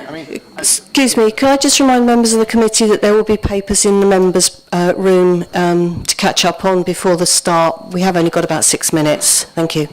I mean, Excuse me, can I just remind members of the committee that there will be papers in the members' room to catch up on before the start. We have only got about 6 minutes. Thank you.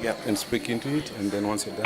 Yeah, and speak into it, and then once you're done.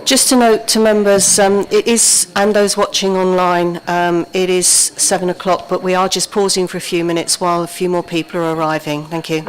Just a note to members, it is, and those watching online, it is 7 o'clock, but we are just pausing for a few minutes while a few more people are arriving. Thank you.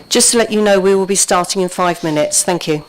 Just to let you know, we will be starting in 5 minutes. Thank you.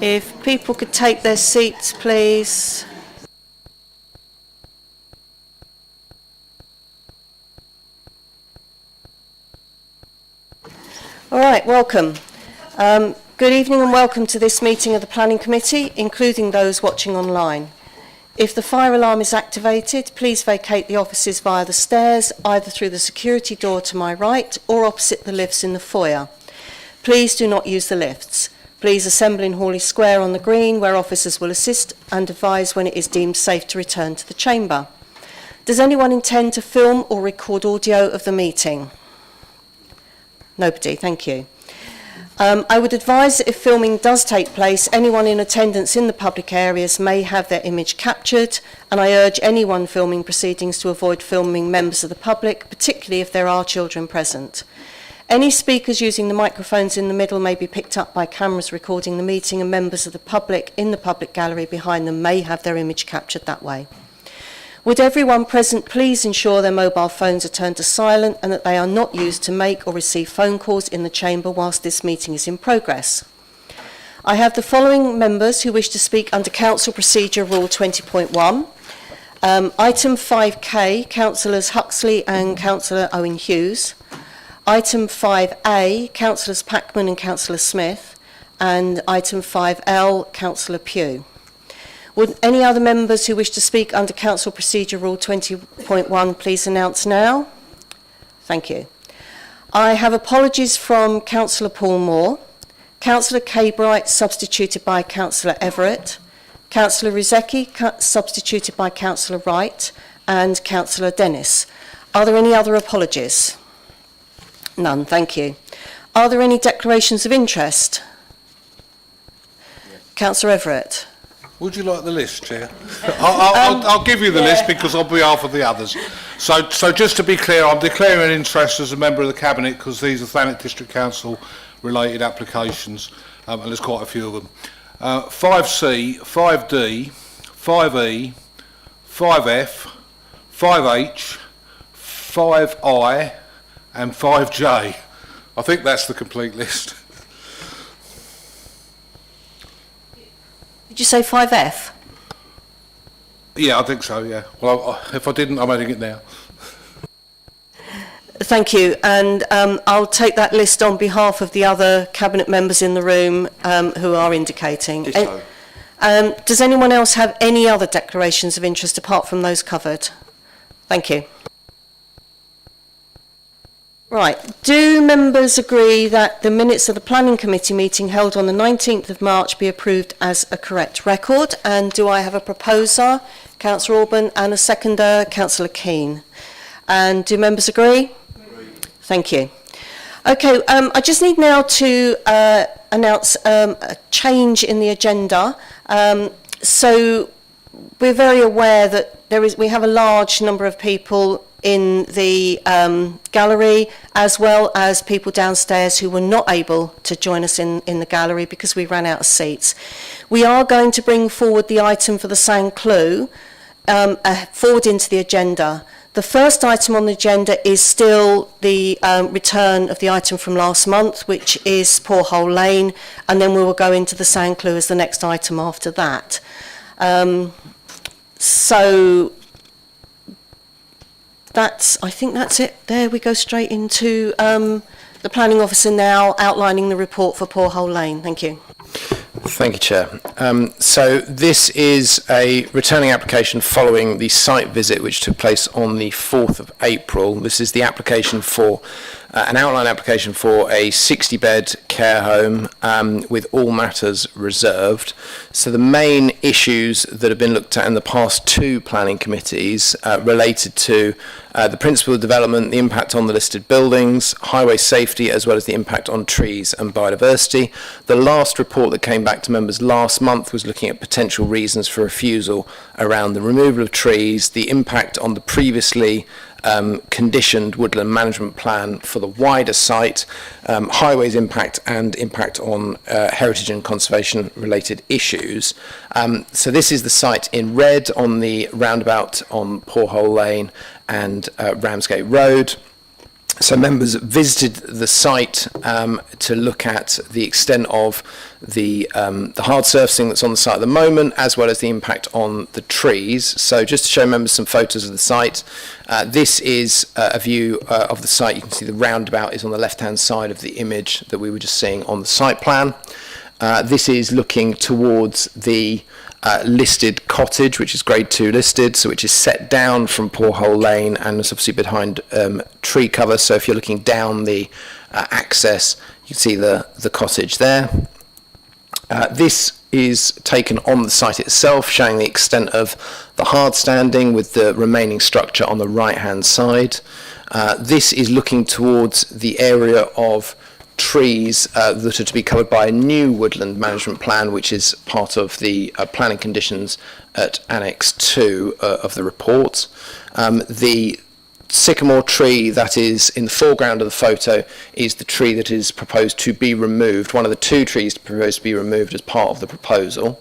If people could take their seats, please. All right, welcome. Good evening and welcome to this meeting of the Planning Committee, including those watching online. If the fire alarm is activated, please vacate the offices via the stairs, either through the security door to my right or opposite the lifts in the foyer. Please do not use the lifts. Please assemble in Hawley Square on the green, where officers will assist and advise when it is deemed safe to return to the chamber. Does anyone intend to film or record audio of the meeting? Nobody, thank you. I would advise that if filming does take place, anyone in attendance in the public areas may have their image captured, and I urge anyone filming proceedings to avoid filming members of the public, particularly if there are children present. Any speakers using the microphones in the middle may be picked up by cameras recording the meeting, and members of the public in the public gallery behind them may have their image captured that way. Would everyone present please ensure their mobile phones are turned to silent and that they are not used to make or receive phone calls in the chamber whilst this meeting is in progress. I have the following members who wish to speak under Council Procedure Rule 20.1. Item 5K, Councillors Huxley and Councillor Owen Hughes. Item 5A, Councillors Packman and Councillor Smith. And item 5L, Councillor Pugh. Would any other members who wish to speak under Council Procedure Rule 20.1 please announce now? Thank you. I have apologies from Councillor Paul Moore, Councillor Kay-Bright substituted by Councillor Everett, Councillor Rizeki substituted by Councillor Wright, and Councillor Dennis. Are there any other apologies? None, thank you. Are there any declarations of interest? Yes. Councillor Everett. Would you like the list, Chair? I'll give you the list because on behalf of the others. So just to be clear, I'm declaring an interest as a member of the Cabinet because these are Thanet District Council related applications, and there's quite a few of them. 5C, 5D, 5E, 5F, 5H, 5I and 5J. I think that's the complete list. Did you say 5F? Yeah, I think so, yeah. Well, if I didn't, I'm adding it now. Thank you, and I'll take that list on behalf of the other Cabinet members in the room who are indicating. Does anyone else have any other declarations of interest apart from those covered? Thank you. Right, do members agree that the minutes of the Planning Committee meeting held on the 19th of March be approved as a correct record? And do I have a proposer, Councillor Orban, and a seconder, Councillor Keane? And do members agree? Thank you. Okay, I just need now to announce a change in the agenda. So we're very aware that we have a large number of people in the gallery, as well as people downstairs who were not able to join us in the gallery because we ran out of seats. We are going to bring forward the item for the Sanclue forward into the agenda. The first item on the agenda is still the return of the item from last month, which is Porthole Lane, and then we will go into the Sanclue as the next item after that. So I think that's it. There we go straight into the planning officer now outlining the report for Porthole Lane. Thank you. Thank you, Chair. So this is a returning application following the site visit which took place on the 4th of April. This is the application for an outline application for a 60-bed care home with all matters reserved. So the main issues that have been looked at in the past two planning committees related to the principle of development, the impact on the listed buildings, highway safety, as well as the impact on trees and biodiversity. The last report that came back to members last month was looking at potential reasons for refusal around the removal of trees, the impact on the previously conditioned woodland management plan for the wider site, highways impact and impact on heritage and conservation related issues. So this is the site in red on the roundabout on Porthole Lane and Ramsgate Road. So members visited the site to look at the extent of the hard surfacing that's on the site at the moment, as well as the impact on the trees. So just to show members some photos of the site, this is a view of the site. You can see the roundabout is on the left-hand side of the image that we were just seeing on the site plan. This is looking towards the listed cottage, which is grade 2 listed, so which is set down from Porthole Lane and is obviously behind tree cover. So if you're looking down the access, you can see the cottage there. This is taken on the site itself, showing the extent of the hard standing with the remaining structure on the right hand side. This is looking towards the area of trees that are to be covered by a new woodland management plan, which is part of the planning conditions at Annex 2 of the report. The sycamore tree that is in the foreground of the photo is the tree that is proposed to be removed, one of the 2 trees proposed to be removed as part of the proposal.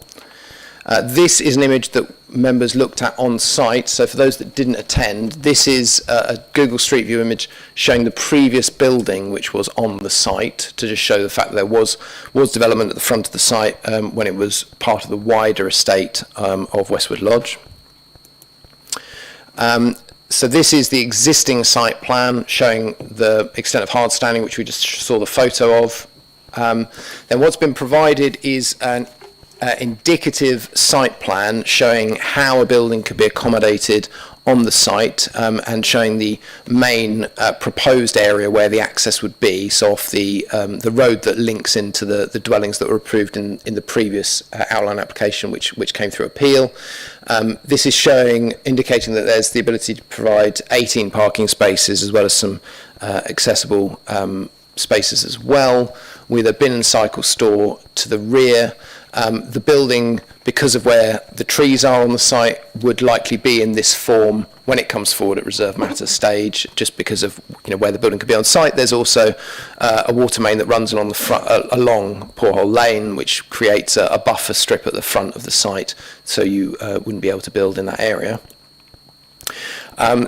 This is an image that members looked at on site. So for those that didn't attend, this is a Google Street View image showing the previous building which was on the site, to just show the fact that there was development at the front of the site when it was part of the wider estate of Westwood Lodge. So this is the existing site plan showing the extent of hard standing, which we just saw the photo of. Then what's been provided is an indicative site plan showing how a building could be accommodated on the site, and showing the main proposed area where the access would be, so off the road that links into the dwellings that were approved in the previous outline application, which came through appeal. This is indicating that there's the ability to provide 18 parking spaces as well as some accessible spaces as well, with a bin and cycle store to the rear. The building, because of where the trees are on the site, would likely be in this form when it comes forward at reserve matter stage, just because of where the building could be on site. There's also a water main that runs along the front, along Porthole Lane, which creates a buffer strip at the front of the site, so you wouldn't be able to build in that area.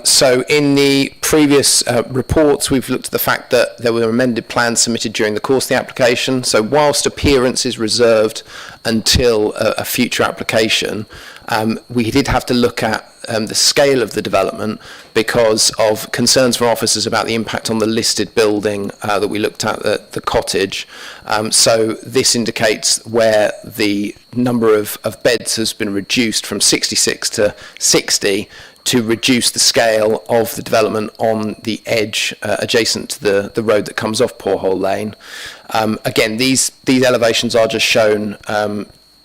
So in the previous reports, we've looked at the fact that there were amended plans submitted during the course of the application. So whilst appearance is reserved until a future application, we did have to look at the scale of the development because of concerns from officers about the impact on the listed building that we looked at the cottage. So this indicates where the number of beds has been reduced from 66 to 60, to reduce the scale of the development on the edge adjacent to the road that comes off Porthole Lane. Again, these elevations are just shown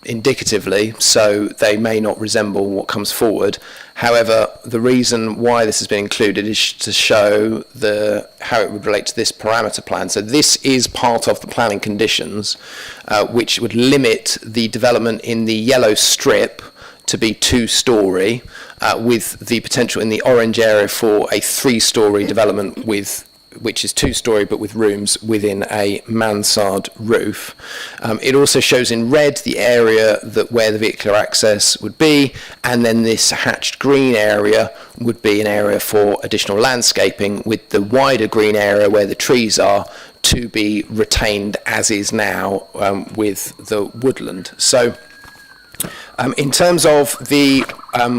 indicatively, so they may not resemble what comes forward. However, the reason why this has been included is to show how it would relate to this parameter plan. So this is part of the planning conditions, which would limit the development in the yellow strip to be 2-storey, with the potential in the orange area for a 3-storey development which is 2-storey but with rooms within a mansard roof. It also shows in red the area where the vehicular access would be, and then this hatched green area would be an area for additional landscaping, with the wider green area where the trees are to be retained as is now with the woodland. So in terms of the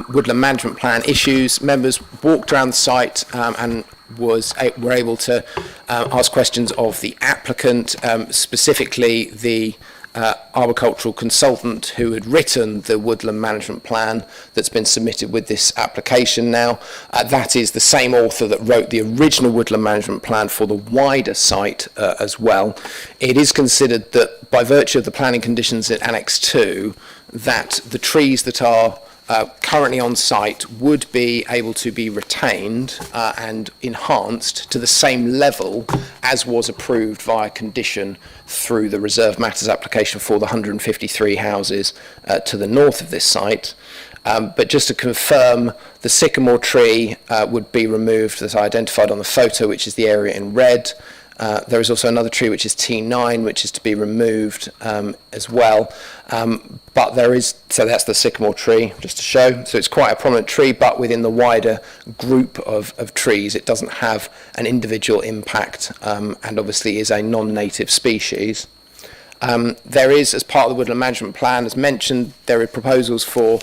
woodland management plan issues, members walked around the site and were able to ask questions of the applicant, specifically the arboricultural consultant who had written the woodland management plan that's been submitted with this application now. That is the same author that wrote the original woodland management plan for the wider site as well. It is considered that by virtue of the planning conditions in Annex 2, that the trees that are currently on site would be able to be retained and enhanced to the same level as was approved via condition through the reserve matters application for the 153 houses to the north of this site. But just to confirm, the sycamore tree would be removed that I identified on the photo, which is the area in red. There is also another tree which is T9, which is to be removed as well. But there is, so that's the sycamore tree, just to show. So it's quite a prominent tree, but within the wider group of trees, it doesn't have an individual impact, and obviously is a non-native species. There is, as part of the woodland management plan, as mentioned, there are proposals for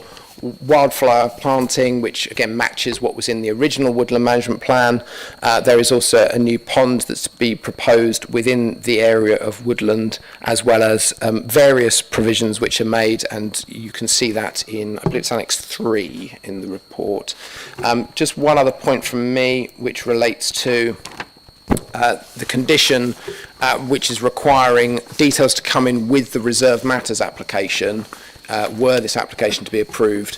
wildflower planting, which again matches what was in the original woodland management plan. There is also a new pond that's to be proposed within the area of woodland, as well as various provisions which are made, and you can see that in, I believe it's Annex 3 in the report. Just one other point from me, which relates to the condition which is requiring details to come in with the reserved matters application, were this application to be approved,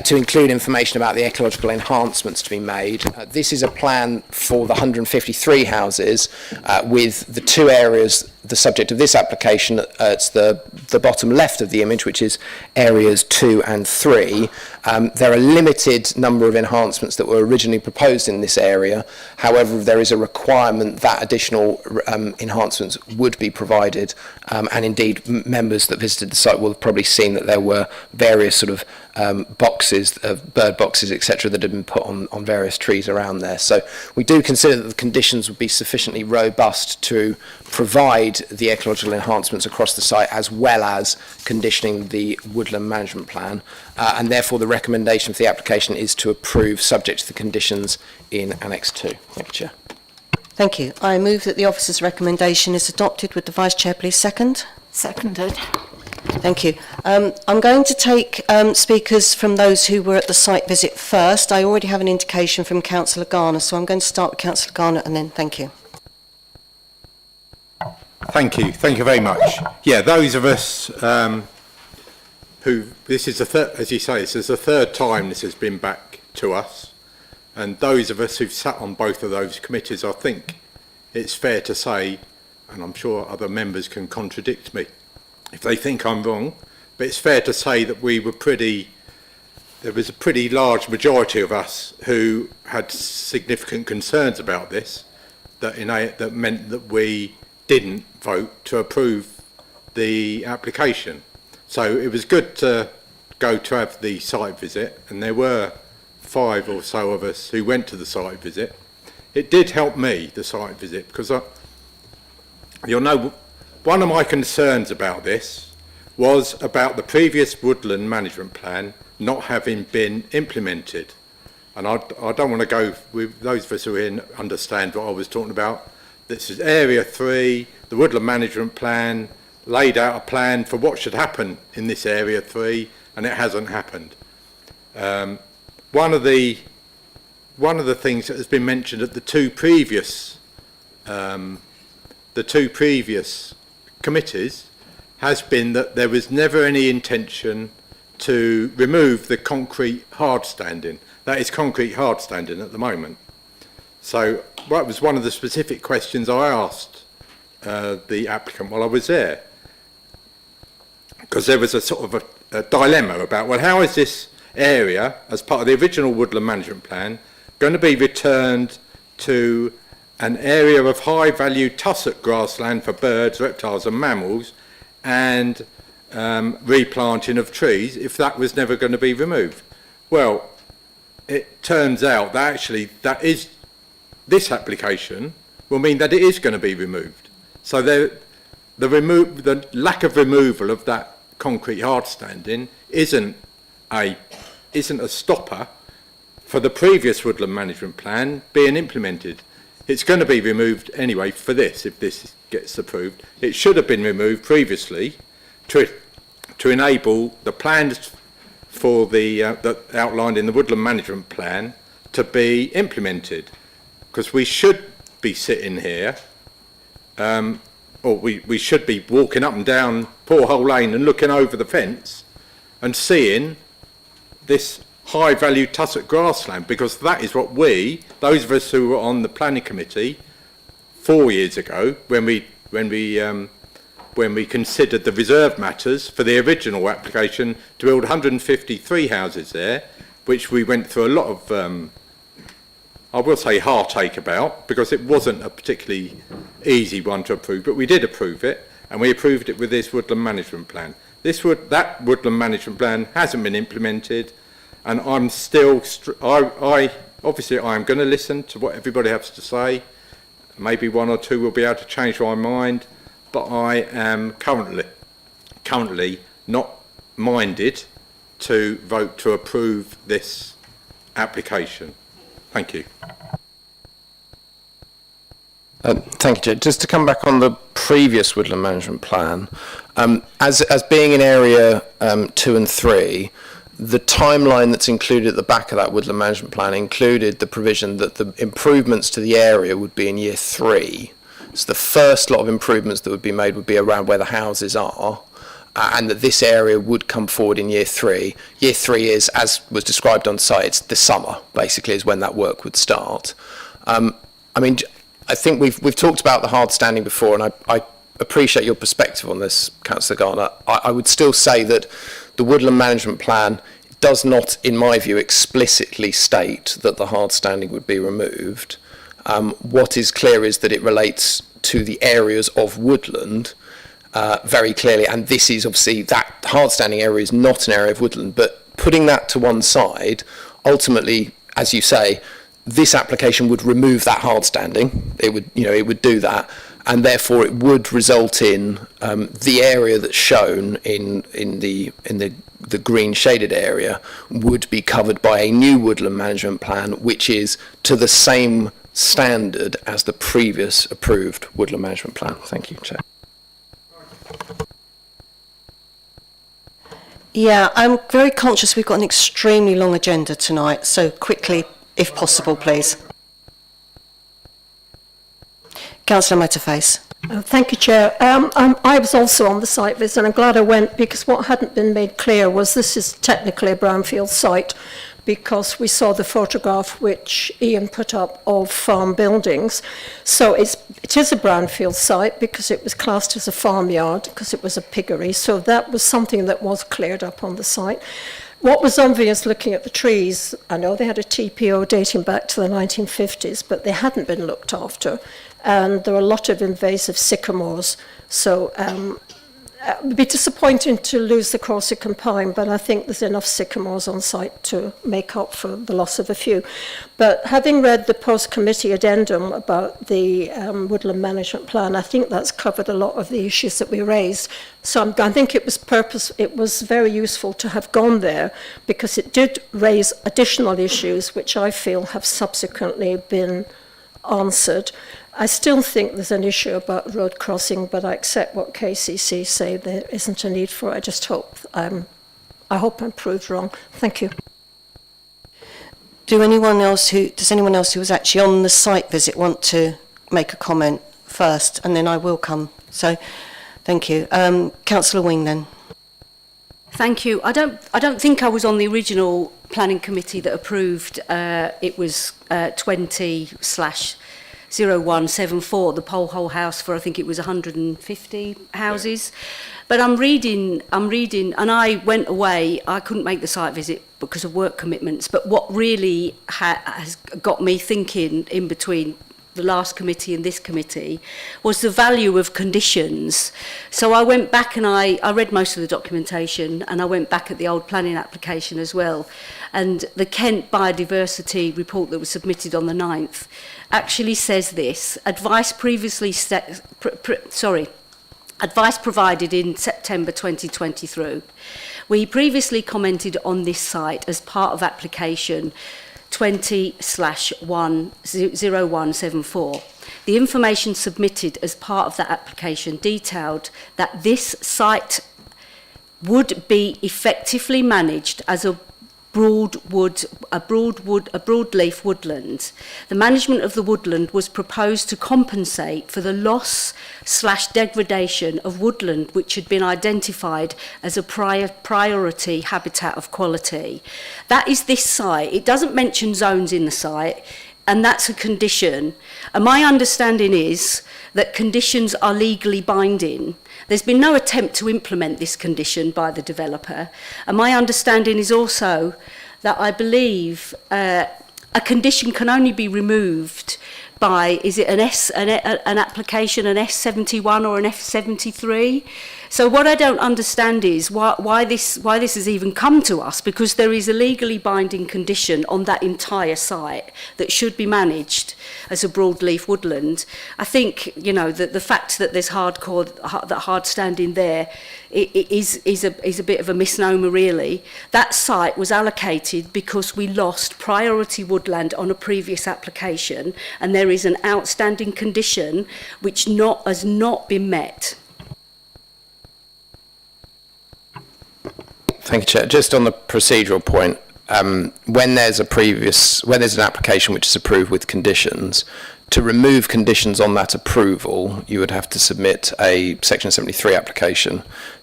to include information about the ecological enhancements to be made. This is a plan for the 153 houses, with the two areas the subject of this application. It's the bottom left of the image, which is areas 2 and 3. There are a limited number of enhancements that were originally proposed in this area. However, there is a requirement that additional enhancements would be provided, and indeed members that visited the site will have probably seen that there were various sort of boxes, bird boxes, etc., that had been put on various trees around there. So we do consider that the conditions would be sufficiently robust to provide the ecological enhancements across the site, as well as conditioning the woodland management plan, and therefore the recommendation for the application is to approve subject to the conditions in Annex 2. Thank you, Chair. Thank you. I move that the officer's recommendation is adopted. Would the Vice Chair please second? Seconded. Thank you. I'm going to take speakers from those who were at the site visit first. I already have an indication from Councillor Garner, so I'm going to start with Councillor Garner and then thank you. Thank you very much. Yeah, those of us who, this is as you say, this is the third time this has been back to us, and those of us who've sat on both of those committees, I think it's fair to say, and I'm sure other members can contradict me if they think I'm wrong, but it's fair to say that there was a pretty large majority of us who had significant concerns about this, that meant that we didn't vote to approve the application. So it was good to go to have the site visit, and there were 5 or so of us who went to the site visit. It did help me, the site visit, because you'll know one of my concerns about this was about the previous woodland management plan not having been implemented. And I don't want to go with those of us who are in understand what I was talking about. This is Area 3, the woodland management plan laid out a plan for what should happen in this Area 3, and it hasn't happened. One of the things that has been mentioned at the two previous committees has been that there was never any intention to remove the concrete hard standing. That is concrete hard standing at the moment. So that was one of the specific questions I asked the applicant while I was there, because there was a sort of a dilemma about, well, how is this area, as part of the original woodland management plan, going to be returned to an area of high value tussock grassland for birds, reptiles and mammals, and replanting of trees if that was never going to be removed? Well, it turns out that actually this application will mean that it is going to be removed. So the lack of removal of that concrete hard standing isn't a stopper for the previous woodland management plan being implemented. It's going to be removed anyway for this, if this gets approved. It should have been removed previously to enable the plans for that outlined in the woodland management plan to be implemented. Because we should be sitting here, or we should be walking up and down Poor Hole Lane and looking over the fence and seeing this high value tussock grassland, because that is what those of us who were on the planning committee 4 years ago, when we considered the reserve matters for the original application to build 153 houses there, which we went through a lot I will say, heartache about, because it wasn't a particularly easy one to approve, but we did approve it, and we approved it with this woodland management plan. That woodland management plan hasn't been implemented, and I'm still, obviously I am going to listen to what everybody has to say. Maybe one or two will be able to change my mind, but I am currently not minded to vote to approve this application. Thank you. Thank you, Chair. Just to come back on the previous woodland management plan, as being in area 2 and 3, the timeline that's included at the back of that woodland management plan included the provision that the improvements to the area would be in year 3. So the first lot of improvements that would be made would be around where the houses are, and that this area would come forward in year 3. Year 3 is, as was described on site, it's the summer, basically, is when that work would start. I mean, I think we've talked about the hard standing before, and I appreciate your perspective on this, Councillor Garner. I would still say that the woodland management plan does not, in my view, explicitly state that the hard standing would be removed. What is clear is that it relates to the areas of woodland very clearly, and this is obviously, that hard standing area is not an area of woodland, but putting that to one side, ultimately, as you say, this application would remove that hard standing. It would do that, and therefore it would result in the area that's shown in the green shaded area would be covered by a new woodland management plan, which is to the same standard as the previous approved woodland management plan. Thank you, Chair. Yeah, I'm very conscious we've got an extremely long agenda tonight, so quickly, if possible, please. Councillor Matterface. Thank you, Chair. I was also on the site visit, and I'm glad I went, because what hadn't been made clear was this is technically a brownfield site, because we saw the photograph which Ian put up of farm buildings. So it is a brownfield site because it was classed as a farmyard, because it was a piggery. So that was something that was cleared up on the site. What was obvious looking at the trees, I know they had a TPO dating back to the 1950s, but they hadn't been looked after. And there were a lot of invasive sycamores. So it would be disappointing to lose the Corsican pine, but I think there's enough sycamores on site to make up for the loss of a few. But having read the post-committee addendum about the woodland management plan, I think that's covered a lot of the issues that we raised. So I think it was very useful to have gone there, because it did raise additional issues which I feel have subsequently been answered. I still think there's an issue about road crossing, but I accept what KCC say there isn't a need for it. I just hope, I hope I'm proved wrong. Thank you. Does anyone else who was actually on the site visit want to make a comment first, and then I will come. So, thank you. Councillor Wing, then. Thank you. I don't think I was on the original planning committee that approved. It was 20/0174, the pole hole house for, I think it was 150 houses. But I'm reading, and I went away. I couldn't make the site visit because of work commitments. But what really has got me thinking in between the last committee and this committee was the value of conditions. So I went back and I read most of the documentation, and I went back at the old planning application as well. And the Kent Biodiversity report that was submitted on the 9th actually says this: advice provided in September 2023. We previously commented on this site as part of application 20/0174. The information submitted as part of that application detailed that this site would be effectively managed as a broadleaf woodland. The management of the woodland was proposed to compensate for the loss/degradation of woodland which had been identified as a priority habitat of quality. That is this site. It doesn't mention zones in the site, and that's a condition. And my understanding is that conditions are legally binding. There's been no attempt to implement this condition by the developer. And my understanding is also that I believe a condition can only be removed by, is it an application, an S71 or an F73? So what I don't understand is why this has even come to us, because there is a legally binding condition on that entire site that should be managed as a broadleaf woodland. I think, you know, the fact that there's hard standing there is a bit of a misnomer, really. That site was allocated because we lost priority woodland on a previous application, and there is an outstanding condition which has not been met. Thank you, Chair. Just on the procedural point, when there's an application which is approved with conditions, to remove conditions on that approval, you would have to submit a Section 73 application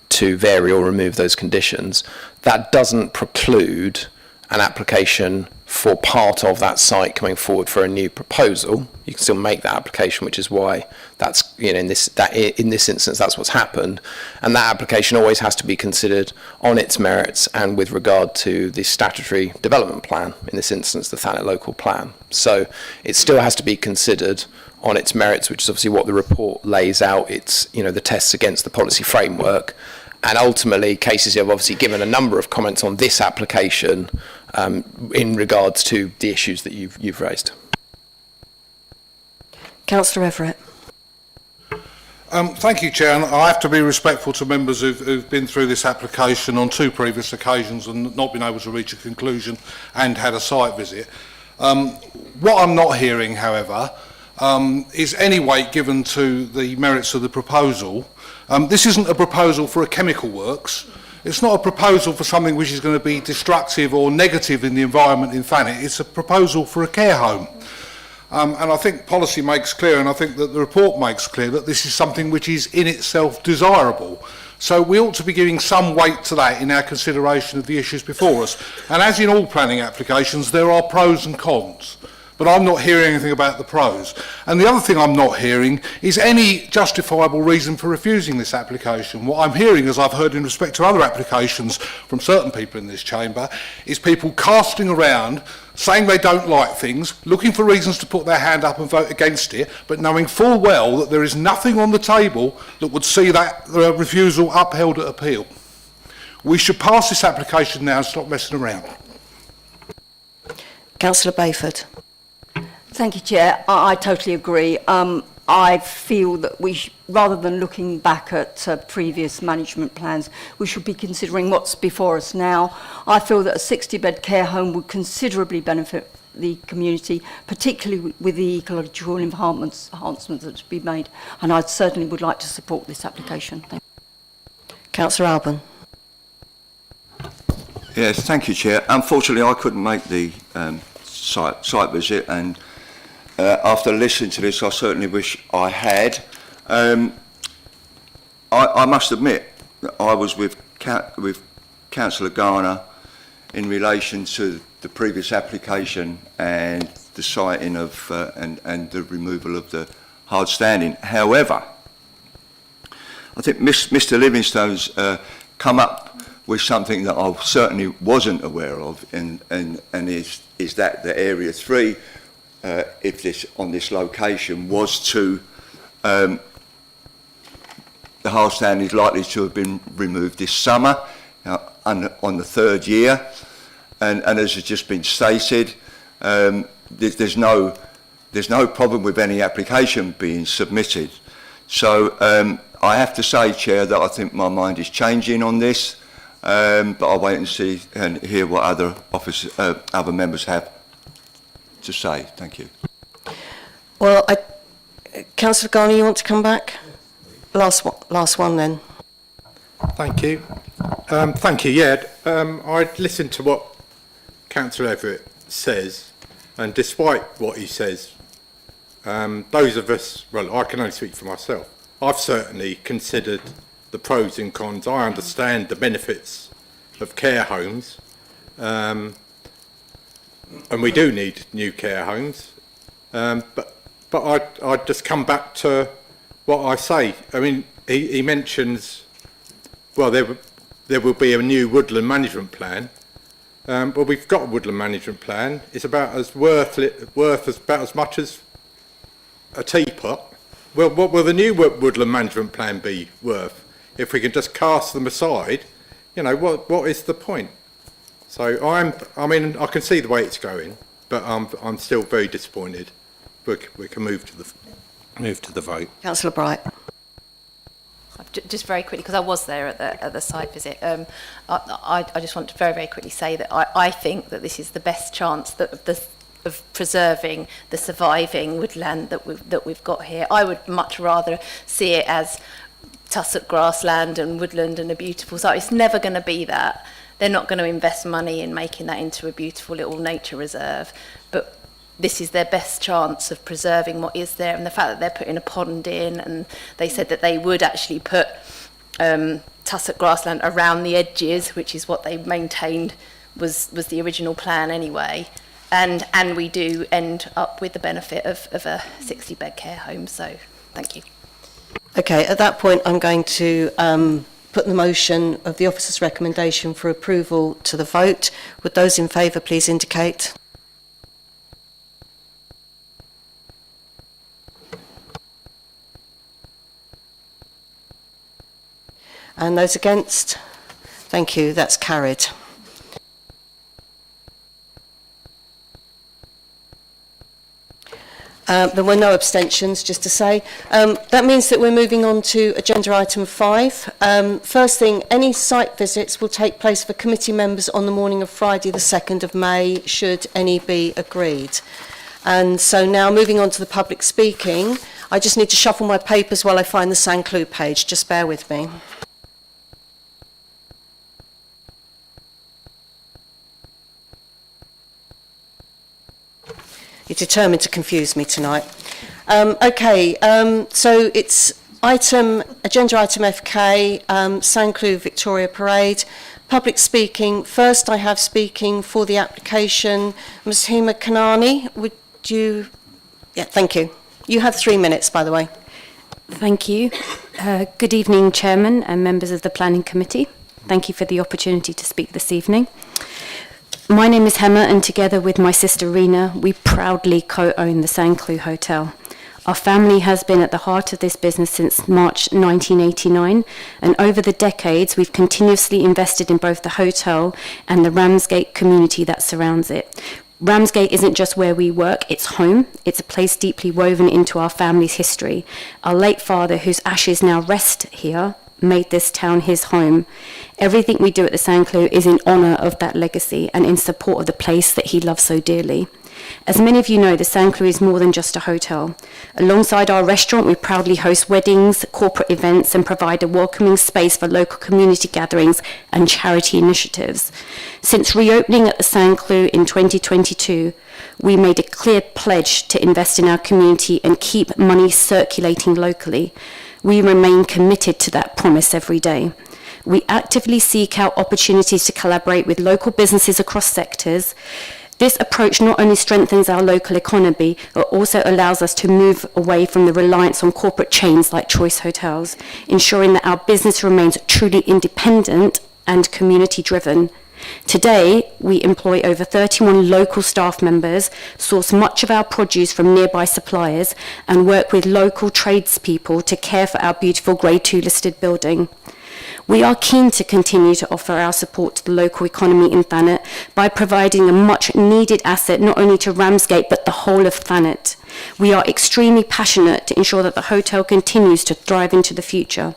to vary or remove those conditions. That doesn't preclude an application for part of that site coming forward for a new proposal. You can still make that application, which is why that's, you know, in this instance that's what's happened, and that application always has to be considered on its merits and with regard to the statutory development plan, in this instance the Thanet local plan. So it still has to be considered on its merits, which is obviously what the report lays out. It's, you know, the tests against the policy framework. And ultimately, cases have obviously given a number of comments on this application in regards to the issues that you've raised. Councillor Everett. Thank you, Chair. And I have to be respectful to members who've been through this application on 2 previous occasions and not been able to reach a conclusion and had a site visit. What I'm not hearing, however, is any weight given to the merits of the proposal. This isn't a proposal for a chemical works. It's not a proposal for something which is going to be destructive or negative in the environment in Thanet. It's a proposal for a care home. And I think policy makes clear, and I think that the report makes clear, that this is something which is in itself desirable. So we ought to be giving some weight to that in our consideration of the issues before us. And as in all planning applications, there are pros and cons. But I'm not hearing anything about the pros. And the other thing I'm not hearing is any justifiable reason for refusing this application. What I'm hearing, as I've heard in respect to other applications from certain people in this chamber, is people casting around, saying they don't like things, looking for reasons to put their hand up and vote against it, but knowing full well that there is nothing on the table that would see that refusal upheld at appeal. We should pass this application now and stop messing around. Councillor Bayford. Thank you, Chair. I totally agree. I feel that rather than looking back at previous management plans, we should be considering what's before us now. I feel that a 60-bed care home would considerably benefit the community, particularly with the ecological enhancements that have been made, and I certainly would like to support this application. Thank you. Councillor Alban. Yes, thank you, Chair. Unfortunately, I couldn't make the site visit, and after listening to this, I certainly wish I had. I must admit that I was with Councillor Garner in relation to the previous application and the siting of and the removal of the hard standing. However, I think Mr. Livingstone's come up with something that I certainly wasn't aware of, and is that the Area 3, if this on this location was to, the hard stand is likely to have been removed this summer, on the 3rd year, and as has just been stated, there's no problem with any application being submitted. So I have to say, Chair, that I think my mind is changing on this, but I'll wait and see and hear what other members have to say. Thank you. Well, Councillor Garner, you want to come back? Last one then. Thank you. Thank you. Yeah, I listened to what Councillor Everett says, and despite what he says, those of us, well, I can only speak for myself. I've certainly considered the pros and cons. I understand the benefits of care homes, and we do need new care homes. But I'd just come back to what I say. I mean, he mentions, well, there will be a new woodland management plan. Well, we've got a woodland management plan. It's about as worth about as much as a teapot. Well, what will the new woodland management plan be worth? If we can just cast them aside, you know, what is the point? So I mean, I can see the way it's going, but I'm still very disappointed. We can move to the vote. Councillor Bright. Just very quickly, because I was there at the site visit, I just want to very, very quickly say that I think that this is the best chance of preserving the surviving woodland that we've got here. I would much rather see it as tussock grassland and woodland and a beautiful site. It's never going to be that. They're not going to invest money in making that into a beautiful little nature reserve, but this is their best chance of preserving what is there, and the fact that they're putting a pond in, and they said that they would actually put tussock grassland around the edges, which is what they maintained was the original plan anyway, and we do end up with the benefit of a 60-bed care home. So thank you. Okay, at that point I'm going to put the motion of the officer's recommendation for approval to the vote. Would those in favour please indicate? And those against? Thank you, that's carried. There were no abstentions, just to say. That means that we're moving on to agenda item 5. First thing, any site visits will take place for committee members on the morning of Friday the 2nd of May, should any be agreed. And so now moving on to the public speaking, I just need to shuffle my papers while I find the Sanclue page. Just bear with me. You're determined to confuse me tonight. So it's agenda item FK, Sanclue Victoria Parade. Public speaking. First, I have speaking for the application, Ms. Hema Kanani. Would you... Yeah, thank you. You have 3 minutes, by the way. Thank you. Good evening, Chairman and members of the Planning Committee. Thank you for the opportunity to speak this evening. My name is Hema, and together with my sister Rena, we proudly co-own the Sanclue Hotel. Our family has been at the heart of this business since March 1989, and over the decades we've continuously invested in both the hotel and the Ramsgate community that surrounds it. Ramsgate isn't just where we work, it's home. It's a place deeply woven into our family's history. Our late father, whose ashes now rest here, made this town his home. Everything we do at the Sanclue is in honour of that legacy and in support of the place that he loved so dearly. As many of you know, the Sanclue is more than just a hotel. Alongside our restaurant, we proudly host weddings, corporate events, and provide a welcoming space for local community gatherings and charity initiatives. Since reopening at the Sanclue in 2022, we made a clear pledge to invest in our community and keep money circulating locally. We remain committed to that promise every day. We actively seek out opportunities to collaborate with local businesses across sectors. This approach not only strengthens our local economy, but also allows us to move away from the reliance on corporate chains like Choice Hotels, ensuring that our business remains truly independent and community-driven. Today, we employ over 31 local staff members, source much of our produce from nearby suppliers, and work with local tradespeople to care for our beautiful Grade 2 listed building. We are keen to continue to offer our support to the local economy in Thanet by providing a much-needed asset not only to Ramsgate but the whole of Thanet. We are extremely passionate to ensure that the hotel continues to thrive into the future.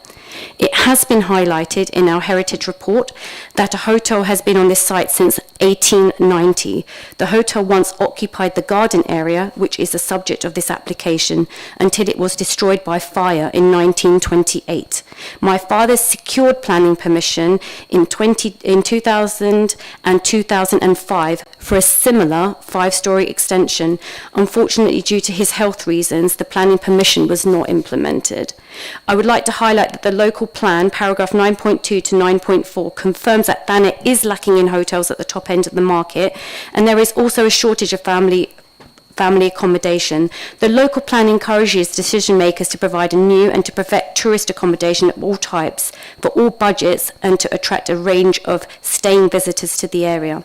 It has been highlighted in our heritage report that a hotel has been on this site since 1890. The hotel once occupied the garden area, which is the subject of this application, until it was destroyed by fire in 1928. My father secured planning permission in 2000 and 2005 for a similar 5-storey extension. Unfortunately, due to his health reasons, the planning permission was not implemented. I would like to highlight that the local plan, paragraph 9.2 to 9.4, confirms that Thanet is lacking in hotels at the top end of the market, and there is also a shortage of family accommodation, the local plan encourages decision makers to provide a new and to perfect tourist accommodation of all types for all budgets and to attract a range of staying visitors to the area.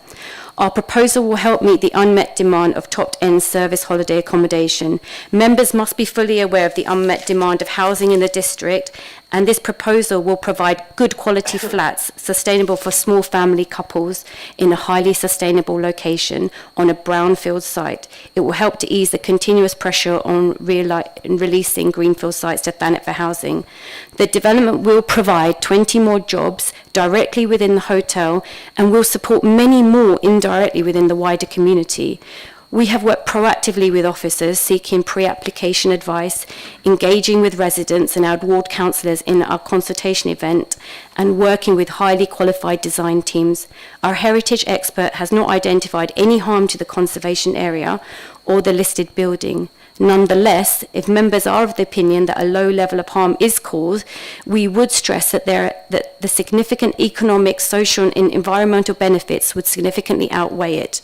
Our proposal will help meet the unmet demand of top-end service holiday accommodation. Members must be fully aware of the unmet demand of housing in the district, and this proposal will provide good quality flats sustainable for small family couples in a highly sustainable location on a brownfield site. It will help to ease the continuous pressure on releasing greenfield sites to Thanet for housing. The development will provide 20 more jobs directly within the hotel and will support many more indirectly within the wider community. We have worked proactively with officers seeking pre-application advice, engaging with residents and our ward councillors in our consultation event, and working with highly qualified design teams. Our heritage expert has not identified any harm to the conservation area or the listed building. Nonetheless, if members are of the opinion that a low level of harm is caused, we would stress that the significant economic, social and environmental benefits would significantly outweigh it.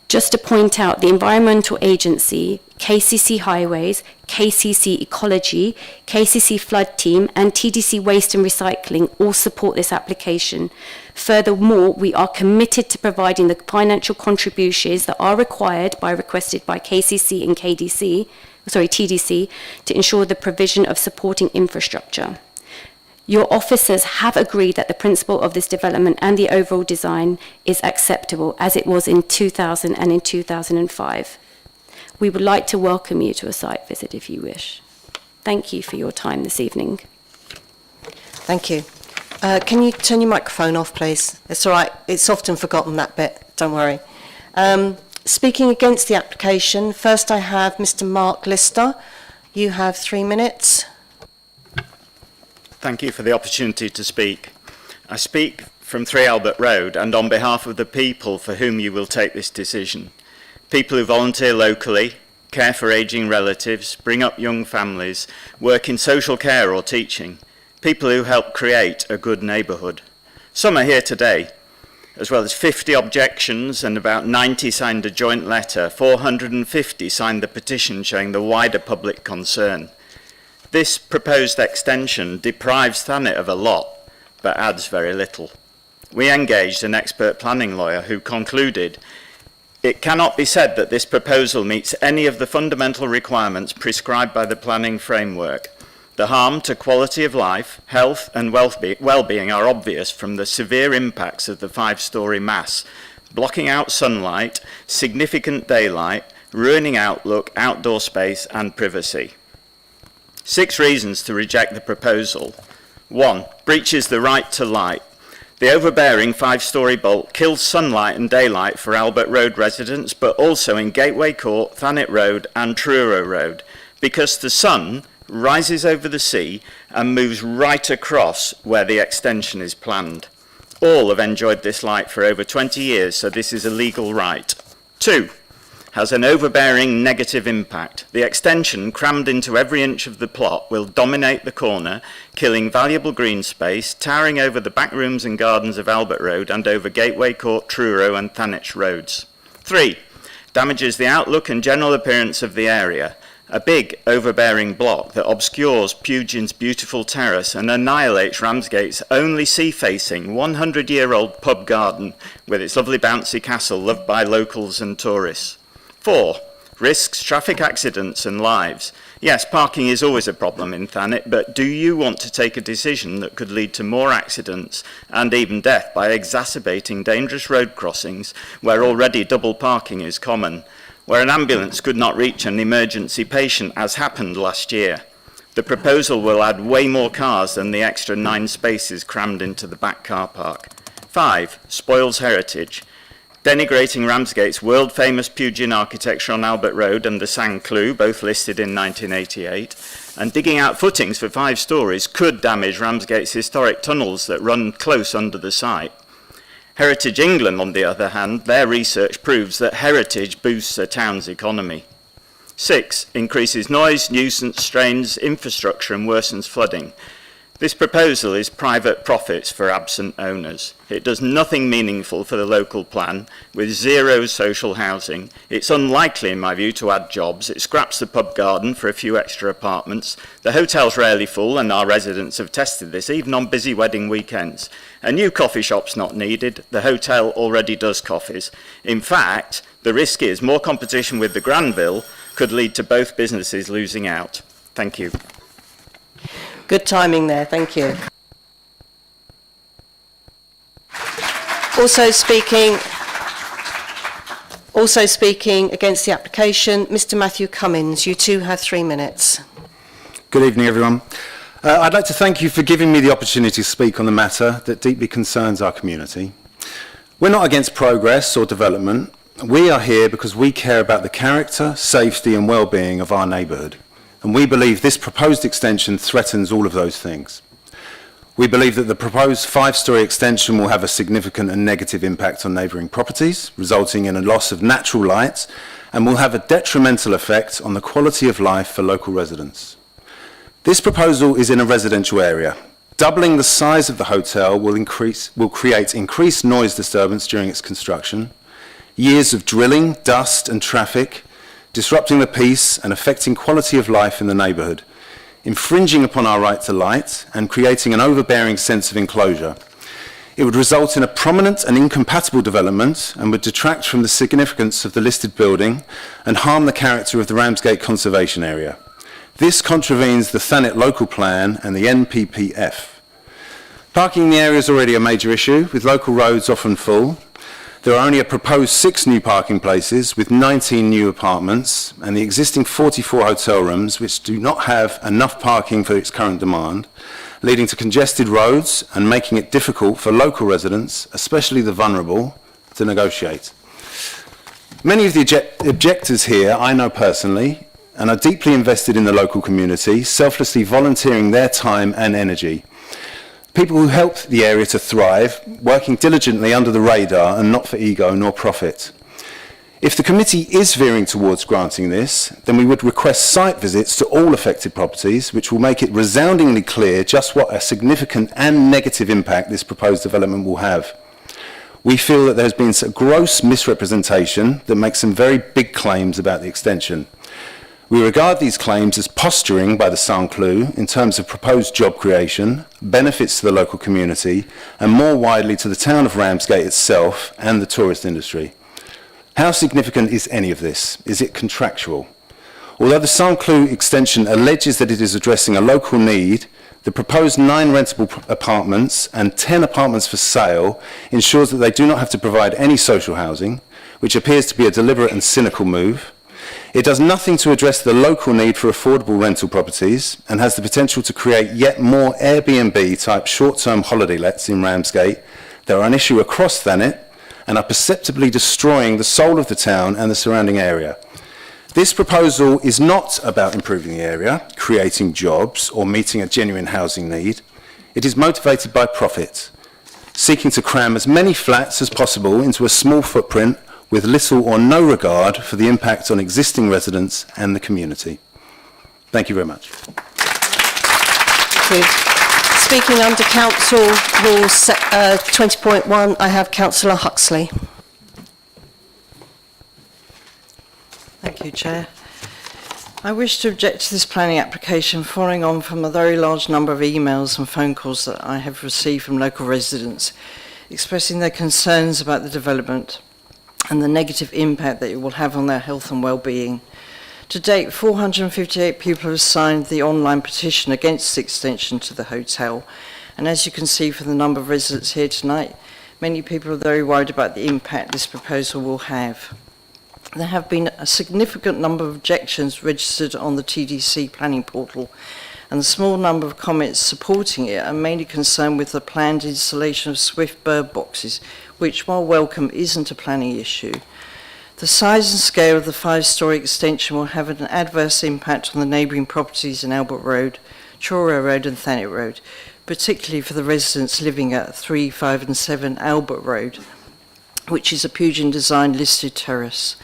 Just to point out, the Environmental Agency, KCC Highways, KCC Ecology, KCC Flood Team, and TDC Waste and Recycling all support this application. Furthermore, we are committed to providing the financial contributions that are requested by KCC and TDC, to ensure the provision of supporting infrastructure. Your officers have agreed that the principle of this development and the overall design is acceptable as it was in 2000 and in 2005. We would like to welcome you to a site visit if you wish. Thank you for your time this evening. Thank you. Can you turn your microphone off, please? It's all right. It's often forgotten, that bit. Don't worry. Speaking against the application, first I have Mr. Mark Lister. You have 3 minutes. Thank you for the opportunity to speak. I speak from 3 Albert Road and on behalf of the people for whom you will take this decision. People who volunteer locally, care for ageing relatives, bring up young families, work in social care or teaching. People who help create a good neighbourhood. Some are here today. As well as 50 objections and about 90 signed a joint letter, 450 signed the petition showing the wider public concern. This proposed extension deprives Thanet of a lot, but adds very little. We engaged an expert planning lawyer who concluded, it cannot be said that this proposal meets any of the fundamental requirements prescribed by the planning framework. The harm to quality of life, health and well-being are obvious from the severe impacts of the 5-storey mass, blocking out sunlight, significant daylight, ruining outlook, outdoor space and privacy. 6 reasons to reject the proposal. 1. Breaches the right to light. The overbearing 5-storey bulk kills sunlight and daylight for Albert Road residents, but also in Gateway Court, Thanet Road and Truro Road, because the sun rises over the sea and moves right across where the extension is planned. All have enjoyed this light for over 20 years, so this is a legal right. 2. Has an overbearing negative impact. The extension, crammed into every inch of the plot, will dominate the corner, killing valuable green space, towering over the back rooms and gardens of Albert Road and over Gateway Court, Truro and Thanet roads. 3. Damages the outlook and general appearance of the area. A big, overbearing block that obscures Pugin's beautiful terrace and annihilates Ramsgate's only sea-facing 100-year-old pub garden with its lovely bouncy castle loved by locals and tourists. 4. Risks traffic accidents and lives. Yes, parking is always a problem in Thanet, but do you want to take a decision that could lead to more accidents and even death by exacerbating dangerous road crossings where already double parking is common, where an ambulance could not reach an emergency patient as happened last year? The proposal will add way more cars than the extra 9 spaces crammed into the back car park. 5. Spoils heritage. Denigrating Ramsgate's world-famous Pugin architecture on Albert Road and the Sanclue, both listed in 1988, and digging out footings for 5 stories could damage Ramsgate's historic tunnels that run close under the site. Heritage England, on the other hand, their research proves that heritage boosts a town's economy. 6. Increases noise, nuisance, strains, infrastructure and worsens flooding. This proposal is private profits for absent owners. It does nothing meaningful for the local plan, with zero social housing. It's unlikely, in my view, to add jobs. It scraps the pub garden for a few extra apartments. The hotel's rarely full, and our residents have tested this, even on busy wedding weekends. A new coffee shop's not needed. The hotel already does coffees. In fact, the risk is more competition with the Granville could lead to both businesses losing out. Thank you. Good timing there, thank you. Also speaking against the application, Mr Matthew Cummins. You too have 3 minutes. Good evening, everyone. I'd like to thank you for giving me the opportunity to speak on the matter that deeply concerns our community. We're not against progress or development. We are here because we care about the character, safety and well-being of our neighbourhood. And we believe this proposed extension threatens all of those things. We believe that the proposed 5-storey extension will have a significant and negative impact on neighbouring properties, resulting in a loss of natural light, and will have a detrimental effect on the quality of life for local residents. This proposal is in a residential area. Doubling the size of the hotel will create increased noise disturbance during its construction, years of drilling, dust and traffic, disrupting the peace and affecting quality of life in the neighbourhood, infringing upon our right to light and creating an overbearing sense of enclosure. It would result in a prominent and incompatible development and would detract from the significance of the listed building and harm the character of the Ramsgate Conservation Area. This contravenes the Thanet local plan and the NPPF. Parking in the area is already a major issue, with local roads often full. There are only a proposed 6 new parking places with 19 new apartments and the existing 44 hotel rooms which do not have enough parking for its current demand, leading to congested roads and making it difficult for local residents, especially the vulnerable, to negotiate. Many of the objectors here I know personally and are deeply invested in the local community, selflessly volunteering their time and energy. People who help the area to thrive, working diligently under the radar and not for ego nor profit. If the committee is veering towards granting this, then we would request site visits to all affected properties, which will make it resoundingly clear just what a significant and negative impact this proposed development will have. We feel that there has been a gross misrepresentation that makes some very big claims about the extension. We regard these claims as posturing by the Sanclue in terms of proposed job creation, benefits to the local community, and more widely to the town of Ramsgate itself and the tourist industry. How significant is any of this? Is it contractual? Although the Sanclue extension alleges that it is addressing a local need, the proposed 9 rentable apartments and 10 apartments for sale ensures that they do not have to provide any social housing, which appears to be a deliberate and cynical move. It does nothing to address the local need for affordable rental properties and has the potential to create yet more Airbnb-type short-term holiday lets in Ramsgate that are an issue across Thanet and are perceptibly destroying the soul of the town and the surrounding area. This proposal is not about improving the area, creating jobs, or meeting a genuine housing need. It is motivated by profit, seeking to cram as many flats as possible into a small footprint with little or no regard for the impact on existing residents and the community. Thank you very much. Thank you. Speaking under Council Rules 20.1, I have Councillor Huxley. Thank you, Chair. I wish to object to this planning application following on from a very large number of emails and phone calls that I have received from local residents expressing their concerns about the development and the negative impact that it will have on their health and well-being. To date, 458 people have signed the online petition against the extension to the hotel, and as you can see from the number of residents here tonight, many people are very worried about the impact this proposal will have. There have been a significant number of objections registered on the TDC planning portal, and the small number of comments supporting it are mainly concerned with the planned installation of swift bird boxes, which, while welcome, isn't a planning issue. The size and scale of the 5-storey extension will have an adverse impact on the neighbouring properties in Albert Road, Truro Road and Thanet Road, particularly for the residents living at 3, 5 and 7 Albert Road, which is a Pugin design listed terrace.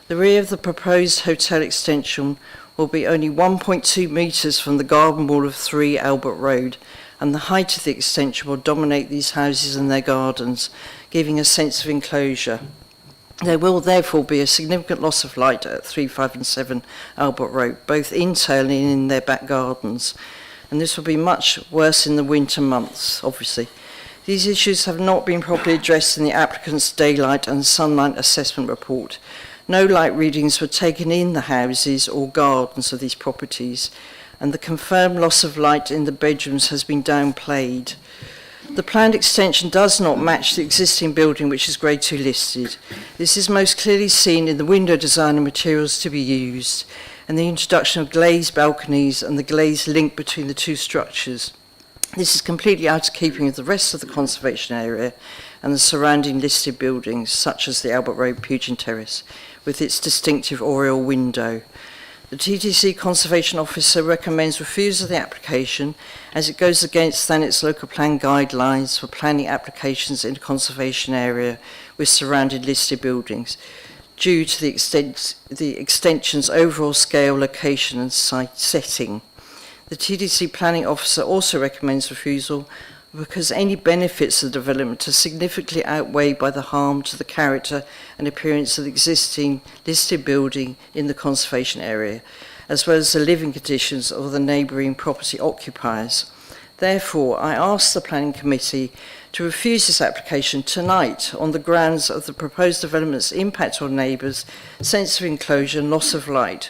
The rear of the proposed hotel extension will be only 1.2 metres from the garden wall of 3 Albert Road, and the height of the extension will dominate these houses and their gardens, giving a sense of enclosure. There will therefore be a significant loss of light at 3, 5 and 7 Albert Road, both internally and in their back gardens. And this will be much worse in the winter months, obviously. These issues have not been properly addressed in the applicant's daylight and sunlight assessment report. No light readings were taken in the houses or gardens of these properties, and the confirmed loss of light in the bedrooms has been downplayed. The planned extension does not match the existing building, which is Grade 2 listed. This is most clearly seen in the window design and materials to be used, and the introduction of glazed balconies and the glazed link between the two structures. This is completely out of keeping with the rest of the conservation area and the surrounding listed buildings, such as the Albert Road Pugin Terrace, with its distinctive oriel window. The TTC Conservation Officer recommends refusal of the application as it goes against Thanet's local plan guidelines for planning applications in a conservation area with surrounding listed buildings, due to the extension's overall scale, location and site setting. The TDC Planning Officer also recommends refusal because any benefits of the development are significantly outweighed by the harm to the character and appearance of the existing listed building in the conservation area, as well as the living conditions of the neighbouring property occupiers. Therefore, I ask the Planning Committee to refuse this application tonight on the grounds of the proposed development's impact on neighbours, sense of enclosure and loss of light,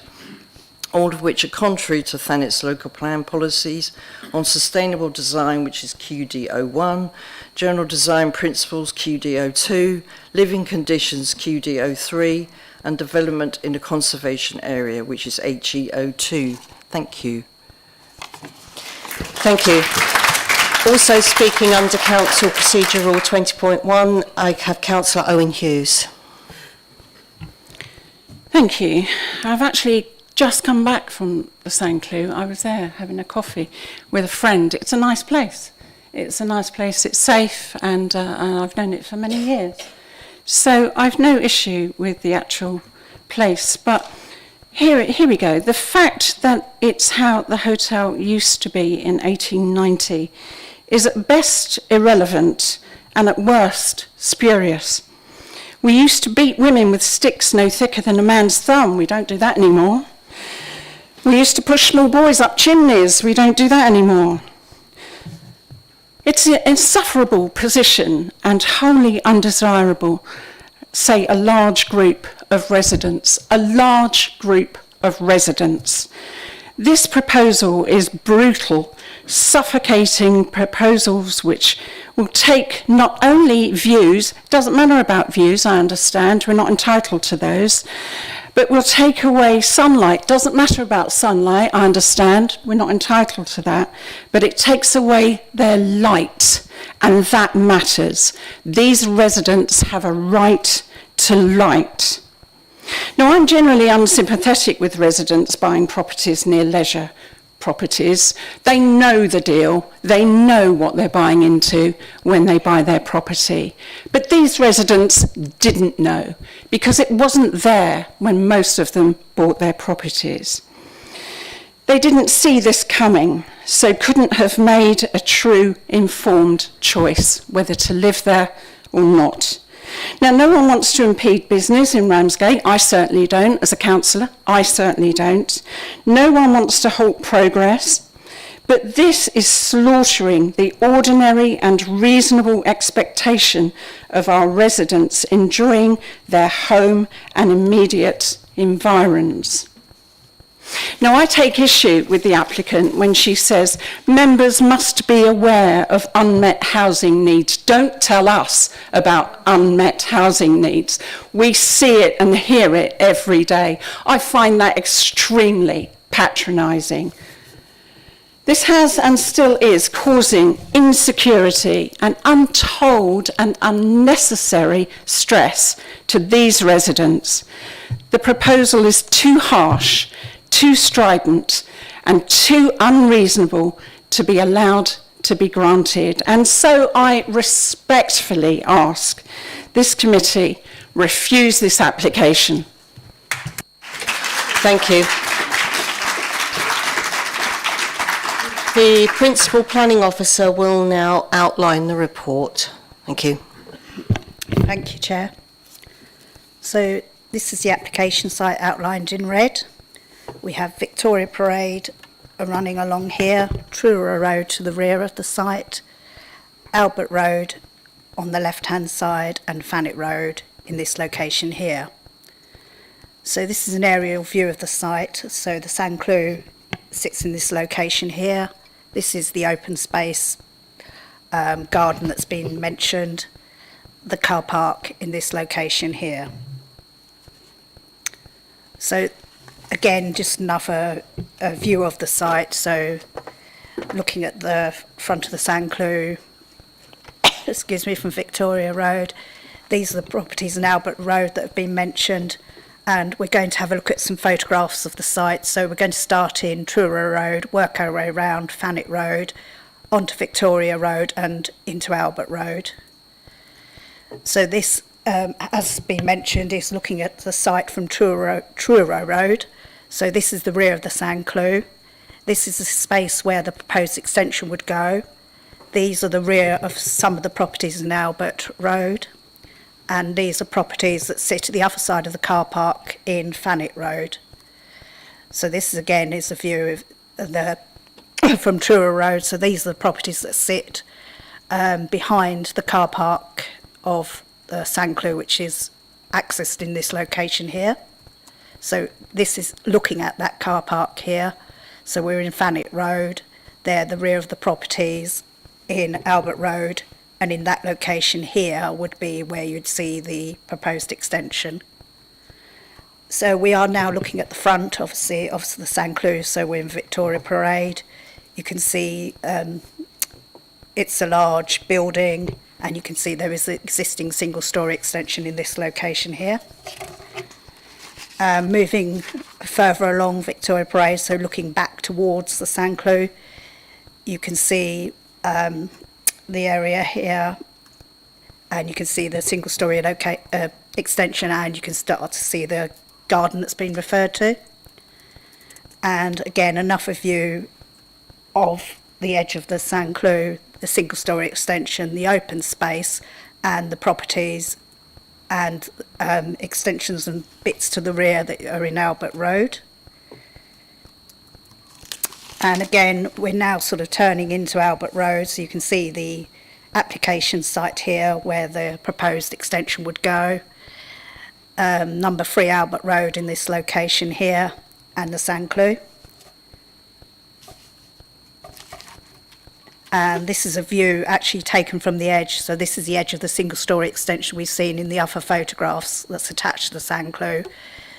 all of which are contrary to Thanet's local plan policies on sustainable design, which is QD01, general design principles, QD02, living conditions, QD03, and development in a conservation area, which is HE02. Thank you. Thank you. Also speaking under Council Procedure Rule 20.1, I have Councillor Owen Hughes. Thank you. I've actually just come back from the Sanclue. I was there having a coffee with a friend. It's a nice place. It's a nice place. It's safe, and I've known it for many years. So I've no issue with the actual place. But here we go. The fact that it's how the hotel used to be in 1890 is at best irrelevant and at worst spurious. We used to beat women with sticks no thicker than a man's thumb. We don't do that anymore. We used to push small boys up chimneys. We don't do that anymore. It's an insufferable position and wholly undesirable, say, a large group of residents. A large group of residents. This proposal is brutal, suffocating proposals which will take not only views, doesn't matter about views, I understand, we're not entitled to those, but will take away sunlight. Doesn't matter about sunlight, I understand, we're not entitled to that, but it takes away their light, and that matters. These residents have a right to light. Now, I'm generally unsympathetic with residents buying properties near leisure properties. They know the deal. They know what they're buying into when they buy their property. But these residents didn't know because it wasn't there when most of them bought their properties. They didn't see this coming, so couldn't have made a true informed choice whether to live there or not. Now, no one wants to impede business in Ramsgate. I certainly don't. As a councillor, I certainly don't. No one wants to halt progress. But this is slaughtering the ordinary and reasonable expectation of our residents enjoying their home and immediate environs. Now, I take issue with the applicant when she says members must be aware of unmet housing needs. Don't tell us about unmet housing needs. We see it and hear it every day. I find that extremely patronising. This has and still is causing insecurity and untold and unnecessary stress to these residents. The proposal is too harsh, too strident and too unreasonable to be allowed to be granted. And so I respectfully ask this committee refuse this application. Thank you. The Principal Planning Officer will now outline the report. Thank you. Thank you, Chair. So this is the application site outlined in red. We have Victoria Parade running along here, Truro Road to the rear of the site, Albert Road on the left-hand side, and Thanet Road in this location here. So this is an aerial view of the site. So the Sanclue sits in this location here. This is the open space garden that's been mentioned, the car park in this location here. So again, just another view of the site. So looking at the front of the Sanclue, excuse me, from Victoria Road, these are the properties in Albert Road that have been mentioned, and we're going to have a look at some photographs of the site. So we're going to start in Truro Road, work our way around Thanet Road, onto Victoria Road and into Albert Road. So this, as been mentioned, is looking at the site from Truro Road. So this is the rear of the Sanclue. This is the space where the proposed extension would go. These are the rear of some of the properties in Albert Road. And these are properties that sit at the other side of the car park in Thanet Road. So this is, again, is a view of the from Truro Road. So these are the properties that sit behind the car park of the Sanclue, which is accessed in this location here. So this is looking at that car park here. So we're in Thanet Road. They're the rear of the properties in Albert Road. And in that location here would be where you'd see the proposed extension. So we are now looking at the front, obviously of the Sanclue. So we're in Victoria Parade. You can see it's a large building, and you can see there is an existing single-storey extension in this location here. Moving further along Victoria Parade, so looking back towards the Sanclue, you can see the area here, and you can see the single-storey extension, and you can start to see the garden that's been referred to. And again, another view of the edge of the Sanclue, the single-storey extension, the open space, and the properties and extensions and bits to the rear that are in Albert Road. And again, we're now sort of turning into Albert Road, so you can see the application site here where the proposed extension would go. Number 3 Albert Road in this location here, and the Sanclue. And this is a view actually taken from the edge. So this is the edge of the single-storey extension we've seen in the other photographs that's attached to the Sanclue.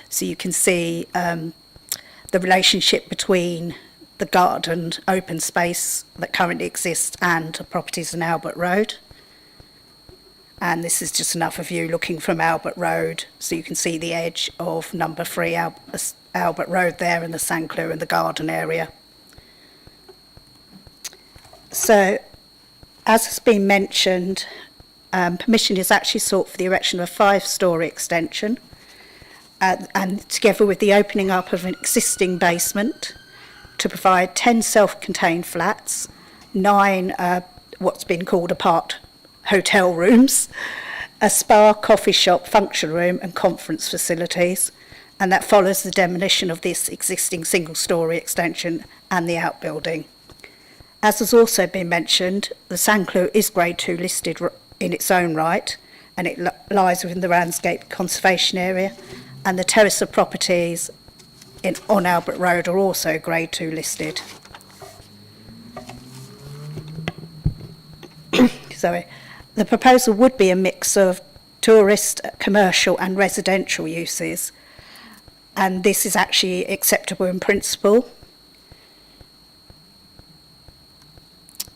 So you can see the relationship between the garden open space that currently exists and the properties in Albert Road. And this is just another view looking from Albert Road. So you can see the edge of number 3 Albert Road there, and the Sanclue and the garden area. So, as has been mentioned, permission is actually sought for the erection of a 5-storey extension, and together with the opening up of an existing basement to provide 10 self-contained flats, 9 what's been called apart hotel rooms, a spa, coffee shop, function room and conference facilities, and that follows the demolition of this existing single-storey extension and the outbuilding. As has also been mentioned, the Sanclue is Grade 2 listed in its own right, and it lies within the Landscape Conservation Area, and the terrace of properties on Albert Road are also Grade 2 listed. Sorry. The proposal would be a mix of tourist, commercial and residential uses, and this is actually acceptable in principle.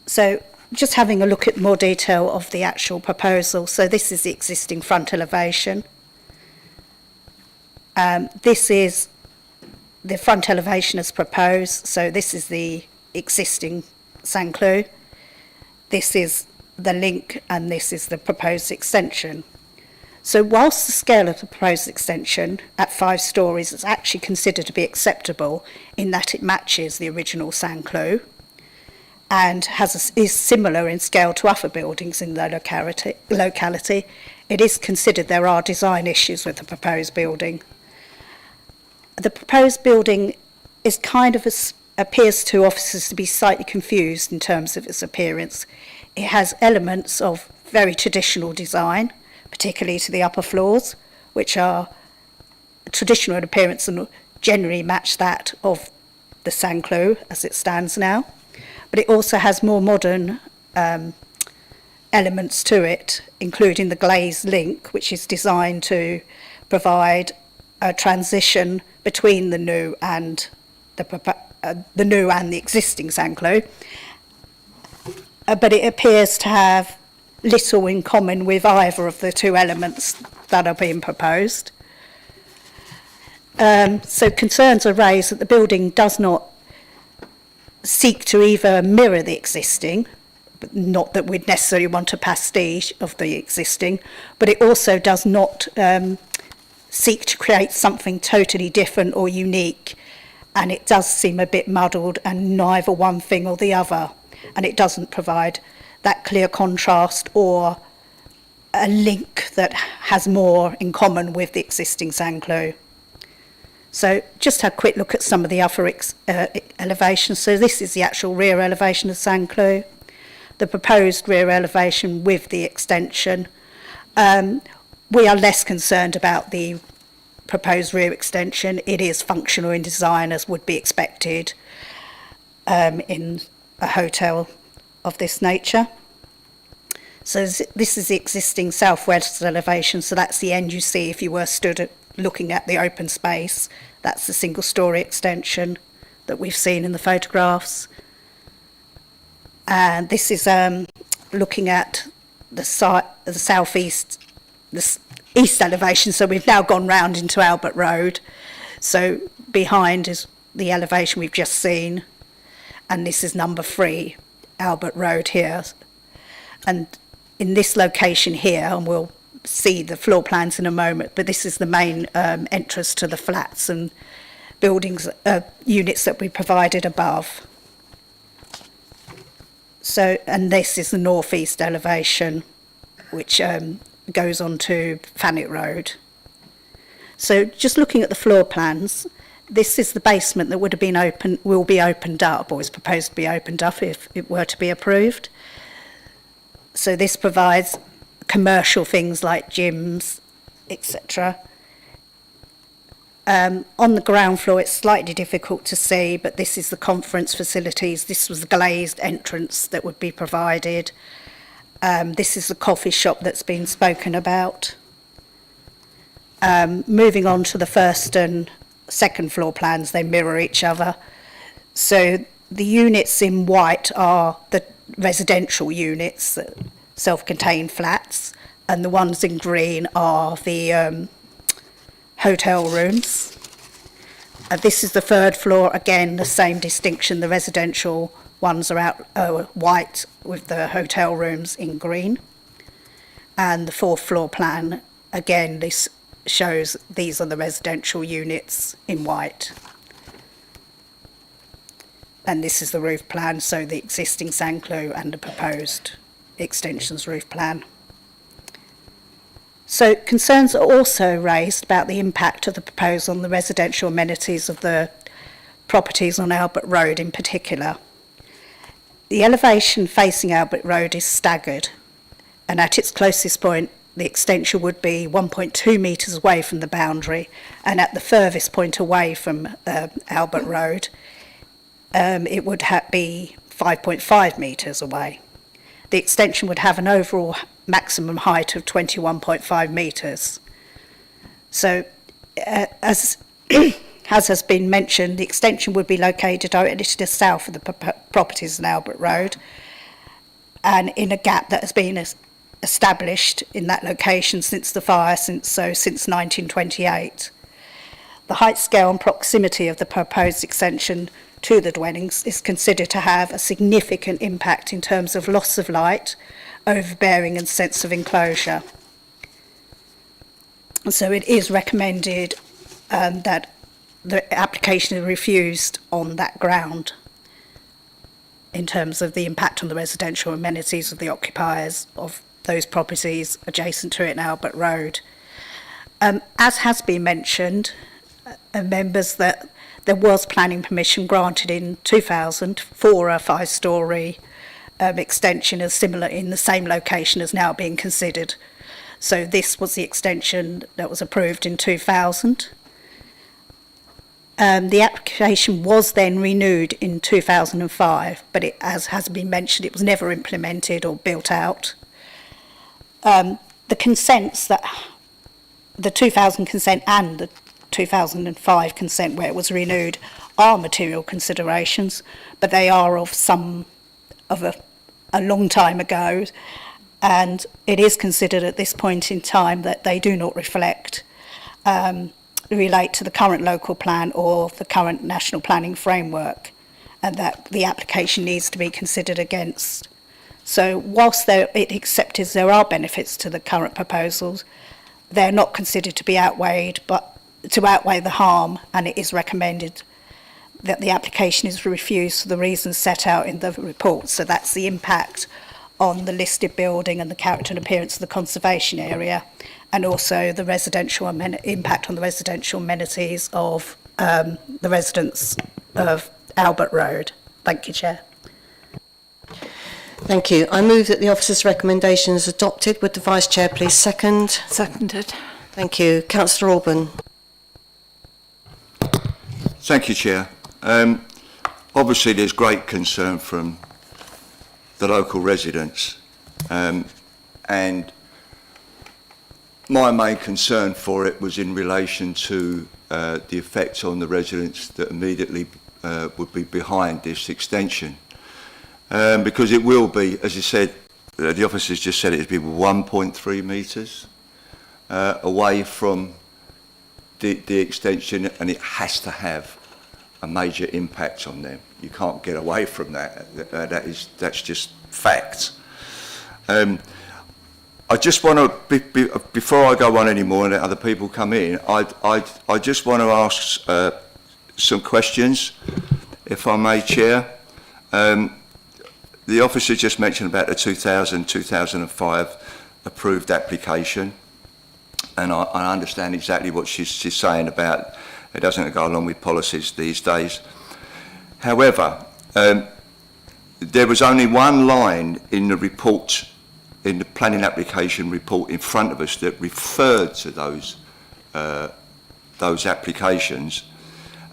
So just having a look at more detail of the actual proposal. So this is the existing front elevation. This is the front elevation as proposed. So this is the existing Sanclue. This is the link, and this is the proposed extension. So whilst the scale of the proposed extension at 5 storeys is actually considered to be acceptable in that it matches the original Sanclue, and is similar in scale to other buildings in the locality, it is considered there are design issues with the proposed building. The proposed building is appears to officers to be slightly confused in terms of its appearance. It has elements of very traditional design, particularly to the upper floors, which are traditional in appearance and generally match that of the Sanclue as it stands now. But it also has more modern elements to it, including the glazed link, which is designed to provide a transition between the new and the existing Sanclue. But it appears to have little in common with either of the two elements that are being proposed. So concerns are raised that the building does not seek to either mirror the existing, but not that we'd necessarily want a pastiche of the existing, but it also does not seek to create something totally different or unique, and it does seem a bit muddled and neither one thing or the other, and it doesn't provide that clear contrast or a link that has more in common with the existing Sanclue. So just have a quick look at some of the other elevations. So this is the actual rear elevation of Sanclue, the proposed rear elevation with the extension. We are less concerned about the proposed rear extension. It is functional in design as would be expected in a hotel of this nature. So this is the existing southwest elevation, so that's the end you see if you were stood looking at the open space. That's the single-storey extension that we've seen in the photographs. And this is looking at the southeast, the east elevation, so we've now gone round into Albert Road. So behind is the elevation we've just seen, and this is number 3, Albert Road here. And in this location here, and we'll see the floor plans in a moment, but this is the main entrance to the flats and buildings, units that we provided above. So, and this is the northeast elevation, which goes on to Thanet Road. So just looking at the floor plans, this is the basement that would have been will be opened up, or is proposed to be opened up if it were to be approved. So this provides commercial things like gyms, etc. On the ground floor, it's slightly difficult to see, but this is the conference facilities. This was the glazed entrance that would be provided. This is the coffee shop that's been spoken about. Moving on to the first and second floor plans, they mirror each other. So the units in white are the residential units, self-contained flats, and the ones in green are the hotel rooms. This is the third floor, again the same distinction, the residential ones are white with the hotel rooms in green. And the fourth floor plan, again this shows these are the residential units in white. And this is the roof plan, so the existing Sanclue and the proposed extensions roof plan. So concerns are also raised about the impact of the proposal on the residential amenities of the properties on Albert Road in particular. The elevation facing Albert Road is staggered, and at its closest point the extension would be 1.2 metres away from the boundary, and at the furthest point away from Albert Road it would be 5.5 metres away. The extension would have an overall maximum height of 21.5 metres. So, as has been mentioned, the extension would be located directly to the south of the properties on Albert Road, and in a gap that has been established in that location since the fire, since 1928. The height scale and proximity of the proposed extension to the dwellings is considered to have a significant impact in terms of loss of light, overbearing and sense of enclosure. So it is recommended that the application is refused on that ground. in terms of the impact on the residential amenities of the occupiers of those properties adjacent to it in Albert Road. As has been mentioned, members, that there was planning permission granted in 2000 for a 5-storey extension as similar in the same location as now being considered. So this was the extension that was approved in 2000. The application was then renewed in 2005, but it, as has been mentioned, it was never implemented or built out. The consents, that the 2000 consent and the 2005 consent where it was renewed, are material considerations, but they are of a long time ago, and it is considered at this point in time that they do not relate to the current local plan or the current national planning framework, and that the application needs to be considered against. So whilst it accepted there are benefits to the current proposals, they're not considered to be outweighed, but to outweigh the harm, and it is recommended that the application is refused for the reasons set out in the report. So that's the impact on the listed building and the character and appearance of the conservation area, and also the residential impact on the residential amenities of the residents of Albert Road. Thank you, Chair. Thank you. I move that the officer's recommendation is adopted. Would the Vice Chair please second? Seconded. Thank you. Councillor Alban. Thank you, Chair. Obviously, there's great concern from the local residents, and my main concern for it was in relation to the effect on the residents that immediately would be behind this extension, because it will be, as you said, the officers just said, it'd be 1.3 metres away from the extension, and it has to have a major impact on them. You can't get away from that. That's just fact. I just want to, before I go on any more and let other people come in, I just want to ask some questions, if I may, Chair. The officer just mentioned about the 2000-2005 approved application, and I understand exactly what she's saying about it doesn't go along with policies these days. However, there was only one line in the report, in the planning application report in front of us, that referred to those applications,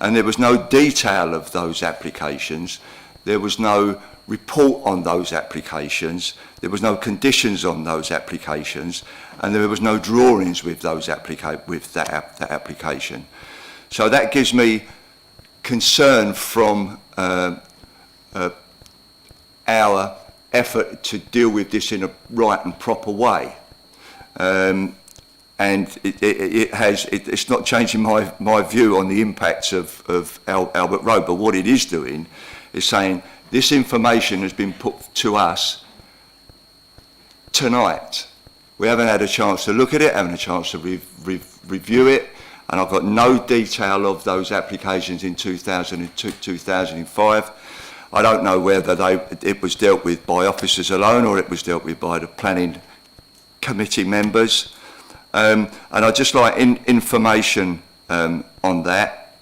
and there was no detail of those applications. There was no report on those applications. There was no conditions on those applications, and there was no drawings with those that application. So that gives me concern from our effort to deal with this in a right and proper way, and it's not changing my view on the impacts of Albert Road, but what it is doing is saying this information has been put to us tonight. We haven't had a chance to look at it, haven't had a chance to review it, and I've got no detail of those applications in 2000 and 2005. I don't know whether it was dealt with by officers alone or it was dealt with by the planning committee members. And I'd just like information on that.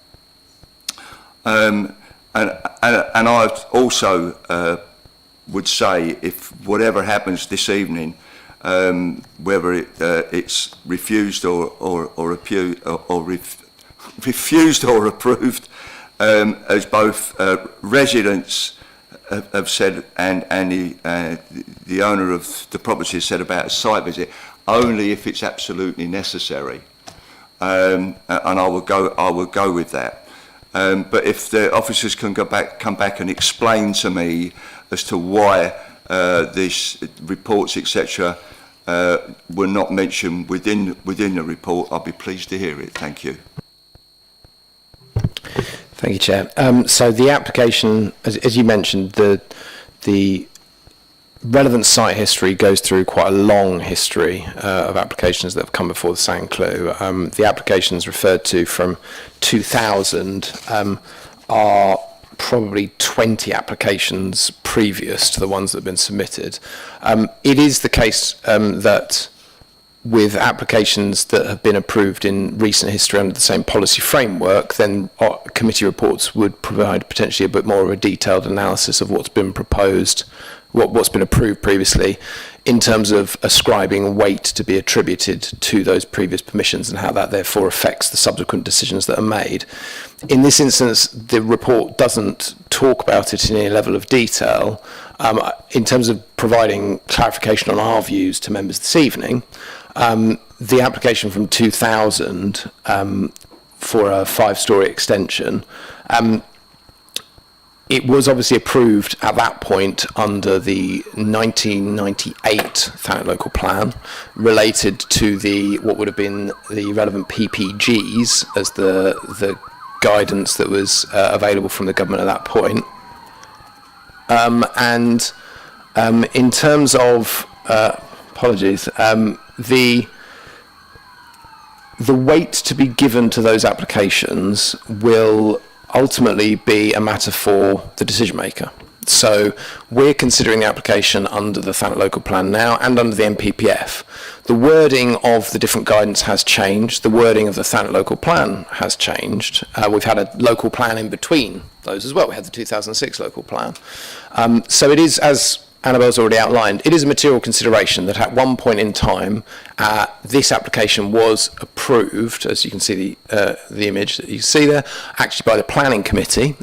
And I also would say, if whatever happens this evening, whether it's refused or refused or approved, as both residents have said and the owner of the property has said about a site visit, only if it's absolutely necessary, and I will go with that. But if the officers can come back and explain to me as to why these reports, etc., were not mentioned within the report, I'll be pleased to hear it. Thank you. Thank you, Chair. So the application, as you mentioned, the relevant site history goes through quite a long history of applications that have come before the Sanclue. The applications referred to from 2000 are probably 20 applications previous to the ones that have been submitted. It is the case that with applications that have been approved in recent history under the same policy framework, then committee reports would provide potentially a bit more of a detailed analysis of what's been proposed, what's been approved previously, in terms of ascribing weight to be attributed to those previous permissions and how that therefore affects the subsequent decisions that are made. In this instance, the report doesn't talk about it in any level of detail. In terms of providing clarification on our views to members this evening, the application from 2000 for a 5-storey extension, it was obviously approved at that point under the 1998 Thanet local plan, related to what would have been the relevant PPGs as the guidance that was available from the government at that point. In terms of apologies, the weight to be given to those applications will ultimately be a matter for the decision maker. So we're considering the application under the Thanet local plan now and under the MPPF. The wording of the different guidance has changed. The wording of the Thanet local plan has changed. We've had a local plan in between those as well. We had the 2006 local plan. So it is, as Annabelle's already outlined, it is a material consideration that at one point in time, this application was approved, as you can see the image that you see there, actually by the planning committee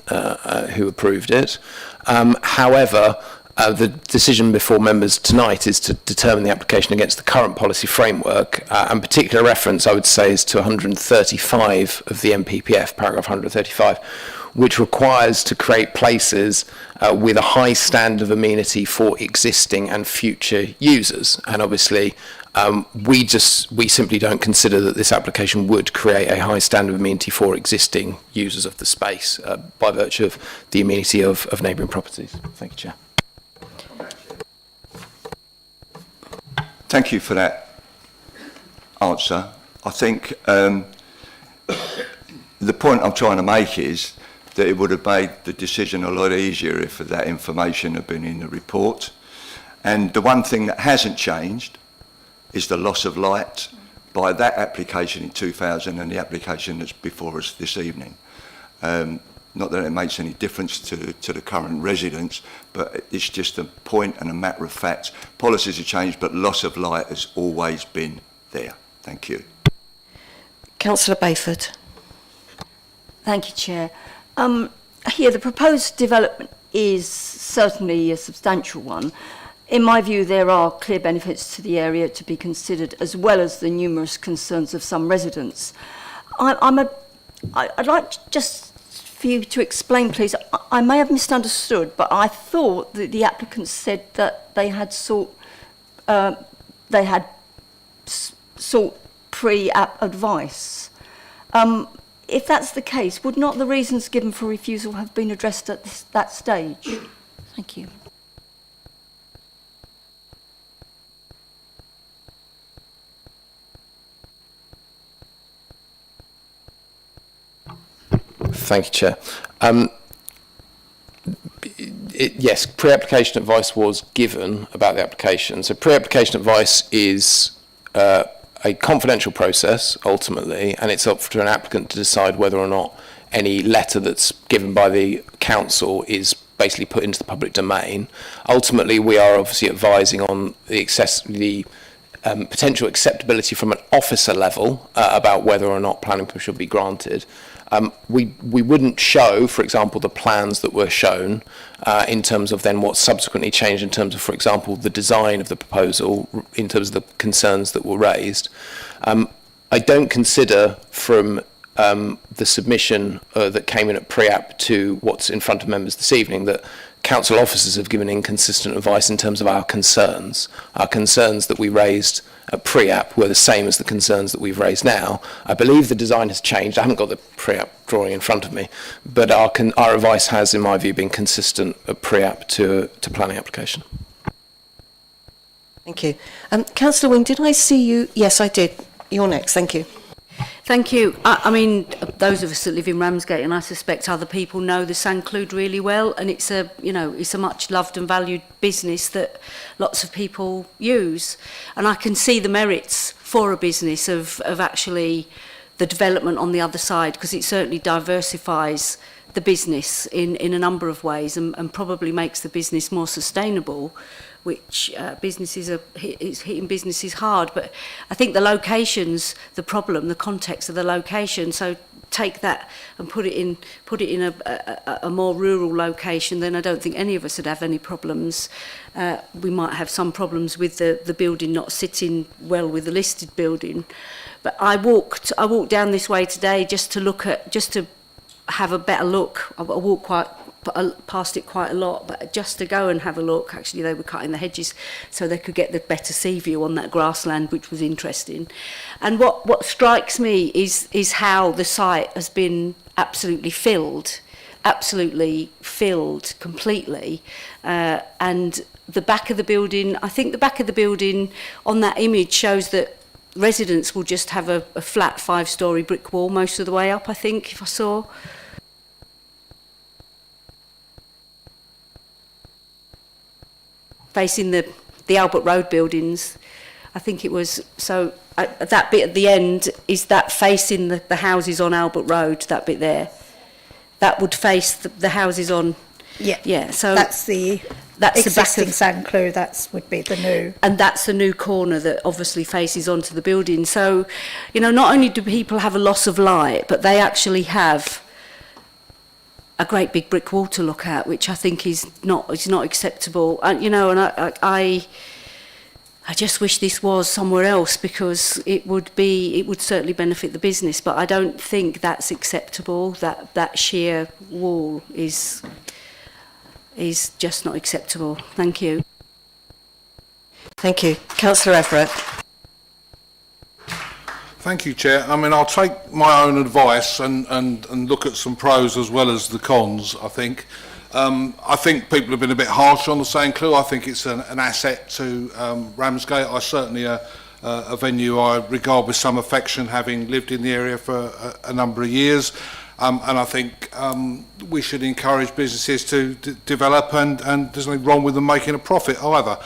who approved it. However, the decision before members tonight is to determine the application against the current policy framework, and particular reference I would say is to 135 of the MPPF, paragraph 135, which requires to create places with a high standard of amenity for existing and future users. And obviously, we simply don't consider that this application would create a high standard of amenity for existing users of the space by virtue of the amenity of neighbouring properties. Thank you, Chair. Thank you for that answer. I think the point I'm trying to make is that it would have made the decision a lot easier if that information had been in the report. And the one thing that hasn't changed is the loss of light by that application in 2000 and the application that's before us this evening. Not that it makes any difference to the current residents, but it's just a point and a matter of fact. Policies have changed, but loss of light has always been there. Thank you. Councillor Bayford. Thank you, Chair. Here, the proposed development is certainly a substantial one. In my view, there are clear benefits to the area to be considered, as well as the numerous concerns of some residents. I'd like just for you to explain, please. I may have misunderstood, but I thought that the applicants said that they had sought pre-app advice. If that's the case, would not the reasons given for refusal have been addressed at that stage? Thank you. Thank you, Chair. Yes, pre-application advice was given about the application. So pre-application advice is a confidential process, ultimately, and it's up to an applicant to decide whether or not any letter that's given by the council is basically put into the public domain. Ultimately, we are obviously advising on the potential acceptability from an officer level about whether or not planning permission should be granted. We wouldn't show, for example, the plans that were shown in terms of then what subsequently changed in terms of, for example, the design of the proposal, in terms of the concerns that were raised. I don't consider from the submission that came in at pre-app to what's in front of members this evening that council officers have given inconsistent advice in terms of our concerns. Our concerns that we raised at pre-app were the same as the concerns that we've raised now. I believe the design has changed. I haven't got the pre-app drawing in front of me, but our advice has, in my view, been consistent at pre-app to planning application. Thank you. Councillor Wing, did I see you? Yes, I did. You're next. Thank you. Thank you. I mean, those of us that live in Ramsgate, and I suspect other people, know the Sanclue really well, and it's a, you know, it's a much loved and valued business that lots of people use. And I can see the merits for a business of actually the development on the other side, because it certainly diversifies the business in a number of ways, and probably makes the business more sustainable, which businesses are hitting businesses hard. But I think the location's the problem, the context of the location. So take that and put it in a more rural location, then I don't think any of us would have any problems. We might have some problems with the building not sitting well with the listed building. But I walked down this way today just to have a better look. I walked past it quite a lot, but just to go and have a look. Actually, they were cutting the hedges so they could get the better sea view on that grassland, which was interesting. And what strikes me is how the site has been absolutely filled completely, and the back of the building, I think the back of the building on that image shows that residents will just have a flat 5-storey brick wall most of the way up, I think, if I saw. Facing the Albert Road buildings, I think it was, so that bit at the end, is that facing the houses on Albert Road, that bit there? That would face the houses on... Yeah, so... That's the Existing Sanclue, that would be the new. And that's the new corner that obviously faces onto the building. So, you know, not only do people have a loss of light, but they actually have a great big brick wall to look at, which I think is not acceptable. You know, and I just wish this was somewhere else, because it would certainly benefit the business. But I don't think that's acceptable. That sheer wall is just not acceptable. Thank you. Thank you. Councillor Everett. Thank you, Chair. I mean, I'll take my own advice and look at some pros as well as the cons, I think. I think people have been a bit harsh on the Sanclue. I think it's an asset to Ramsgate. I certainly a venue I regard with some affection, having lived in the area for a number of years. And I think we should encourage businesses to develop, and there's nothing wrong with them making a profit either.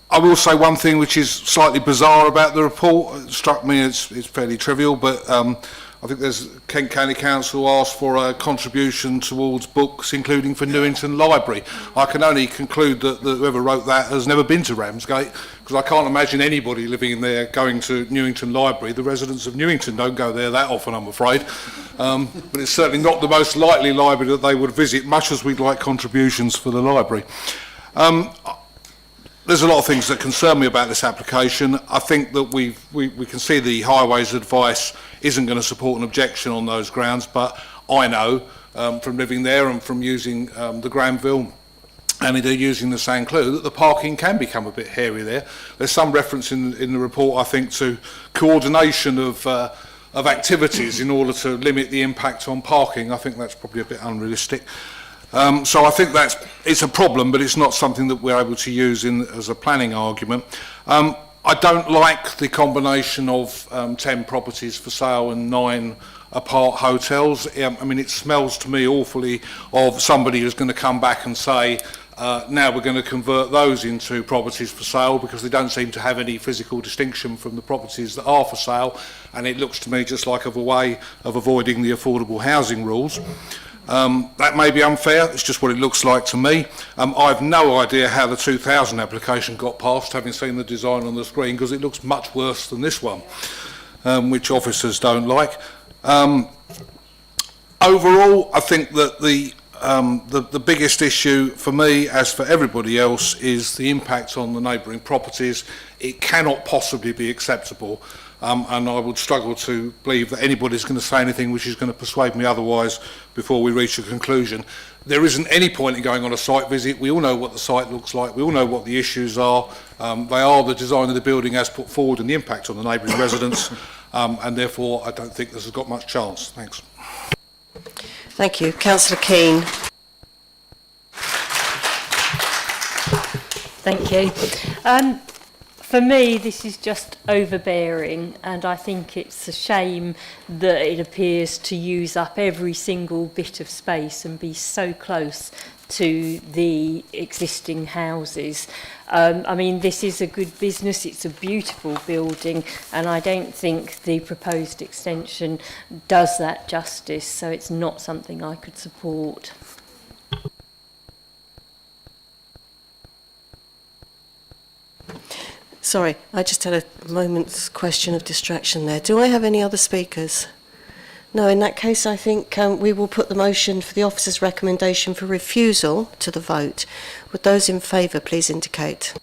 I will say one thing which is slightly bizarre about the report. It struck me, it's fairly trivial, but I think there's Kent County Council asked for a contribution towards books, including for Newington Library. I can only conclude that whoever wrote that has never been to Ramsgate, because I can't imagine anybody living in there going to Newington Library. The residents of Newington don't go there that often, I'm afraid. But it's certainly not the most likely library that they would visit, much as we'd like contributions for the library. There's a lot of things that concern me about this application. I think that we can see the Highways advice isn't going to support an objection on those grounds, but I know from living there and from using the Granville and indeed using the Sanclue that the parking can become a bit hairy there. There's some reference in the report, I think, to coordination of activities in order to limit the impact on parking. I think that's probably a bit unrealistic. So I think it's a problem, but it's not something that we're able to use as a planning argument. I don't like the combination of 10 properties for sale and 9 apart hotels. I mean, it smells to me awfully of somebody who's going to come back and say, now we're going to convert those into properties for sale, because they don't seem to have any physical distinction from the properties that are for sale, and it looks to me just like a way of avoiding the affordable housing rules. That may be unfair, it's just what it looks like to me. I've no idea how the 2000 application got passed, having seen the design on the screen, because it looks much worse than this one, which officers don't like. Overall, I think that the biggest issue for me, as for everybody else, is the impact on the neighbouring properties. It cannot possibly be acceptable. And I would struggle to believe that anybody's going to say anything which is going to persuade me otherwise before we reach a conclusion. There isn't any point in going on a site visit. We all know what the site looks like. We all know what the issues are. They are the design of the building as put forward and the impact on the neighbouring residents. And therefore, I don't think this has got much chance. Thanks. Thank you. Councillor Keane. Thank you. For me, this is just overbearing, and I think it's a shame that it appears to use up every single bit of space and be so close to the existing houses. I mean, this is a good business, it's a beautiful building, and I don't think the proposed extension does that justice, so it's not something I could support. Sorry, I just had a moment's question of distraction there. Do I have any other speakers? No, in that case, I think we will put the motion for the officer's recommendation for refusal to the vote. Would those in favour please indicate?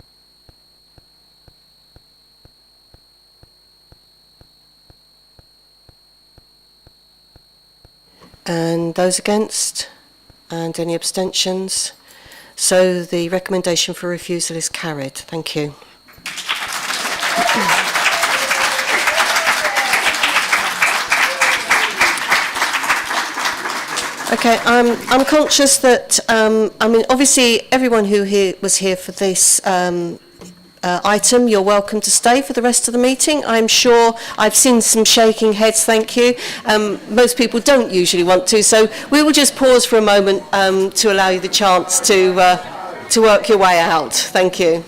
And those against? And any abstentions? So the recommendation for refusal is carried. Thank you. Okay, I'm conscious that, I mean, obviously everyone who was here for this item, you're welcome to stay for the rest of the meeting. I'm sure I've seen some shaking heads, thank you. Most people don't usually want to, so we will just pause for a moment to allow you the chance to work your way out. Thank you.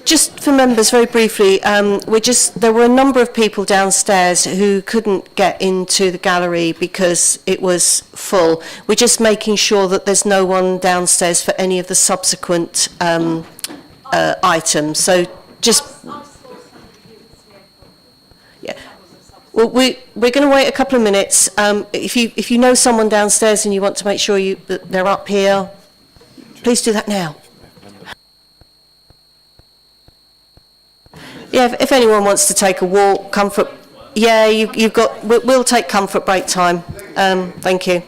Just for members, very briefly, there were a number of people downstairs who couldn't get into the gallery because it was full. We're just making sure that there's no one downstairs for any of the subsequent items. So just... Yeah. Well, we're going to wait a couple of minutes. If you know someone downstairs and you want to make sure that they're up here, please do that now. Yeah, if anyone wants to take a walk, comfort... Yeah, you've got... We'll take comfort break time. Thank you.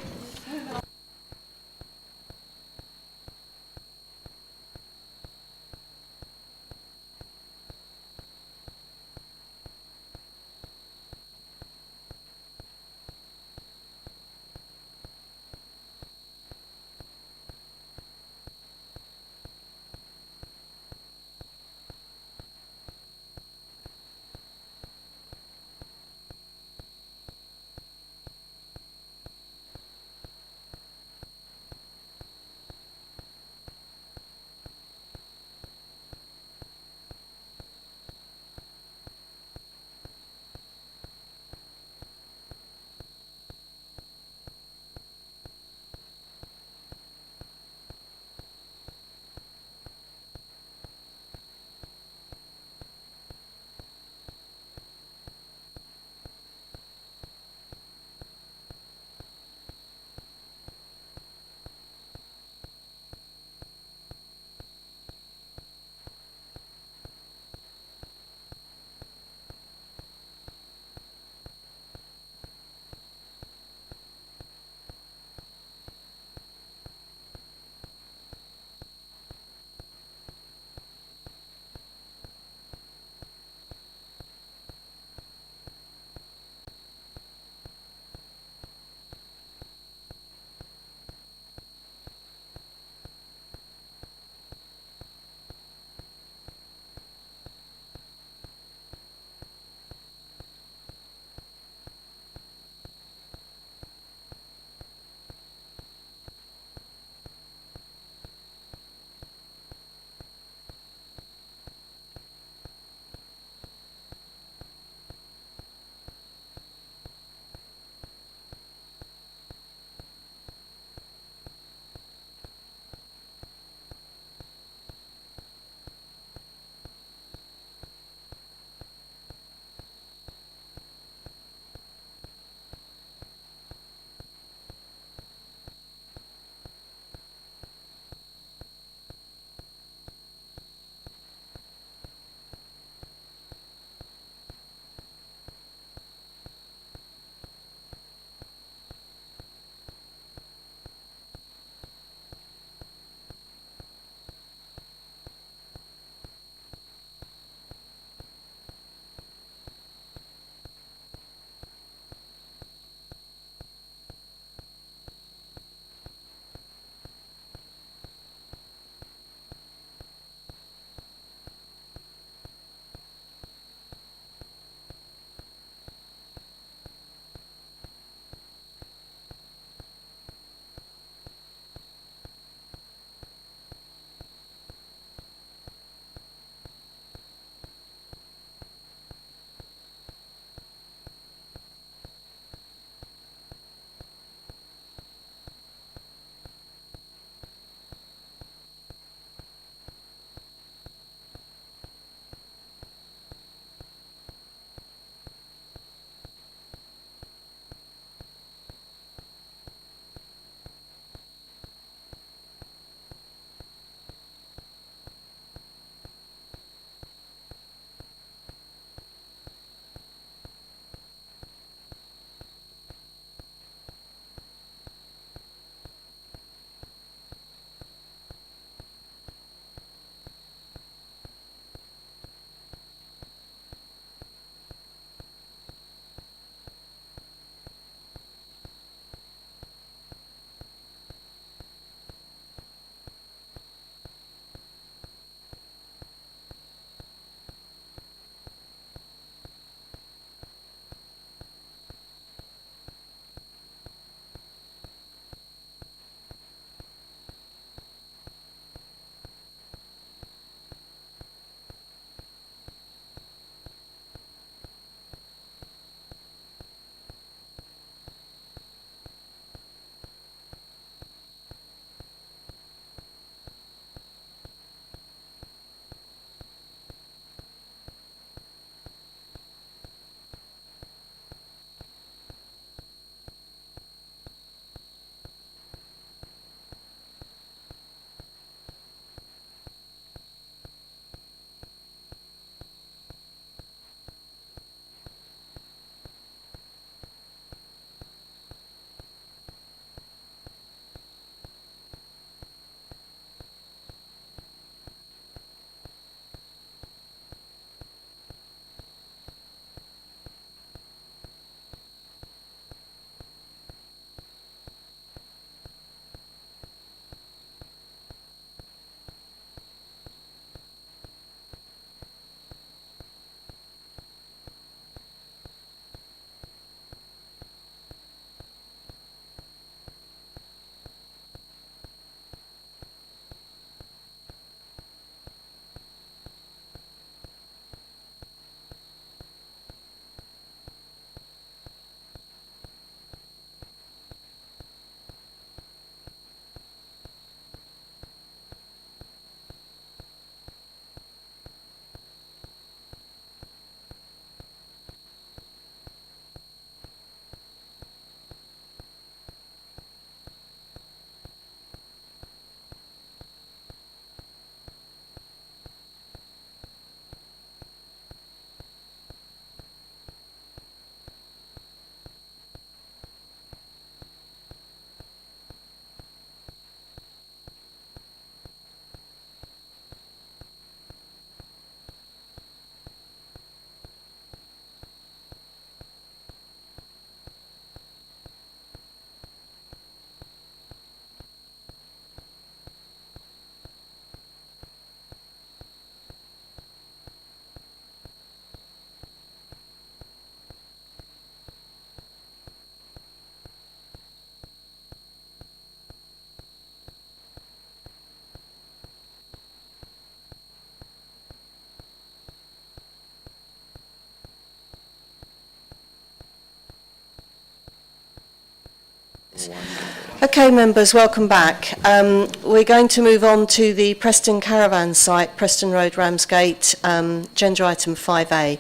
Right. Okay, members, welcome back. We're going to move on to the Preston Caravan site, Preston Road, Ramsgate, agenda item 5A.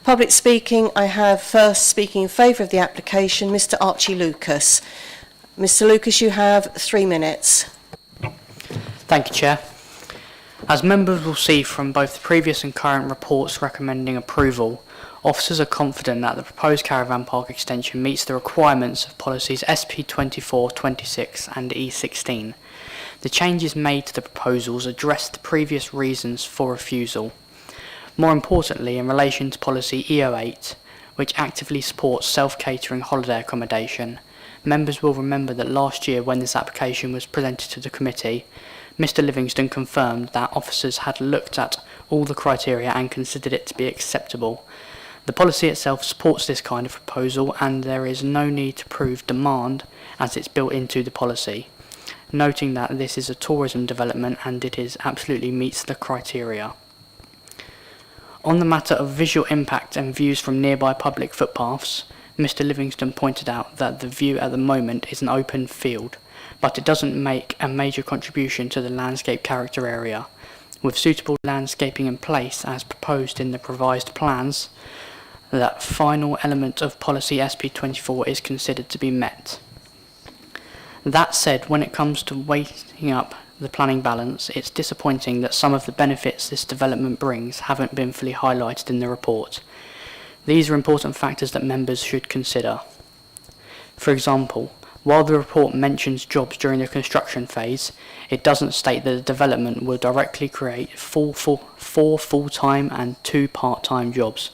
Public speaking, I have first speaking in favour of the application, Mr. Archie Lucas. Mr. Lucas, you have 3 minutes. Thank you, Chair. As members will see from both the previous and current reports recommending approval, officers are confident that the proposed caravan park extension meets the requirements of policies SP24, 26 and E16. The changes made to the proposals address the previous reasons for refusal. More importantly, in relation to policy E08, which actively supports self-catering holiday accommodation, members will remember that last year when this application was presented to the committee, Mr. Livingston confirmed that officers had looked at all the criteria and considered it to be acceptable. The policy itself supports this kind of proposal and there is no need to prove demand as it's built into the policy, noting that this is a tourism development and it absolutely meets the criteria. On the matter of visual impact and views from nearby public footpaths, Mr. Livingston pointed out that the view at the moment is an open field, but it doesn't make a major contribution to the landscape character area. With suitable landscaping in place as proposed in the revised plans, that final element of policy SP24 is considered to be met. That said, when it comes to weighting up the planning balance, it's disappointing that some of the benefits this development brings haven't been fully highlighted in the report. These are important factors that members should consider. For example, while the report mentions jobs during the construction phase, it doesn't state that the development will directly create 4 full-time and 2 part-time jobs,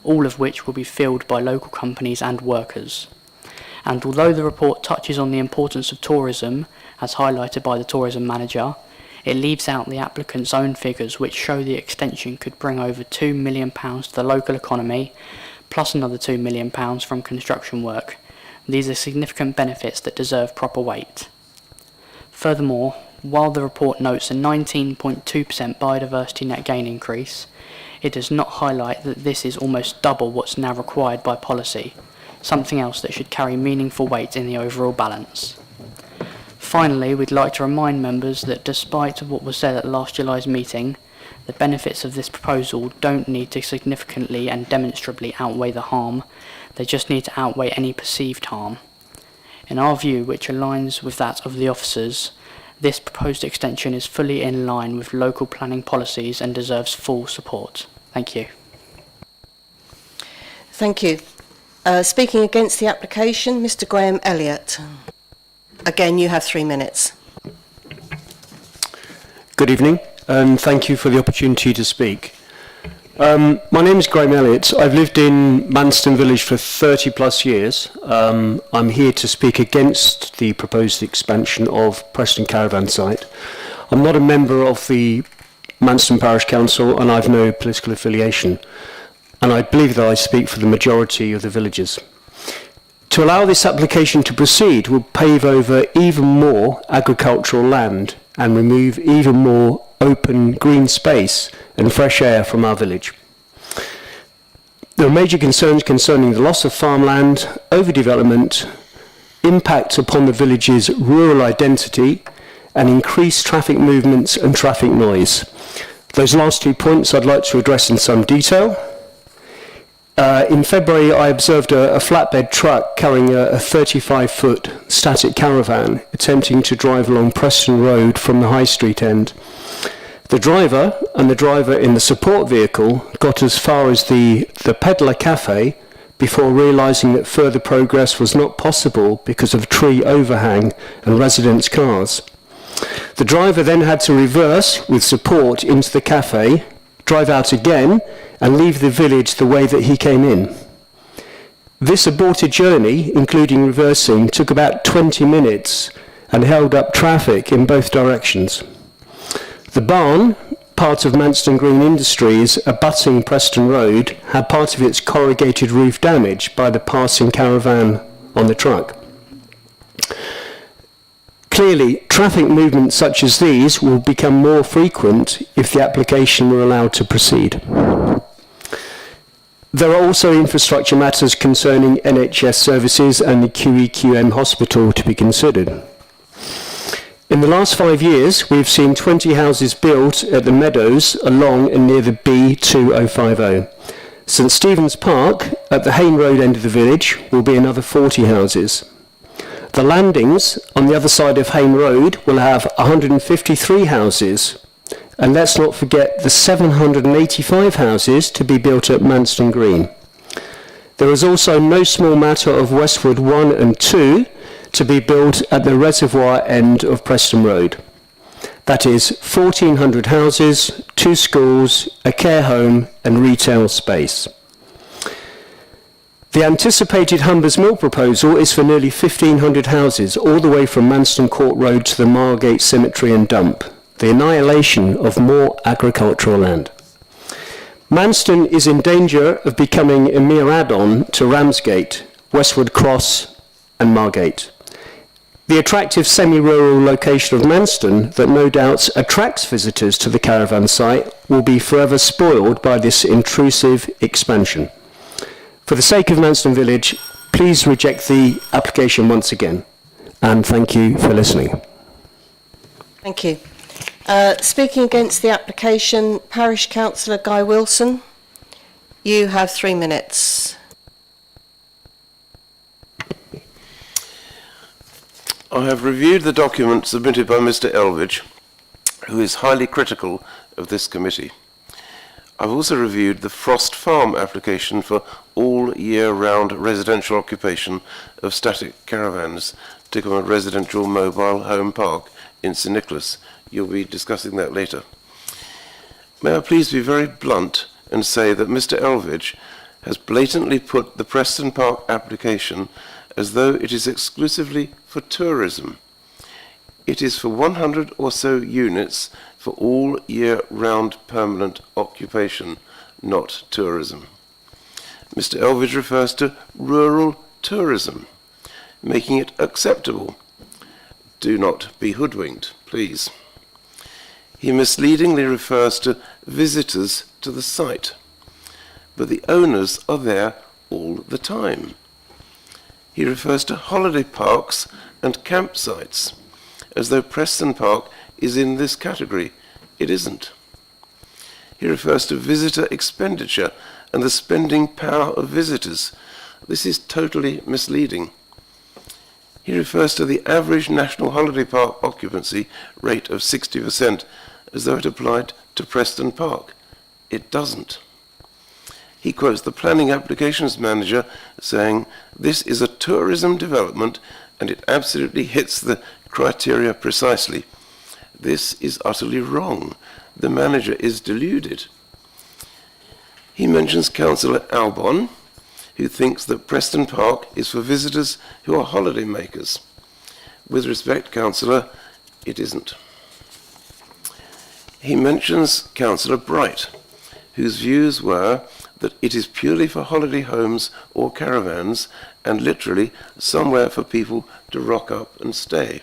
all of which will be filled by local companies and workers. And although the report touches on the importance of tourism, as highlighted by the tourism manager, it leaves out the applicant's own figures which show the extension could bring over £2 million to the local economy, plus another £2 million from construction work. These are significant benefits that deserve proper weight. Furthermore, while the report notes a 19.2% biodiversity net gain increase, it does not highlight that this is almost double what's now required by policy, something else that should carry meaningful weight in the overall balance. Finally, we'd like to remind members that despite what was said at last July's meeting, the benefits of this proposal don't need to significantly and demonstrably outweigh the harm, they just need to outweigh any perceived harm. In our view, which aligns with that of the officers, this proposed extension is fully in line with local planning policies and deserves full support. Thank you. Thank you. Speaking against the application, Mr. Graham Elliott. Again, you have 3 minutes. Good evening, and thank you for the opportunity to speak. My name is Graham Elliott. I've lived in Manston Village for 30 plus years. I'm here to speak against the proposed expansion of Preston Caravan site. I'm not a member of the Manston Parish Council and I've no political affiliation. And I believe that I speak for the majority of the villagers. To allow this application to proceed will pave over even more agricultural land and remove even more open green space and fresh air from our village. There are major concerns concerning the loss of farmland, overdevelopment, impact upon the village's rural identity, and increased traffic movements and traffic noise. Those last 2 points I'd like to address in some detail. In February, I observed a flatbed truck carrying a 35-foot static caravan attempting to drive along Preston Road from the High Street end. The driver and the driver in the support vehicle got as far as the Peddler Cafe before realising that further progress was not possible because of tree overhang and residents' cars. The driver then had to reverse with support into the cafe, drive out again, and leave the village the way that he came in. This aborted journey, including reversing, took about 20 minutes and held up traffic in both directions. The barn, part of Manston Green Industries, abutting Preston Road, had part of its corrugated roof damaged by the passing caravan on the truck. Clearly, traffic movements such as these will become more frequent if the application were allowed to proceed. There are also infrastructure matters concerning NHS services and the QEQM hospital to be considered. In the last 5 years, we've seen 20 houses built at the Meadows along and near the B2050. St Stephen's Park, at the Hayne Road end of the village, will be another 40 houses. The Landings, on the other side of Hayne Road, will have 153 houses. And let's not forget the 785 houses to be built at Manston Green. There is also no small matter of Westwood 1 and 2 to be built at the reservoir end of Preston Road. That is 1,400 houses, 2 schools, a care home and retail space. The anticipated Humbers Mill proposal is for nearly 1,500 houses, all the way from Manston Court Road to the Margate Cemetery and Dump, the annihilation of more agricultural land. Manston is in danger of becoming a mere add-on to Ramsgate, Westwood Cross and Margate. The attractive semi-rural location of Manston that no doubt attracts visitors to the caravan site will be forever spoiled by this intrusive expansion. For the sake of Manston Village, please reject the application once again, and thank you for listening. Thank you. Speaking against the application, Parish Councillor Guy Wilson, you have 3 minutes. I have reviewed the document submitted by Mr. Elvidge, who is highly critical of this committee. I've also reviewed the Frost Farm application for all year-round residential occupation of static caravans to become a residential mobile home park in St Nicholas. You'll be discussing that later. May I please be very blunt and say that Mr. Elvidge has blatantly put the Preston Park application as though it is exclusively for tourism. It is for 100 or so units for all year-round permanent occupation, not tourism. Mr. Elvidge refers to rural tourism, making it acceptable. Do not be hoodwinked, please. He misleadingly refers to visitors to the site, but the owners are there all the time. He refers to holiday parks and campsites, as though Preston Park is in this category. It isn't. He refers to visitor expenditure and the spending power of visitors. This is totally misleading. He refers to the average national holiday park occupancy rate of 60%, as though it applied to Preston Park. It doesn't. He quotes the planning applications manager saying, "This is a tourism development and it absolutely hits the criteria precisely." This is utterly wrong. The manager is deluded. He mentions Councillor Albon, who thinks that Preston Park is for visitors who are holiday makers. With respect, Councillor, it isn't. He mentions Councillor Bright, whose views were that it is purely for holiday homes or caravans and literally somewhere for people to rock up and stay.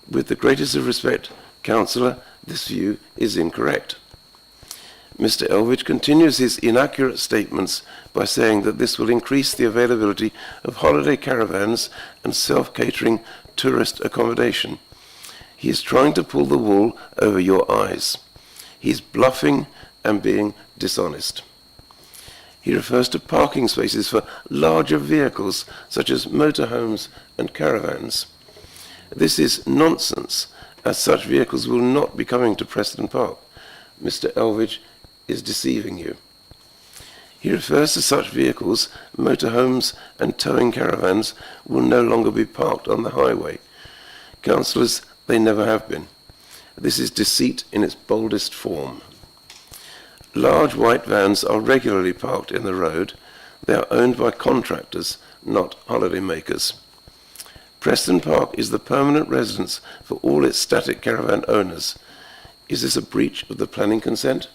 With the greatest of respect, Councillor, this view is incorrect. Mr. Elvidge continues his inaccurate statements by saying that this will increase the availability of holiday caravans and self-catering tourist accommodation. He is trying to pull the wool over your eyes. He's bluffing and being dishonest. He refers to parking spaces for larger vehicles such as motorhomes and caravans. This is nonsense, as such vehicles will not be coming to Preston Park. Mr. Elvidge is deceiving you. He refers to such vehicles, motorhomes and towing caravans will no longer be parked on the highway. Councillors, they never have been. This is deceit in its boldest form. Large white vans are regularly parked in the road. They are owned by contractors, not holiday makers. Preston Park is the permanent residence for all its static caravan owners. Is this a breach of the planning consent?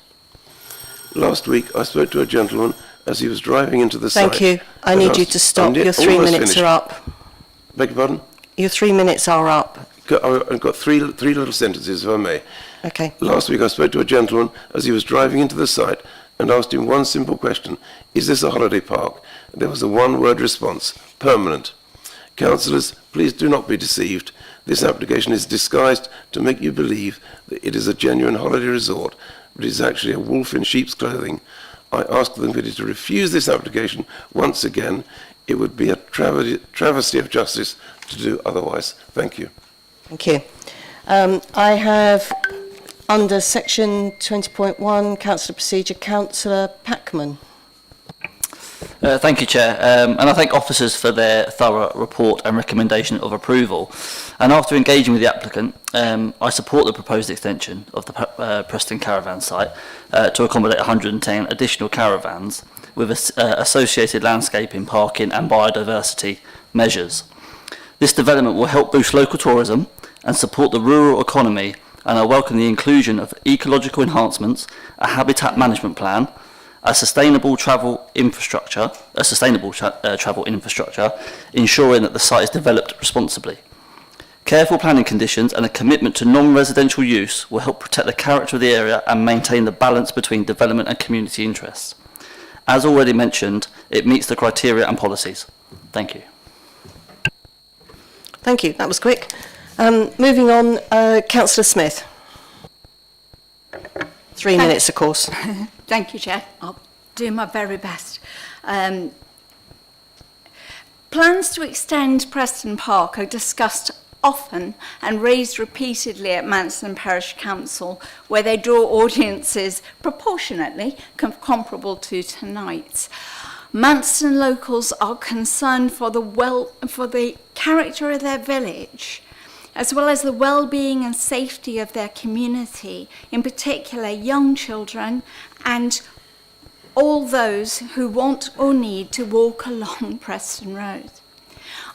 Last week I spoke to a gentleman as he was driving into the site. Thank you. I need you to stop. Your 3 minutes are up. Beg your pardon? Your 3 minutes are up. I've got three little sentences, if I may. Okay. Last week I spoke to a gentleman as he was driving into the site and asked him one simple question: is this a holiday park? And there was a one-word response: permanent. Councillors, please do not be deceived. This application is disguised to make you believe that it is a genuine holiday resort, but it is actually a wolf in sheep's clothing. I ask the committee to refuse this application once again. It would be a travesty of justice to do otherwise. Thank you. Thank you. I have, under section 20.1, Councillor Procedure, Councillor Packman. Thank you, Chair, and I thank officers for their thorough report and recommendation of approval. And after engaging with the applicant, I support the proposed extension of the Preston Caravan site to accommodate 110 additional caravans with associated landscaping, parking and biodiversity measures. This development will help boost local tourism and support the rural economy, and I welcome the inclusion of ecological enhancements, a habitat management plan, a sustainable travel infrastructure, ensuring that the site is developed responsibly. Careful planning conditions and a commitment to non-residential use will help protect the character of the area and maintain the balance between development and community interests. As already mentioned, it meets the criteria and policies. Thank you. Thank you, that was quick. Moving on, Councillor Smith. 3 minutes, of course. Thank you, Chair. I'll do my very best. Plans to extend Preston Park are discussed often and raised repeatedly at Manston Parish Council, where they draw audiences proportionately comparable to tonight's. Manston locals are concerned for the character of their village, as well as the well-being and safety of their community, in particular young children and all those who want or need to walk along Preston Road.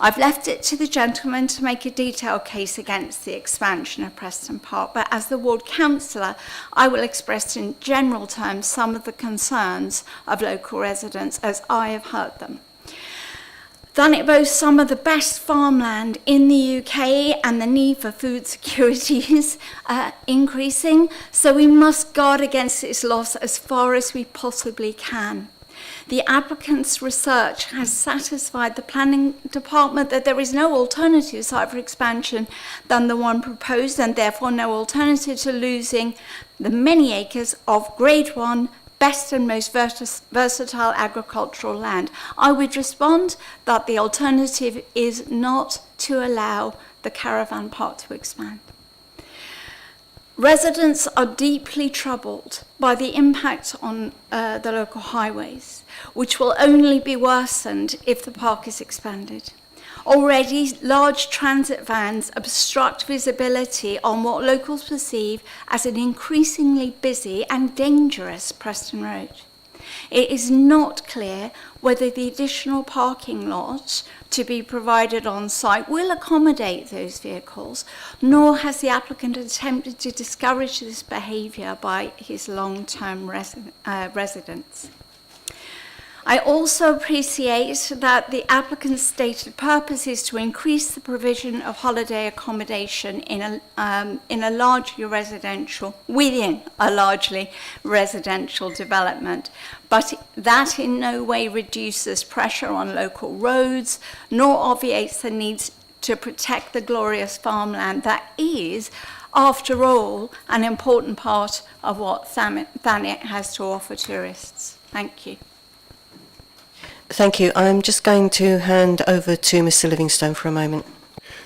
I've left it to the gentleman to make a detailed case against the expansion of Preston Park, but as the ward councillor, I will express in general terms some of the concerns of local residents as I have heard them. Thanet boasts some of the best farmland in the UK, and the need for food security is increasing, so we must guard against its loss as far as we possibly can. The applicant's research has satisfied the planning department that there is no alternative site for expansion than the one proposed, and therefore no alternative to losing the many acres of Grade 1 best and most versatile agricultural land. I would respond that the alternative is not to allow the caravan park to expand. Residents are deeply troubled by the impact on the local highways, which will only be worsened if the park is expanded. Already, large transit vans obstruct visibility on what locals perceive as an increasingly busy and dangerous Preston Road. It is not clear whether the additional parking lots to be provided on site will accommodate those vehicles, nor has the applicant attempted to discourage this behaviour by his long-term residents. I also appreciate that the applicant's stated purpose is to increase the provision of holiday accommodation within a largely residential development, but that in no way reduces pressure on local roads, nor obviates the need to protect the glorious farmland that is, after all, an important part of what Thanet has to offer tourists. Thank you. Thank you. I'm just going to hand over to Mr Livingstone for a moment.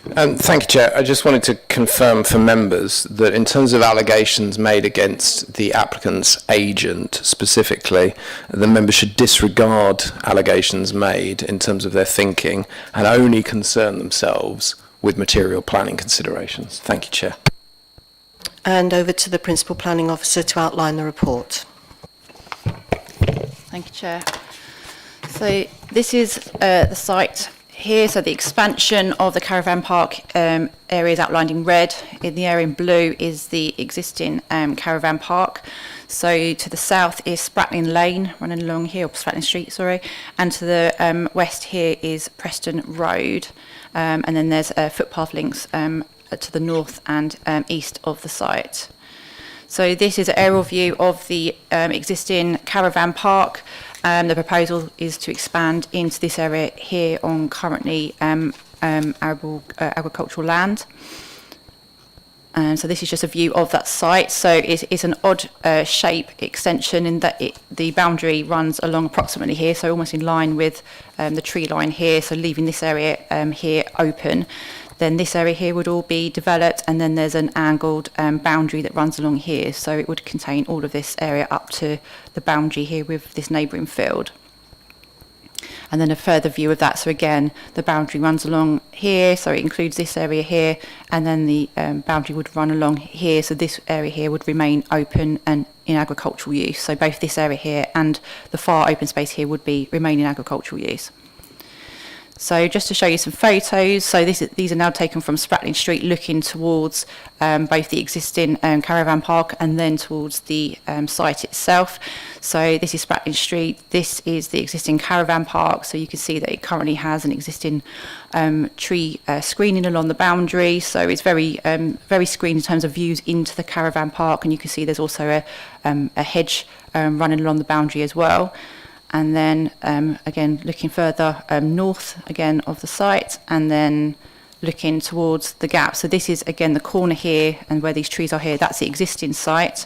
Thank you, Chair. I just wanted to confirm for members that in terms of allegations made against the applicant's agent specifically, the members should disregard allegations made in terms of their thinking and only concern themselves with material planning considerations. Thank you, Chair. And over to the Principal Planning Officer to outline the report. Thank you, Chair. So this is the site here. So the expansion of the caravan park area is outlined in red. In the area in blue is the existing caravan park. So to the south is Spratling Lane running along here, or Spratling Street, sorry. And to the west here is Preston Road. And then there's footpath links to the north and east of the site. So this is an aerial view of the existing caravan park. The proposal is to expand into this area here on currently arable agricultural land. So this is just a view of that site. So it's an odd shape extension in that the boundary runs along approximately here, so almost in line with the tree line here, so leaving this area here open. Then this area here would all be developed, and then there's an angled boundary that runs along here, so it would contain all of this area up to the boundary here with this neighbouring field. And then a further view of that. So again, the boundary runs along here, so it includes this area here, and then the boundary would run along here, so this area here would remain open and in agricultural use. So both this area here and the far open space here would remain in agricultural use. So just to show you some photos, so these are now taken from Spratling Street, looking towards both the existing caravan park and then towards the site itself. So this is Spratling Street, this is the existing caravan park, so you can see that it currently has an existing tree screening along the boundary, so it's very screened in terms of views into the caravan park, and you can see there's also a hedge running along the boundary as well. And then again looking further north again of the site, and then looking towards the gap. So this is again the corner here, and where these trees are here, that's the existing site,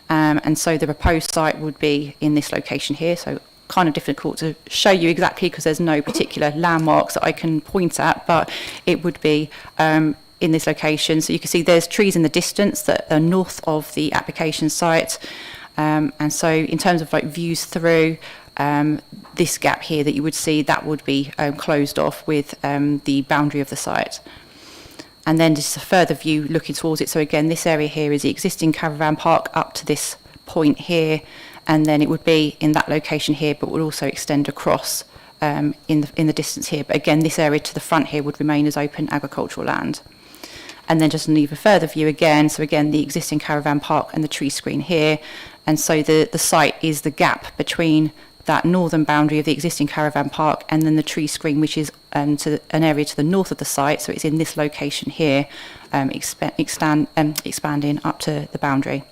and so the proposed site would be in this location here. So kind of difficult to show you exactly because there's no particular landmarks that I can point at, but it would be in this location. So you can see there's trees in the distance that are north of the application site, and so in terms of like views through, this gap here that you would see, that would be closed off with the boundary of the site. And then just a further view looking towards it. So again, this area here is the existing caravan park up to this point here, and then it would be in that location here, but would also extend across in the distance here. But again, this area to the front here would remain as open agricultural land. And then just an even further view again, so again the existing caravan park and the tree screen here, and so the site is the gap between that northern boundary of the existing caravan park and then the tree screen, which is to an area to the north of the site, so it's in this location here, expanding up to the boundary.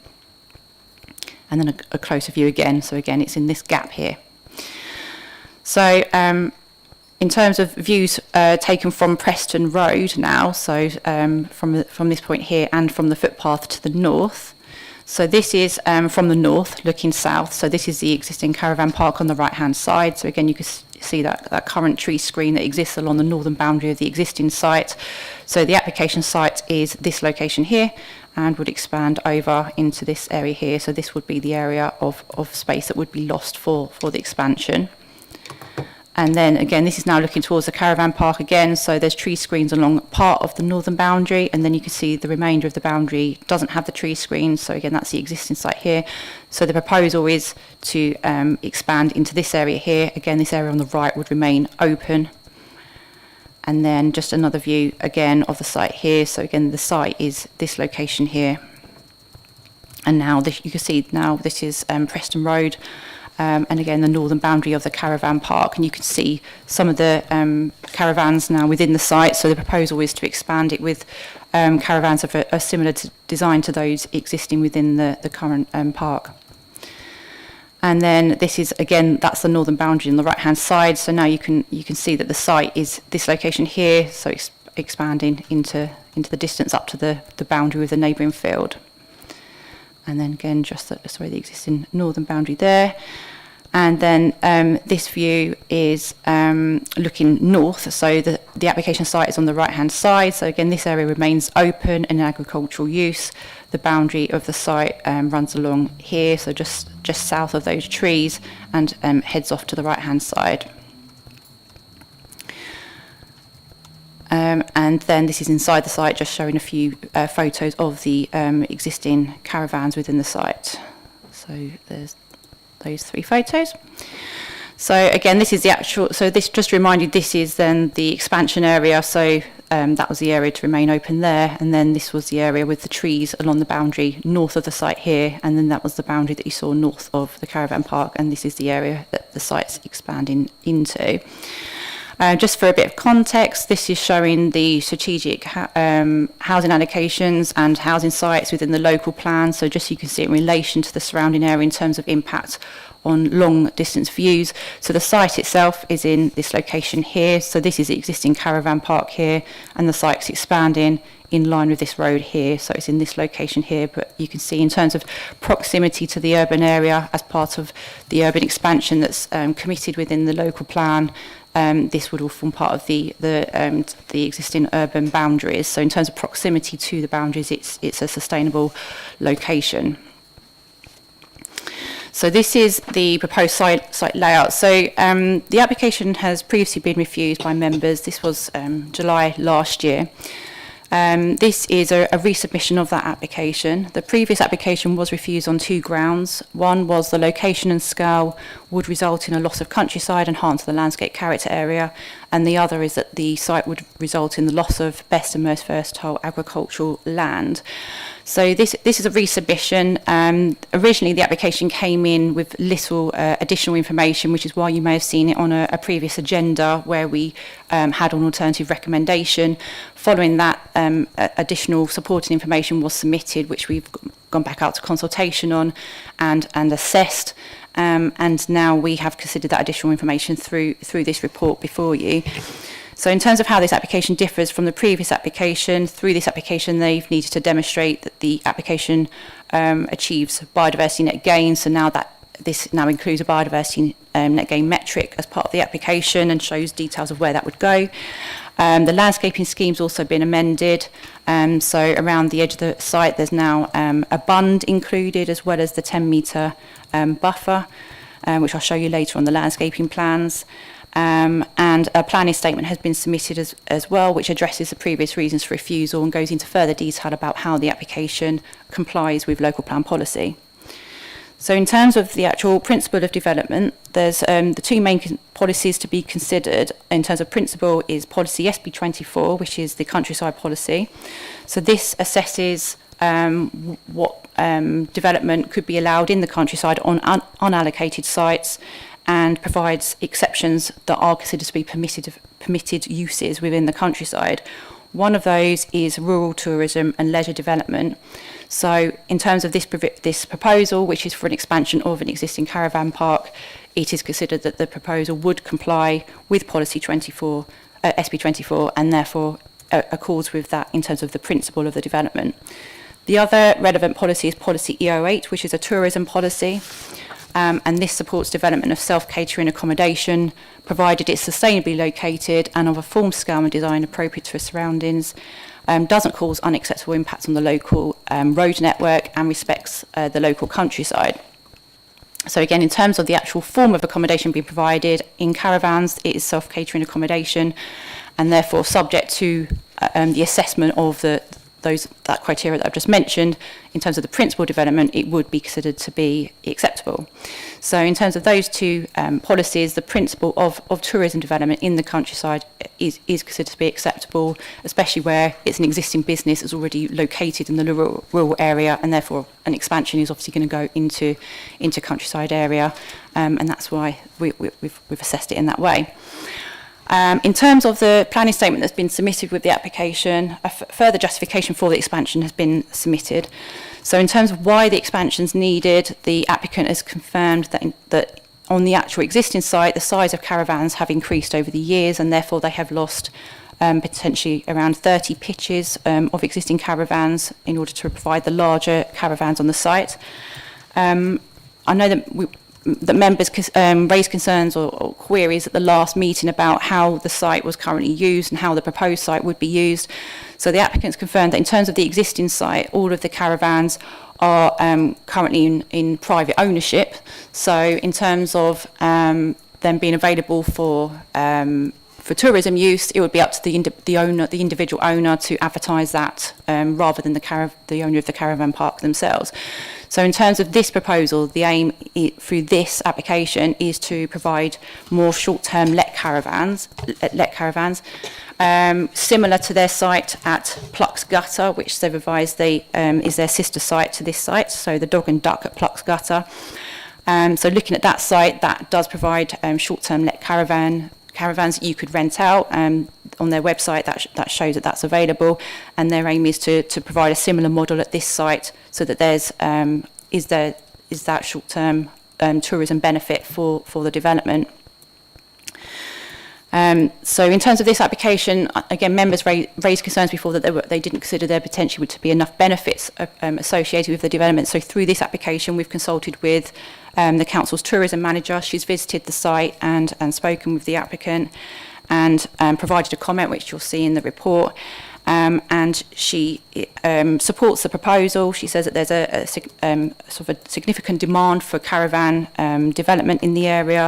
And then a closer view again, so again it's in this gap here. So in terms of views taken from Preston Road now, so from this point here and from the footpath to the north. So this is from the north looking south. So this is the existing caravan park on the right hand side. So again, you can see that current tree screen that exists along the northern boundary of the existing site. So the application site is this location here and would expand over into this area here. So this would be the area of space that would be lost for the expansion. And then again, this is now looking towards the caravan park again, so there's tree screens along part of the northern boundary, and then you can see the remainder of the boundary doesn't have the tree screens, so again that's the existing site here. So the proposal is to expand into this area here. Again, this area on the right would remain open. And then just another view again of the site here, so again the site is this location here. And now you can see now this is Preston Road. And again, the northern boundary of the caravan park, and you can see some of the caravans now within the site. So the proposal is to expand it with caravans of a similar design to those existing within the current park. And then this is again, that's the northern boundary on the right-hand side. So now you can see that the site is this location here, so it's expanding into the distance up to the boundary with the neighbouring field. And then again, just the existing northern boundary there. And then this view is looking north, so the application site is on the right-hand side. So again, this area remains open and in agricultural use. The boundary of the site runs along here, so just south of those trees, and heads off to the right-hand side. And then this is inside the site, just showing a few photos of the existing caravans within the site. So there's those 3 photos. So again, this is the actual, so this just reminded, this is then the expansion area. So that was the area to remain open there. And then this was the area with the trees along the boundary north of the site here. And then that was the boundary that you saw north of the caravan park. And this is the area that the site's expanding into. Just for a bit of context, this is showing the strategic housing allocations and housing sites within the local plan. So just so you can see it in relation to the surrounding area in terms of impact on long distance views. So the site itself is in this location here. So this is the existing caravan park here, and the site's expanding in line with this road here. So it's in this location here, but you can see in terms of proximity to the urban area as part of the urban expansion that's committed within the local plan, this would all form part of the existing urban boundaries. So in terms of proximity to the boundaries, it's a sustainable location. So this is the proposed site layout. So the application has previously been refused by members. This was July last year. This is a resubmission of that application. The previous application was refused on two grounds. One was the location and scale would result in a loss of countryside and harm to the landscape character area, and the other is that the site would result in the loss of best and most fertile agricultural land. So this is a resubmission. Originally the application came in with little additional information, which is why you may have seen it on a previous agenda where we had an alternative recommendation. Following that, additional supporting information was submitted, which we've gone back out to consultation on and assessed. And now we have considered that additional information through this report before you. So in terms of how this application differs from the previous application, through this application they've needed to demonstrate that the application achieves biodiversity net gain. So now that this now includes a biodiversity net gain metric as part of the application and shows details of where that would go. The landscaping scheme's also been amended. So around the edge of the site there's now a bund included, as well as the 10-metre buffer, which I'll show you later on the landscaping plans. And a planning statement has been submitted as well, which addresses the previous reasons for refusal and goes into further detail about how the application complies with local plan policy. So in terms of the actual principle of development, there's the two main policies to be considered. In terms of principle is policy SB24, which is the countryside policy. So this assesses what development could be allowed in the countryside on unallocated sites, and provides exceptions that are considered to be permitted uses within the countryside. One of those is rural tourism and leisure development. So in terms of this proposal, which is for an expansion of an existing caravan park, it is considered that the proposal would comply with policy SB24 and therefore accords with that in terms of the principle of the development. The other relevant policy is policy E08, which is a tourism policy. And this supports development of self-catering accommodation, provided it's sustainably located and of a form, scale and design appropriate to its surroundings, doesn't cause unacceptable impacts on the local road network, and respects the local countryside. So again, in terms of the actual form of accommodation being provided, in caravans it is self-catering accommodation, and therefore subject to the assessment of that criteria that I've just mentioned. In terms of the principal development, it would be considered to be acceptable. So in terms of those two policies, the principle of tourism development in the countryside is considered to be acceptable, especially where it's an existing business that's already located in the rural area, and therefore an expansion is obviously going to go into countryside area, and that's why we've assessed it in that way. In terms of the planning statement that's been submitted with the application, a further justification for the expansion has been submitted. So in terms of why the expansion is needed, the applicant has confirmed that on the actual existing site, the size of caravans have increased over the years, and therefore they have lost potentially around 30 pitches of existing caravans in order to provide the larger caravans on the site. I know that members raised concerns or queries at the last meeting about how the site was currently used and how the proposed site would be used. So the applicants confirmed that in terms of the existing site, all of the caravans are currently in private ownership. So in terms of them being available for tourism use, it would be up to the individual owner to advertise that rather than the owner of the caravan park themselves. So in terms of this proposal, the aim through this application is to provide more short-term let caravans, similar to their site at Plucks Gutter, which they've advised is their sister site to this site, so the Dog and Duck at Plucks Gutter. So looking at that site, that does provide short-term let caravans caravans that you could rent out. On their website, that shows that that's available, and their aim is to provide a similar model at this site, so that there's is that short-term tourism benefit for the development. So in terms of this application, again, members raised concerns before that they didn't consider there potentially to be enough benefits associated with the development. So through this application, we've consulted with the council's tourism manager. She's visited the site and spoken with the applicant and provided a comment, which you'll see in the report. And she supports the proposal. She says that there's a sort of a significant demand for caravan development in the area,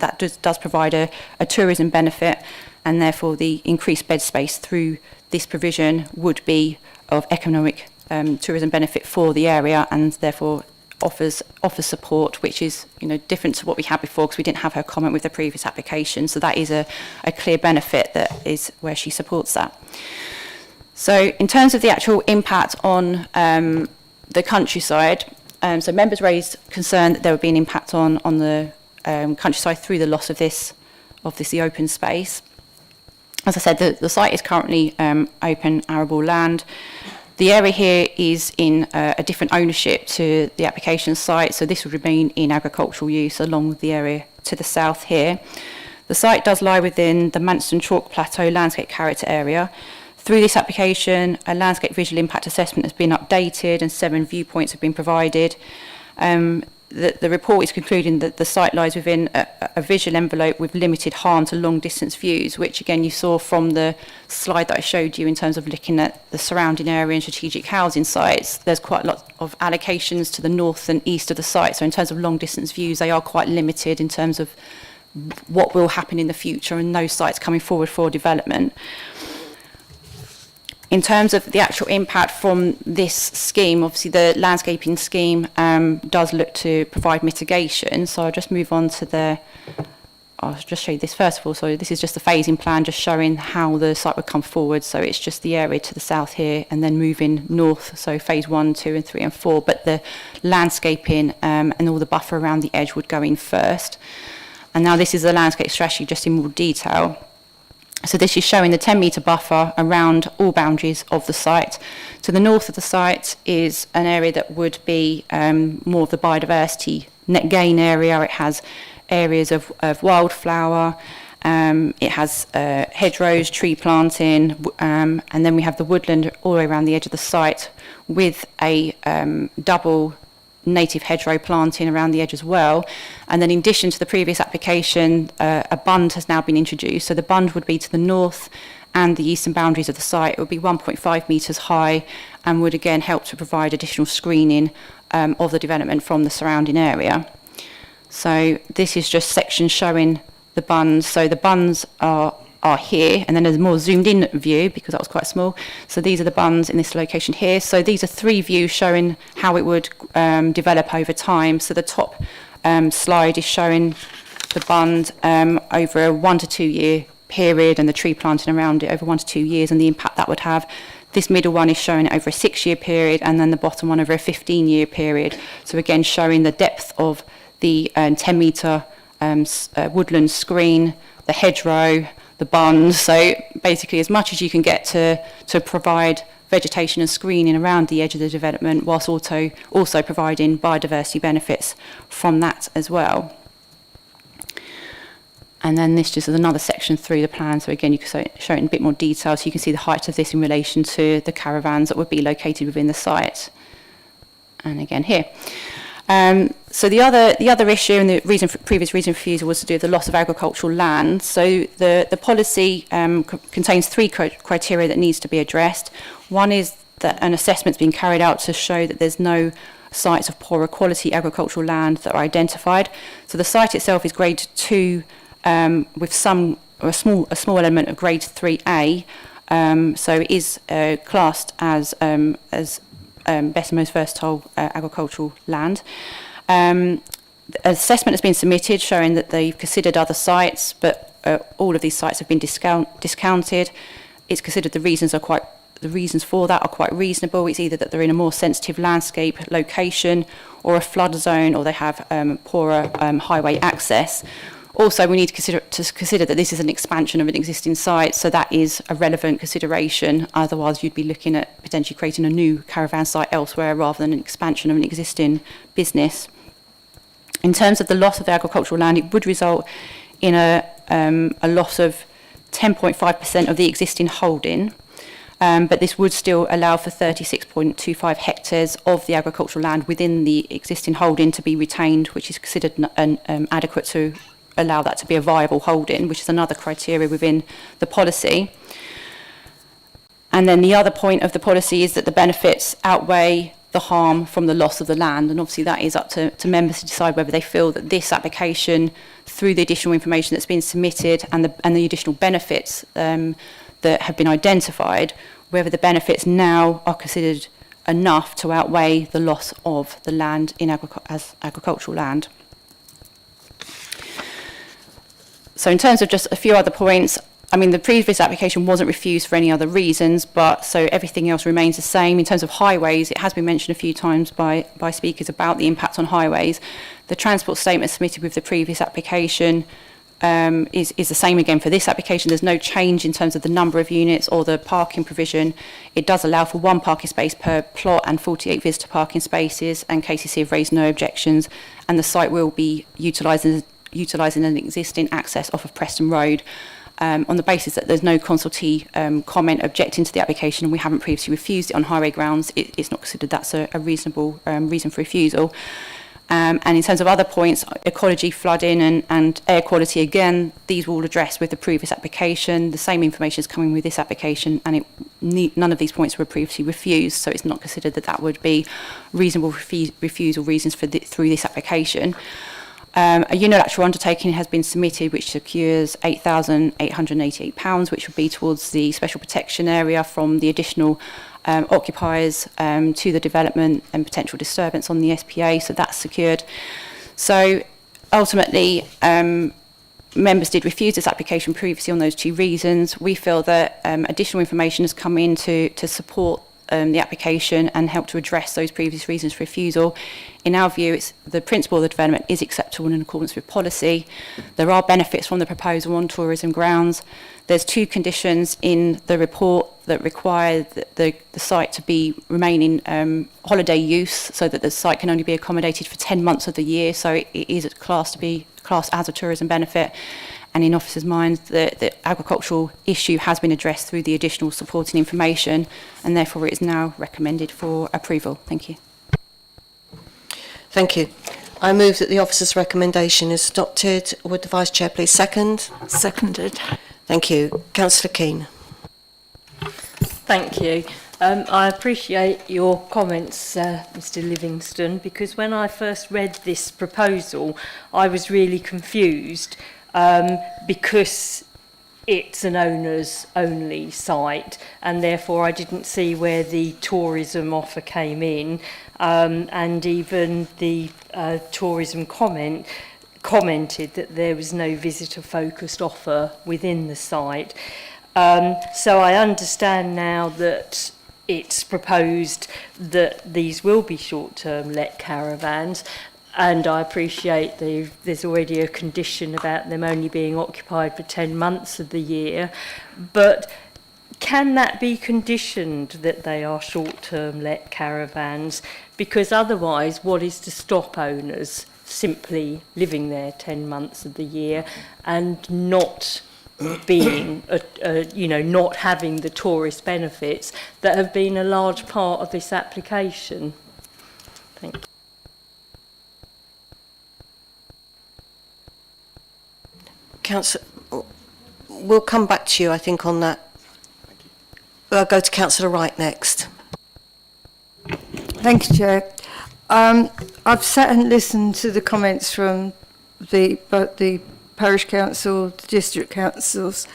that does provide a tourism benefit, and therefore the increased bed space through this provision would be of economic tourism benefit for the area, and therefore offers support, which is different to what we had before, because we didn't have her comment with the previous application. So that is a clear benefit that is where she supports that. So in terms of the actual impact on the countryside, so members raised concern that there would be an impact on the countryside through the loss of the open space. As I said, the site is currently open arable land. The area here is in a different ownership to the application site, so this would remain in agricultural use along with the area to the south here. The site does lie within the Manston Chalk Plateau landscape character area. Through this application, a landscape visual impact assessment has been updated and 7 viewpoints have been provided. The report is concluding that the site lies within a visual envelope with limited harm to long distance views, which again you saw from the slide that I showed you in terms of looking at the surrounding area and strategic housing sites. There's quite a lot of allocations to the north and east of the site, so in terms of long distance views they are quite limited in terms of what will happen in the future and those sites coming forward for development. In terms of the actual impact from this scheme, obviously the landscaping scheme does look to provide mitigation. So I'll just move on to I'll just show you this first of all. So this is just the phasing plan, just showing how the site would come forward. So it's just the area to the south here and then moving north. So phase 1, 2 and 3 and 4. But the landscaping and all the buffer around the edge would go in first. And now this is the landscape strategy just in more detail. So this is showing the 10-metre buffer around all boundaries of the site. To the north of the site is an area that would be more of the biodiversity net gain area. It has areas of wildflower, it has hedgerows, tree planting, and then we have the woodland all the way around the edge of the site with a double native hedgerow planting around the edge as well. And then in addition to the previous application, a bund has now been introduced. So the bund would be to the north and the eastern boundaries of the site. It would be 1.5 metres high and would again help to provide additional screening of the development from the surrounding area. So this is just sections showing the bunds. So the bunds are here, and then there's a more zoomed in view because that was quite small. So these are the bunds in this location here. So these are 3 views showing how it would develop over time. So the top slide is showing the bund over a 1 to 2 year period and the tree planting around it over 1 to 2 years and the impact that would have. This middle one is showing it over a 6-year period and then the bottom one over a 15-year period. So again showing the depth of the 10-metre woodland screen, the hedgerow, the bunds. So basically as much as you can get to provide vegetation and screening around the edge of the development whilst also providing biodiversity benefits from that as well. And then this just is another section through the plan. So again, you can show it in a bit more detail so you can see the height of this in relation to the caravans that would be located within the site. And again here. So the other issue and the previous reason for refusal was to do with the loss of agricultural land. So the policy contains 3 criteria that needs to be addressed. One is that an assessment's been carried out to show that there's no sites of poorer quality agricultural land that are identified. So the site itself is grade 2 with a small element of grade 3A. So it is classed as best and most versatile agricultural land. An assessment has been submitted showing that they've considered other sites, but all of these sites have been discounted. It's considered the reasons for that are quite reasonable. It's either that they're in a more sensitive landscape location or a flood zone, or they have poorer highway access. Also, we need to consider that this is an expansion of an existing site, so that is a relevant consideration. Otherwise, you'd be looking at potentially creating a new caravan site elsewhere rather than an expansion of an existing business. In terms of the loss of the agricultural land, it would result in a loss of 10.5% of the existing holding, but this would still allow for 36.25 hectares of the agricultural land within the existing holding to be retained, which is considered adequate to allow that to be a viable holding, which is another criteria within the policy. And then the other point of the policy is that the benefits outweigh the harm from the loss of the land, and obviously that is up to members to decide whether they feel that this application, through the additional information that's been submitted and the additional benefits that have been identified, whether the benefits now are considered enough to outweigh the loss of the land in as agricultural land. So in terms of just a few other points, I mean, the previous application wasn't refused for any other reasons, but so everything else remains the same. In terms of highways, it has been mentioned a few times by speakers about the impact on highways. The transport statement submitted with the previous application is the same again for this application. There's no change in terms of the number of units or the parking provision. It does allow for 1 parking space per plot and 48 visitor parking spaces, and KCC have raised no objections, and the site will be utilising an existing access off of Preston Road. On the basis that there's no consultee comment objecting to the application, and we haven't previously refused it on highway grounds, it's not considered that's a reasonable reason for refusal. And in terms of other points, ecology, flooding and air quality, again, these were all addressed with the previous application. The same information is coming with this application, and none of these points were previously refused, so it's not considered that would be reasonable refusal reasons through this application. A unilateral undertaking has been submitted which secures £8,888, which would be towards the special protection area from the additional occupiers to the development and potential disturbance on the SPA, so that's secured. So ultimately, members did refuse this application previously on those 2 reasons. We feel that additional information has come in to support the application and help to address those previous reasons for refusal. In our view, the principle of the development is acceptable in accordance with policy. There are benefits from the proposal on tourism grounds. There's 2 conditions in the report that require the site to be remaining holiday use, so that the site can only be accommodated for 10 months of the year, so it is classed as a tourism benefit. And in officers' minds, the agricultural issue has been addressed through the additional supporting information, and therefore it is now recommended for approval. Thank you. Thank you. I move that the officer's recommendation is adopted. Would the Vice Chair please second? Seconded. Thank you. Councillor Keane. Thank you. I appreciate your comments, Mr Livingston, because when I first read this proposal, I was really confused because it's an owners only site, and therefore I didn't see where the tourism offer came in, and even the tourism commented that there was no visitor focused offer within the site. So I understand now that it's proposed that these will be short-term let caravans, and I appreciate there's already a condition about them only being occupied for 10 months of the year, but can that be conditioned that they are short-term let caravans? Because otherwise, what is to stop owners simply living there 10 months of the year and not being, not having the tourist benefits that have been a large part of this application? Thank you. Councillor, we'll come back to you, I think, on that. I'll go to Councillor Wright next. Thank you, Chair. I've sat and listened to the comments from both the parish council, the district councils.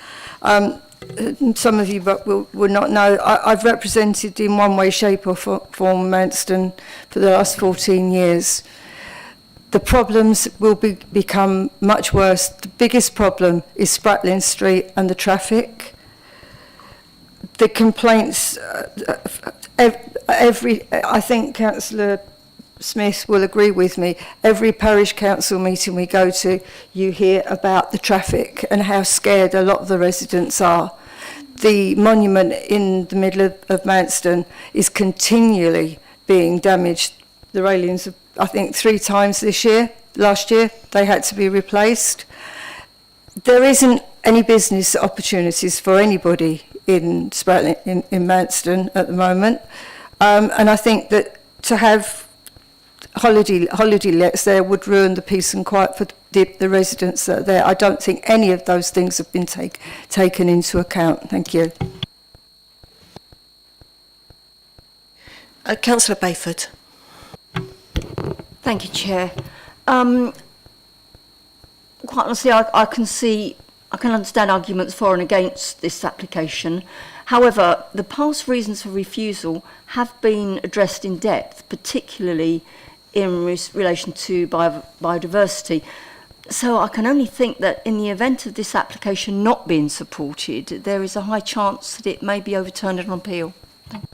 Some of you will not know, I've represented in one way, shape or form Manston for the last 14 years. The problems will become much worse. The biggest problem is Spratling Street and the traffic. The complaints, I think Councillor Smith will agree with me. Every parish council meeting we go to, you hear about the traffic and how scared a lot of the residents are. The monument in the middle of Manston is continually being damaged. The railings, I think 3 times last year, they had to be replaced. There isn't any business opportunities for anybody in Manston at the moment. And I think that to have holiday lets there would ruin the peace and quiet for the residents that are there. I don't think any of those things have been taken into account. Thank you. Councillor Bayford. Thank you, Chair. Quite honestly, I can understand arguments for and against this application. However, the past reasons for refusal have been addressed in depth, particularly in relation to biodiversity. So I can only think that in the event of this application not being supported, there is a high chance that it may be overturned on appeal. Thank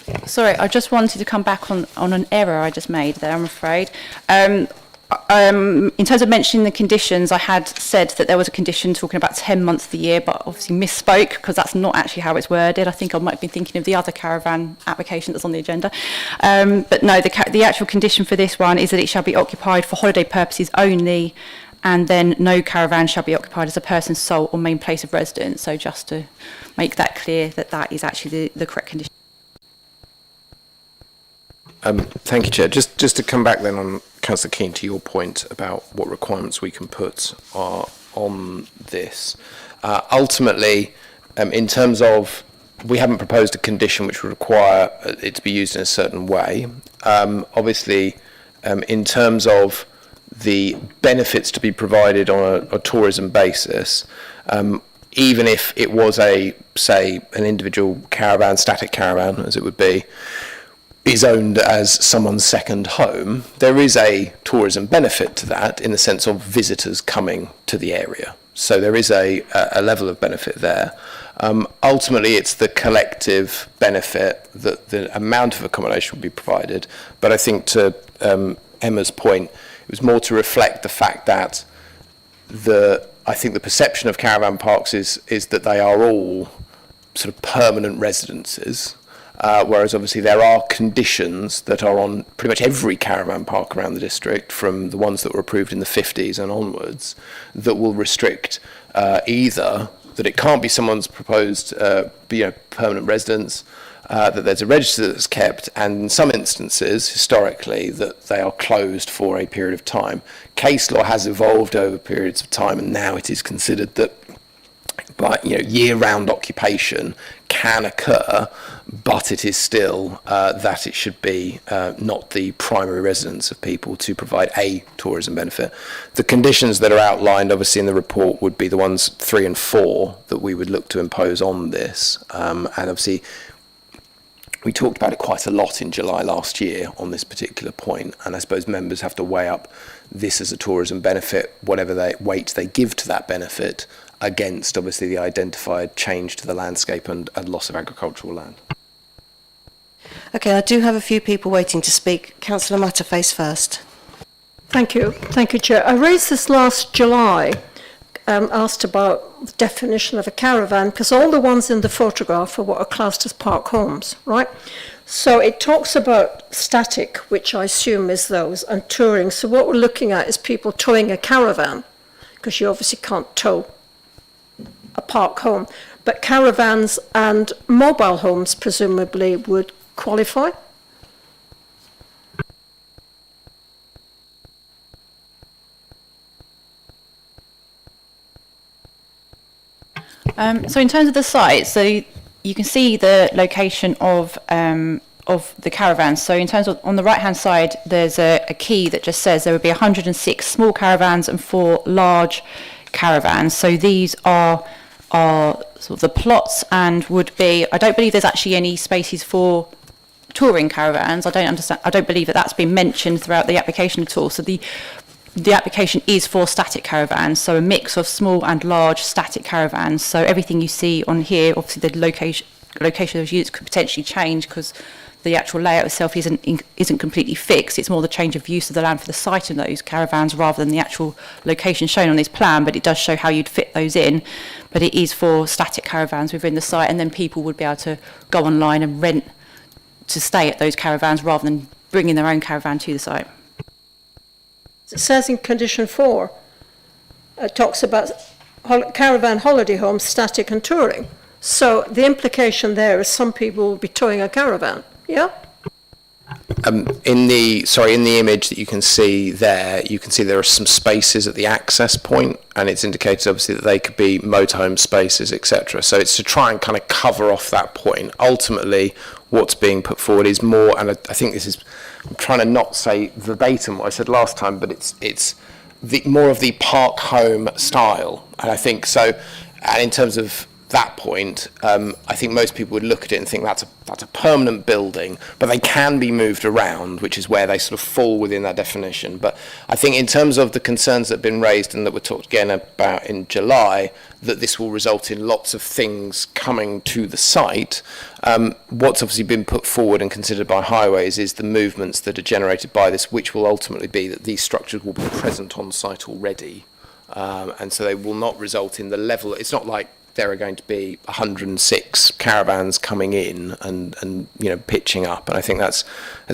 you. Sorry, I just wanted to come back on an error I just made there, I'm afraid. In terms of mentioning the conditions, I had said that there was a condition talking about 10 months of the year, but obviously misspoke because that's not actually how it's worded. I think I might have been thinking of the other caravan application that's on the agenda. But no, the actual condition for this one is that it shall be occupied for holiday purposes only, and then no caravan shall be occupied as a person's sole or main place of residence. So just to make that clear that that is actually the correct condition. Thank you, Chair. Just to come back then on Councillor Keane to your point about what requirements we can put on this. Ultimately, in terms of, we haven't proposed a condition which would require it to be used in a certain way. Obviously, in terms of the benefits to be provided on a tourism basis, even if it was say, an individual caravan, static caravan, as it would be, is owned as someone's second home, there is a tourism benefit to that in the sense of visitors coming to the area. So there is a level of benefit there. Ultimately, it's the collective benefit that the amount of accommodation will be provided. But I think to Emma's point, it was more to reflect the fact that I think the perception of caravan parks is that they are all sort of permanent residences. Whereas obviously there are conditions that are on pretty much every caravan park around the district, from the ones that were approved in the 50s and onwards, that will restrict either that it can't be someone's proposed permanent residence, that there's a register that's kept, and in some instances, historically, that they are closed for a period of time. Case law has evolved over periods of time, and now it is considered that year-round occupation can occur, but it is still that it should be not the primary residence of people to provide a tourism benefit. The conditions that are outlined, obviously, in the report would be the ones 3 and 4 that we would look to impose on this. And obviously, we talked about it quite a lot in July last year on this particular point, and I suppose members have to weigh up this as a tourism benefit, whatever weight they give to that benefit, against obviously the identified change to the landscape and loss of agricultural land. Okay, I do have a few people waiting to speak. Councillor Matterface first. Thank you, Chair. I raised this last July, asked about the definition of a caravan, because all the ones in the photograph are what are classed as park homes, right? So it talks about static, which I assume is those, and touring. So what we're looking at is people towing a caravan, because you obviously can't tow a park home. But caravans and mobile homes presumably would qualify. So in terms of the site, so you can see the location of the caravans. So in terms of, on the right-hand side, there's a key that just says there would be 106 small caravans and 4 large caravans. So these are sort of the plots, and would be, I don't believe there's actually any spaces for touring caravans. I don't believe that that's been mentioned throughout the application at all. So the the application is for static caravans, so a mix of small and large static caravans. So everything you see on here, obviously the location of those units could potentially change because the actual layout itself isn't completely fixed. It's more the change of use of the land for the site of those caravans rather than the actual location shown on this plan, but it does show how you'd fit those in. But it is for static caravans within the site, and then people would be able to go online and rent to stay at those caravans rather than bringing their own caravan to the site. It says in condition 4, it talks about caravan holiday homes, static and touring. So the implication there is some people will be towing a caravan, yeah? In the image that you can see there are some spaces at the access point, and it's indicated obviously that they could be motorhome spaces, etc. So it's to try and kind of cover off that point. Ultimately, what's being put forward is more, and I think this is, I'm trying to not say verbatim what I said last time, but it's more of the park home style, and I think so. And in terms of that point, I think most people would look at it and think that's a permanent building, but they can be moved around, which is where they sort of fall within that definition. But I think in terms of the concerns that have been raised and that were talked again about in July, that this will result in lots of things coming to the site, what's obviously been put forward and considered by Highways is the movements that are generated by this, which will ultimately be that these structures will be present on site already. And so they will not result in the level, it's not like there are going to be 106 caravans coming in and pitching up, and I think that's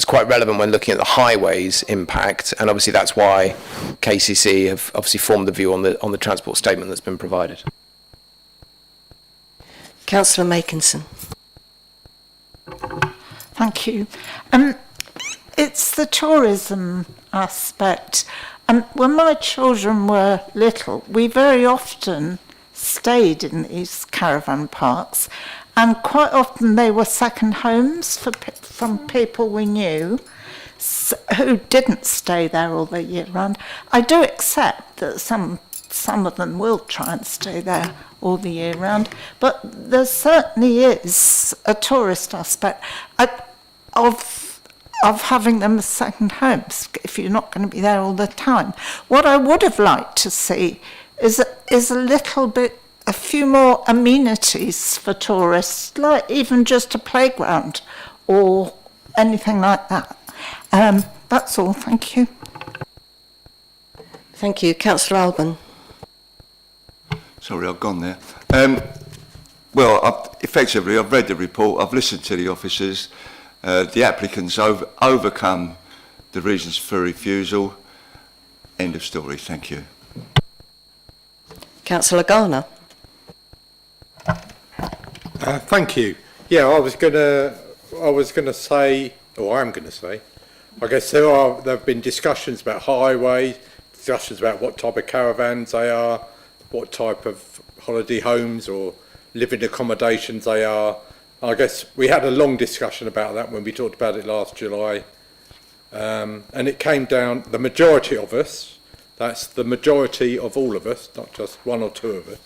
quite relevant when looking at the Highways impact, and obviously that's why KCC have obviously formed the view on the transport statement that's been provided. Councillor Makinson. Thank you. It's the tourism aspect. When my children were little, we very often stayed in these caravan parks, and quite often they were second homes from people we knew who didn't stay there all the year round. I do accept that some of them will try and stay there all the year round, but there certainly is a tourist aspect of having them as second homes if you're not going to be there all the time. What I would have liked to see is a few more amenities for tourists, like even just a playground or anything like that. That's all, thank you. Thank you. Councillor Alban. Sorry, I've gone there. Effectively, I've read the report, I've listened to the officers, the applicants overcome the reasons for refusal. End of story, thank you. Councillor Garner. Thank you. Yeah, I was gonna say, or I'm gonna say, I guess there have been discussions about highways, discussions about what type of caravans they are, what type of holiday homes or living accommodations they are. I guess we had a long discussion about that when we talked about it last July, and it came down, the majority of us, that's the majority of all of us, not just one or two of us,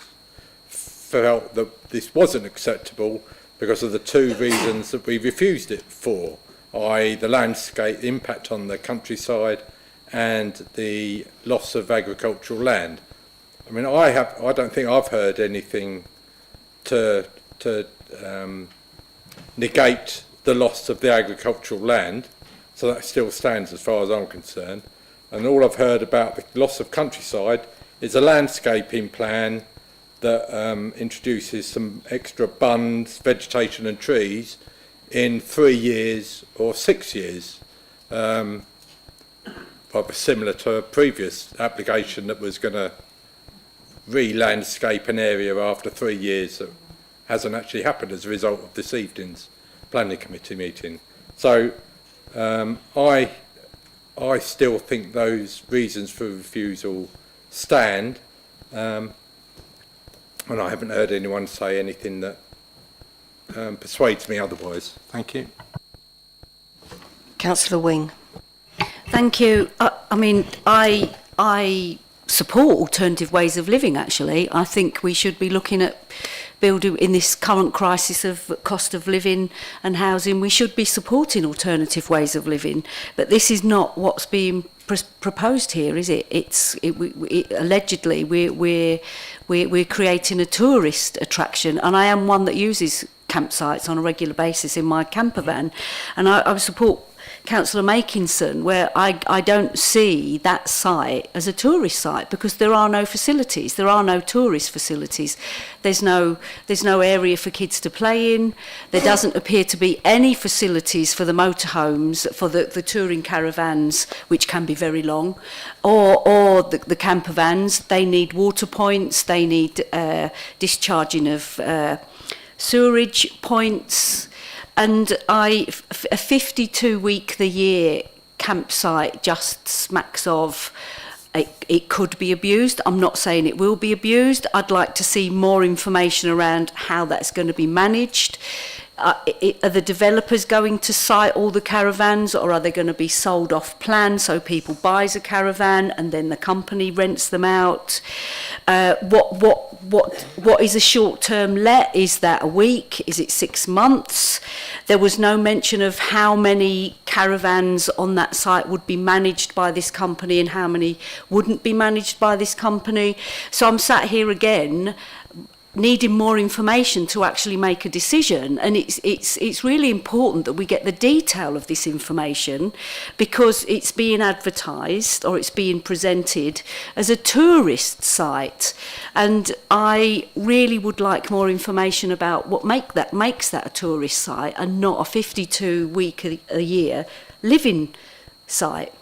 felt that this wasn't acceptable because of the two reasons that we refused it for, i.e. the landscape, the impact on the countryside and the loss of agricultural land. I mean, I don't think I've heard anything to negate the loss of the agricultural land, so that still stands as far as I'm concerned. And all I've heard about the loss of countryside is a landscaping plan that introduces some extra bunds, vegetation and trees in 3 years or 6 years, similar to a previous application that was going to re-landscape an area after 3 years that hasn't actually happened as a result of this evening's planning committee meeting. So I still think those reasons for refusal stand, and I haven't heard anyone say anything that persuades me otherwise. Thank you. Councillor Wing. Thank you. I mean, I support alternative ways of living, actually. I think we should be looking at building in this current crisis of cost of living and housing, we should be supporting alternative ways of living. But this is not what's being proposed here, is it? Allegedly we're creating a tourist attraction, and I am one that uses campsites on a regular basis in my camper van, and I would support Councillor Makinson, where I don't see that site as a tourist site, because there are no facilities, there are no tourist facilities. There's no area for kids to play in. There doesn't appear to be any facilities for the motorhomes, for the touring caravans, which can be very long, or the camper vans. They need water points, they need discharging of sewerage points. And a 52-week-the-year campsite just smacks of it could be abused. I'm not saying it will be abused. I'd like to see more information around how that's going to be managed. Are the developers going to site all the caravans, or are they going to be sold off plan so people buys a caravan and then the company rents them out? What is a short-term let? Is that a week? Is it 6 months? There was no mention of how many caravans on that site would be managed by this company and how many wouldn't be managed by this company. So I'm sat here again needing more information to actually make a decision, and it's really important that we get the detail of this information, because it's being advertised or it's being presented as a tourist site, and I really would like more information about what makes that a tourist site and not a 52-week-a-year living site.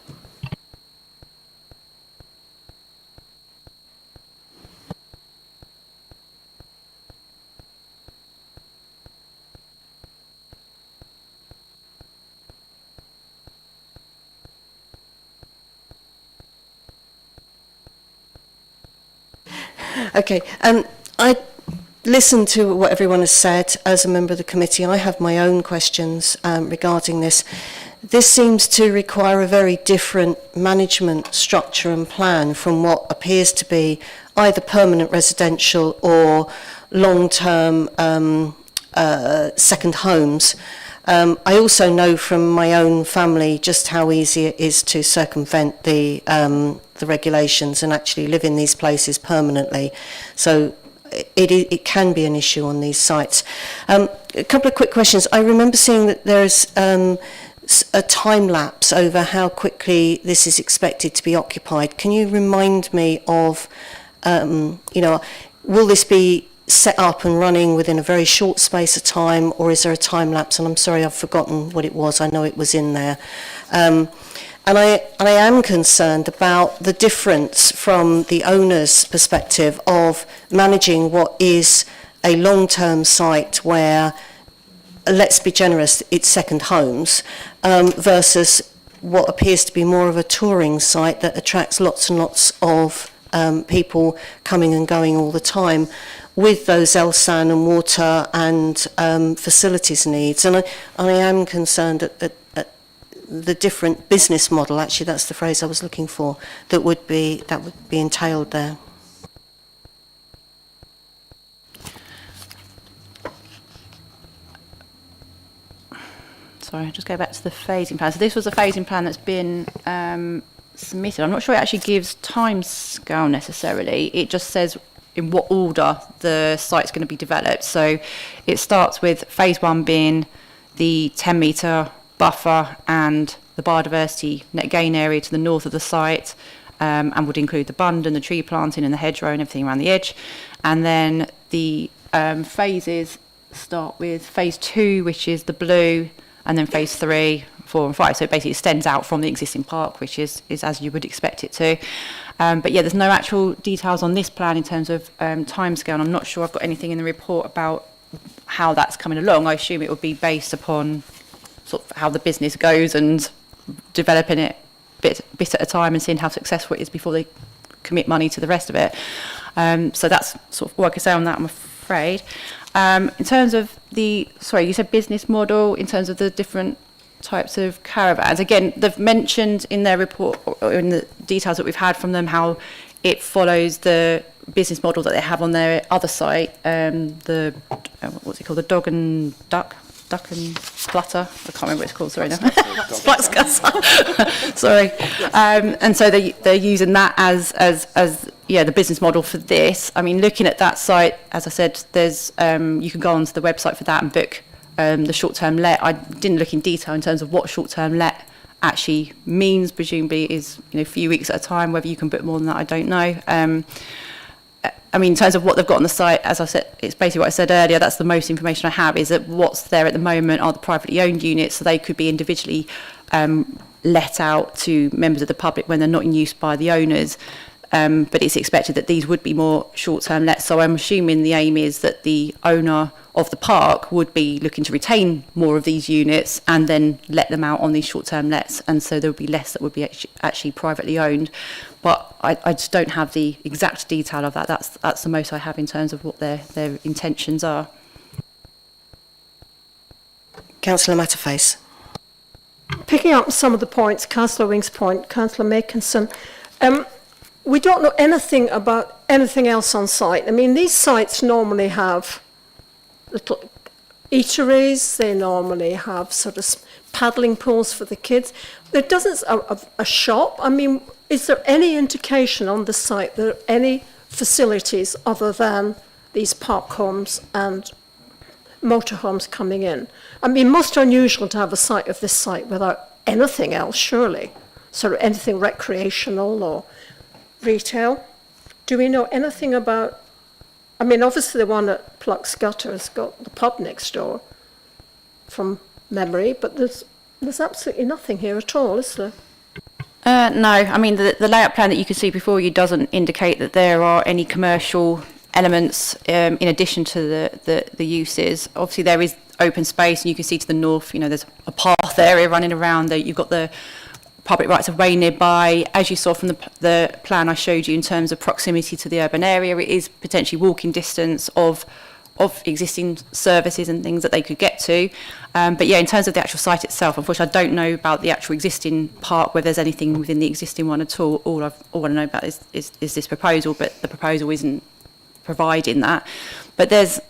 Okay, I listened to what everyone has said. As a member of the committee, I have my own questions regarding this. This seems to require a very different management structure and plan from what appears to be either permanent residential or long-term second homes. I also know from my own family just how easy it is to circumvent the regulations and actually live in these places permanently. So it can be an issue on these sites. A couple of quick questions. I remember seeing that there's a time lapse over how quickly this is expected to be occupied. Can you remind me of, will this be set up and running within a very short space of time, or is there a time lapse? And I'm sorry, I've forgotten what it was. I know it was in there. And I am concerned about the difference from the owner's perspective of managing what is a long-term site where, let's be generous, it's second homes, versus what appears to be more of a touring site that attracts lots and lots of people coming and going all the time, with those LSAN and water and facilities needs. And I am concerned at the different business model, actually that's the phrase I was looking for, that would be entailed there. Sorry, I'll just go back to the phasing plan. So this was a phasing plan that's been submitted. I'm not sure it actually gives time scale necessarily. It just says in what order the site's going to be developed. So it starts with phase 1 being the 10-metre buffer and the biodiversity net gain area to the north of the site, and would include the bund and the tree planting and the hedgerow and everything around the edge. And then the phases start with phase 2, which is the blue, and then phase 3, 4 and 5. So it basically extends out from the existing park, which is as you would expect it to. But yeah, there's no actual details on this plan in terms of timescale, and I'm not sure I've got anything in the report about how that's coming along. I assume it would be based upon sort of how the business goes and developing it bit at a time and seeing how successful it is before they commit money to the rest of it. So that's sort of all I can say on that, I'm afraid. In terms of you said business model, in terms of the different types of caravans. Again, they've mentioned in their report, or in the details that we've had from them, how it follows the business model that they have on their other site, what's it called, the Duck and Flutter. I can't remember what it's called. Sorry, no. Flux Gus. Sorry. And so they're using that as the business model for this. I mean, looking at that site, as I said, there's you can go onto the website for that and book the short-term let. I didn't look in detail in terms of what short-term let actually means. Presumably is a few weeks at a time. Whether you can book more than that, I don't know. I mean, in terms of what they've got on the site, as I said, it's basically what I said earlier. That's the most information I have, is that what's there at the moment are the privately owned units, so they could be individually let out to members of the public when they're not in use by the owners. But it's expected that these would be more short-term lets. So I'm assuming the aim is that the owner of the park would be looking to retain more of these units and then let them out on these short-term lets. And so there would be less that would be actually privately owned. But I just don't have the exact detail of that. That's the most I have in terms of what their intentions are. Councillor Matterface. Picking up some of the points, Councillor Wing's point, Councillor Makinson, we don't know anything about anything else on site. I mean, these sites normally have little eateries, they normally have sort of paddling pools for the kids. There doesn't a shop. I mean, is there any indication on the site that there are any facilities other than these park homes and motorhomes coming in? I mean, most unusual to have a site of this site without anything else, surely. Sort of anything recreational or retail. Do we know anything about, I mean, obviously the one at Plux Gutter has got the pub next door from memory, but there's absolutely nothing here at all, is there? No, I mean, the layout plan that you can see before you doesn't indicate that there are any commercial elements in addition to the uses. Obviously, there is open space, and you can see to the north, there's a path area running around there. You've got the public rights of way nearby. As you saw from the plan I showed you in terms of proximity to the urban area, it is potentially walking distance of existing services and things that they could get to. But yeah, in terms of the actual site itself, unfortunately, I don't know about the actual existing park, whether there's anything within the existing one at all. All I know about is this proposal, but the proposal isn't providing that. But there's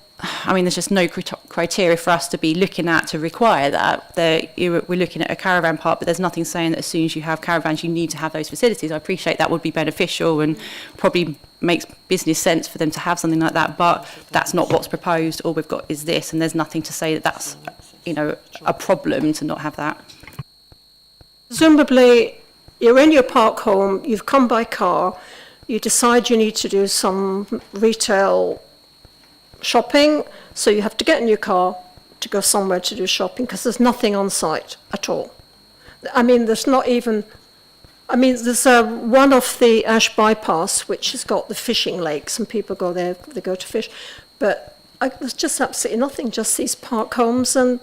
just no criteria for us to be looking at to require that. We're looking at a caravan park, but there's nothing saying that as soon as you have caravans, you need to have those facilities. I appreciate that would be beneficial and probably makes business sense for them to have something like that, but that's not what's proposed. All we've got is this, and there's nothing to say that that's, a problem to not have that. Presumably, you're in your park home, you've come by car, you decide you need to do some retail shopping, so you have to get in your car to go somewhere to do shopping because there's nothing on site at all. I mean, there's not even, there's one off the Ash Bypass which has got the fishing lakes and people go there, they go to fish, but there's just absolutely nothing, just these park homes. And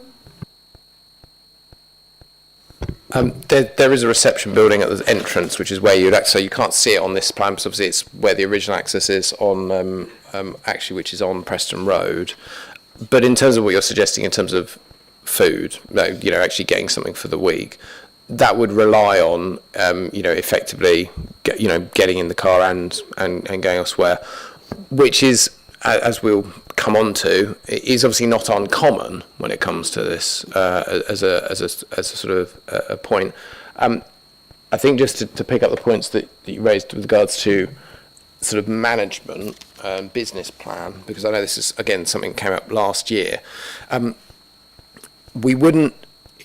there is a reception building at the entrance, which is where so you can't see it on this plan, because obviously it's where the original access is on, which is on Preston Road. But in terms of what you're suggesting in terms of food, actually getting something for the week, that would rely on, effectively, getting in the car and going elsewhere, which is, as we'll come on to, is obviously not uncommon when it comes to this as a sort of a point. I think just to pick up the points that you raised with regards to sort of management business plan, because I know this is again something that came up last year. We wouldn't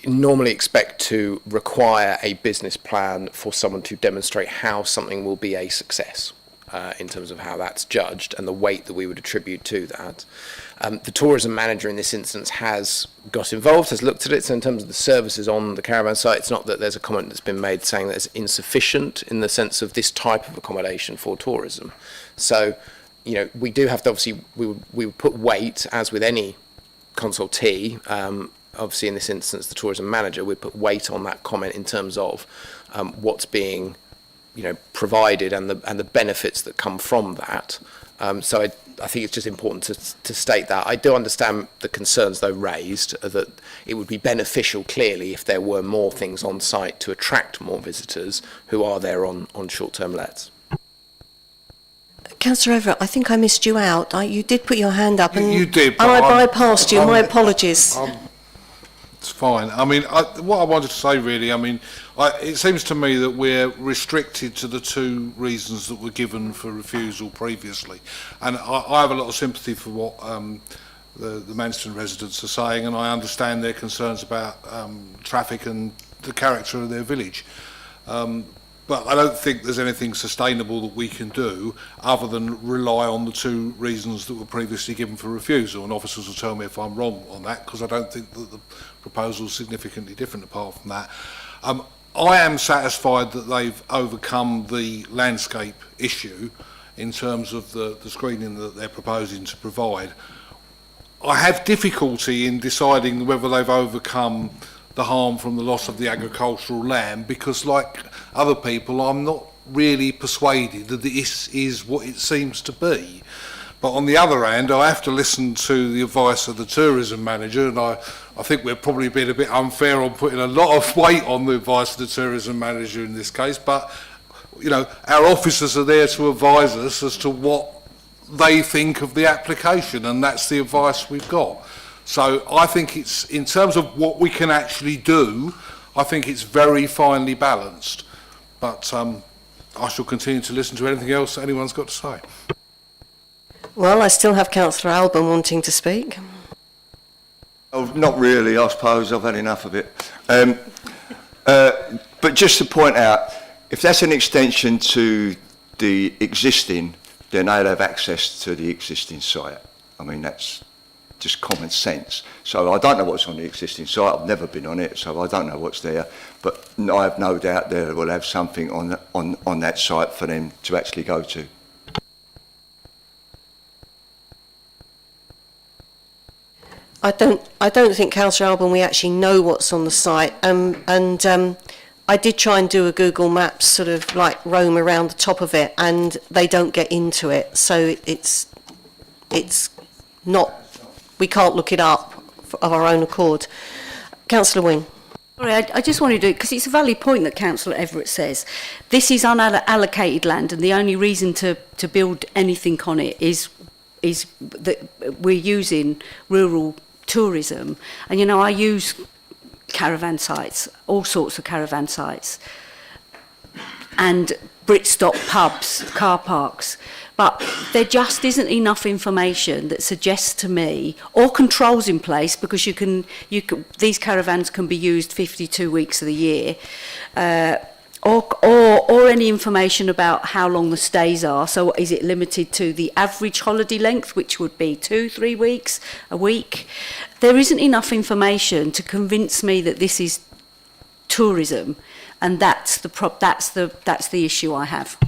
normally expect to require a business plan for someone to demonstrate how something will be a success. In terms of how that's judged and the weight that we would attribute to that. The tourism manager in this instance has got involved, has looked at it. So in terms of the services on the caravan site, it's not that there's a comment that's been made saying that it's insufficient in the sense of this type of accommodation for tourism. So, we do have to obviously, we would put weight, as with any consultee, obviously in this instance the tourism manager would put weight on that comment in terms of what's being provided and the benefits that come from that. So I think it's just important to state that. I do understand the concerns, though, raised, that it would be beneficial, clearly, if there were more things on site to attract more visitors who are there on short-term lets. Councillor Everett, I think I missed you out. You did put your hand up, and You did, and I but bypassed you. My apologies. It's fine. I mean, what I wanted to say really, I mean, it seems to me that we're restricted to the two reasons that were given for refusal previously. And I have a lot of sympathy for what the Manston residents are saying, and I understand their concerns about traffic and the character of their village. But I don't think there's anything sustainable that we can do other than rely on the two reasons that were previously given for refusal. And officers will tell me if I'm wrong on that, because I don't think that the proposal is significantly different apart from that. I am satisfied that they've overcome the landscape issue in terms of the screening that they're proposing to provide. I have difficulty in deciding whether they've overcome the harm from the loss of the agricultural land, because like other people I'm not really persuaded that this is what it seems to be. But on the other hand, I have to listen to the advice of the tourism manager, and I think we're probably being a bit unfair on putting a lot of weight on the advice of the tourism manager in this case, but you know, our officers are there to advise us as to what they think of the application, and that's the advice we've got. So I think it's, in terms of what we can actually do, I think it's very finely balanced. But I shall continue to listen to anything else that anyone's got to say. Well, I still have Councillor Alban wanting to speak. Oh, not really, I suppose. I've had enough of it. But just to point out, if that's an extension to the existing, then they'll have access to the existing site. I mean, that's just common sense. So I don't know what's on the existing site. I've never been on it, so I don't know what's there. But I have no doubt they will have something on that site for them to actually go to. I don't think, Councillor Alban, we actually know what's on the site. I did try and do a Google Maps sort of like roam around the top of it, and they don't get into it. So it's not, we can't look it up of our own accord. Councillor Wing. Sorry, I just wanted to, because it's a valid point that Councillor Everett says. This is unallocated land, and the only reason to build anything on it is that we're using rural tourism. And, you know, I use caravan sites, all sorts of caravan sites, and Britstock pubs, car parks. But there just isn't enough information that suggests to me, or controls in place, because these caravans can be used 52 weeks of the year, or any information about how long the stays are. So is it limited to the average holiday length, which would be 2-3 weeks, a week? There isn't enough information to convince me that this is tourism, and that's the issue I have.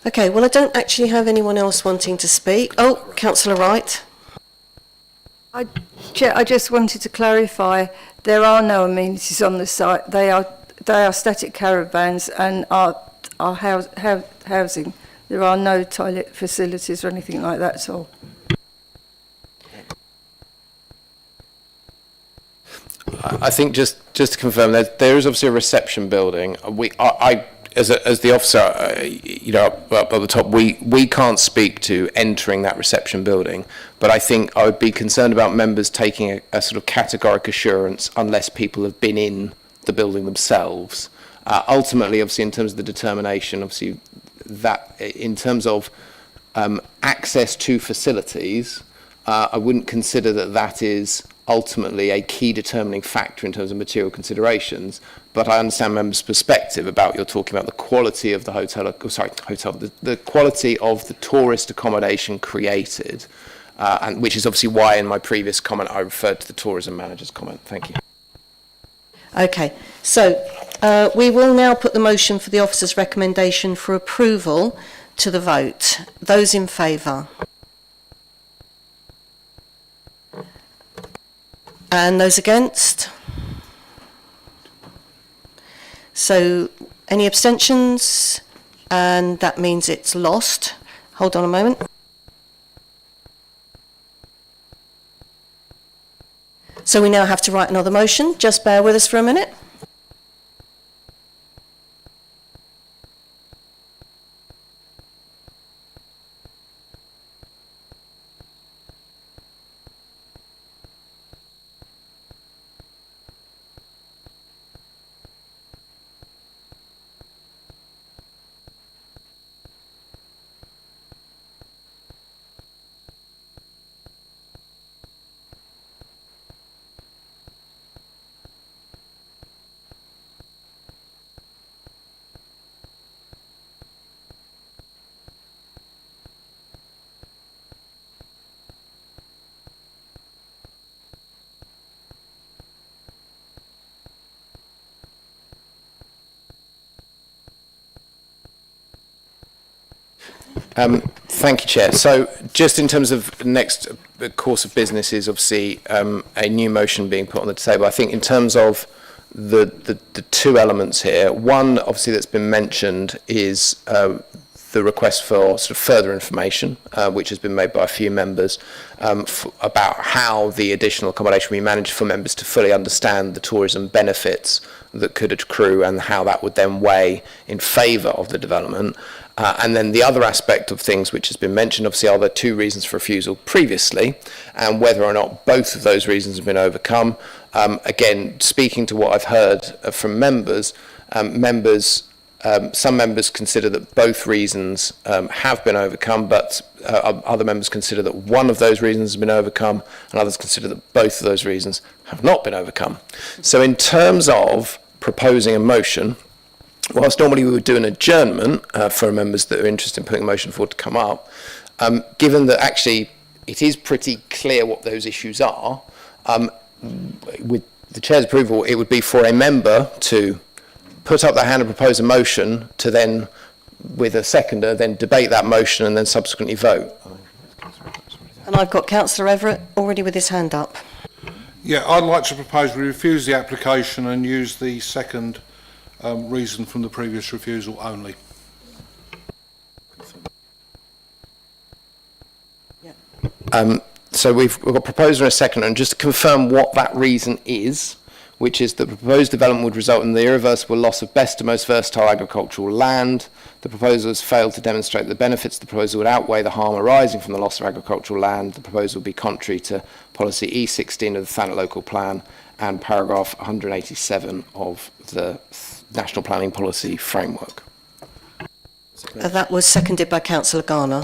Okay, well, I don't actually have anyone else wanting to speak. Oh, Councillor Wright. Chair, I just wanted to clarify, there are no amenities on the site. They are static caravans and are housing. There are no toilet facilities or anything like that at all. I think just to confirm, there is obviously a reception building. As the officer, you know, up at the top, we can't speak to entering that reception building, but I think I would be concerned about members taking a sort of categoric assurance unless people have been in the building themselves. Ultimately, obviously, in terms of the determination, obviously, that in terms of access to facilities, I wouldn't consider that is ultimately a key determining factor in terms of material considerations, but I understand members' perspective about, you're talking about the quality of the the quality of the tourist accommodation created, and which is obviously why in my previous comment I referred to the tourism manager's comment. Thank you. Okay, so we will now put the motion for the officer's recommendation for approval to the vote. Those in favour? And those against? So, any abstentions? And that means it's lost. Hold on a moment. So we now have to write another motion. Just bear with us for a minute. Thank you, Chair. So just in terms of next course of business is obviously a new motion being put on the table. I think in terms of the two elements here, one obviously that's been mentioned is the request for sort of further information, which has been made by a few members about how the additional accommodation will be managed for members to fully understand the tourism benefits that could accrue and how that would then weigh in favour of the development. And then the other aspect of things which has been mentioned, obviously, are there two reasons for refusal previously, and whether or not both of those reasons have been overcome. Again, speaking to what I've heard from members, some members consider that both reasons have been overcome, but other members consider that one of those reasons has been overcome, and others consider that both of those reasons have not been overcome. So in terms of proposing a motion, whilst normally we would do an adjournment for members that are interested in putting a motion forward to come up, given that actually it is pretty clear what those issues are, with the Chair's approval, it would be for a member to put up their hand and propose a motion to then, with a seconder, then debate that motion and then subsequently vote. And I've got Councillor Everett already with his hand up. Yeah, I'd like to propose we refuse the application and use the second reason from the previous refusal only. So we've got a proposer and a seconder, and just to confirm what that reason is, which is that the proposed development would result in the irreversible loss of best and most versatile agricultural land. The proposal has failed to demonstrate that the benefits of the proposal would outweigh the harm arising from the loss of agricultural land. The proposal would be contrary to policy E16 of the Thanet local plan and paragraph 187 of the National Planning Policy Framework. That was seconded by Councillor Garner.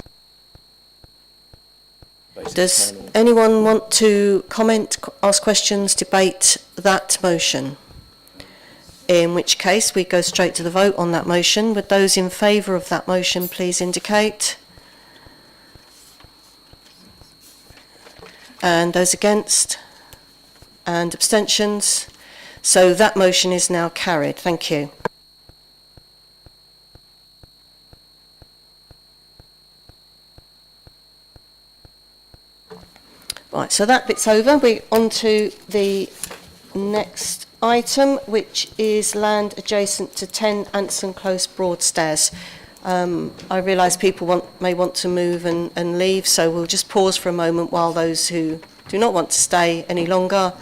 Does anyone want to comment, ask questions, debate that motion? In which case we go straight to the vote on that motion. Would those in favour of that motion please indicate? And those against? And abstentions? So that motion is now carried. Thank you. Right, so that bit's over. We're on to the next item, which is land adjacent to 10 Anson Close Broadstairs. I realise people may want to move and leave, so we'll just pause for a moment while those who do not want to stay any longer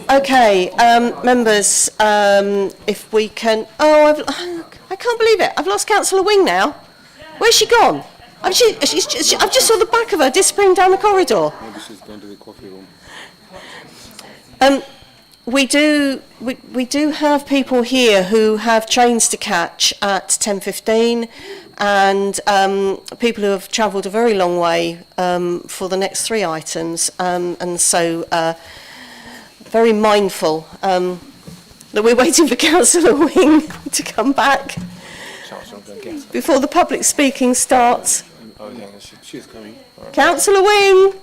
Okay, members, if we can... Oh, I can't believe it. I've lost Councillor Wing now. Where's she gone? I've just saw the back of her disappearing down the corridor. Maybe she's going to the coffee room. We do have people here who have trains to catch at 10:15, and people who have travelled a very long way for the next 3 items, and so very mindful that we're waiting for Councillor Wing to come back before the public speaking starts. Oh yeah, she's coming. Right. Councillor Wing!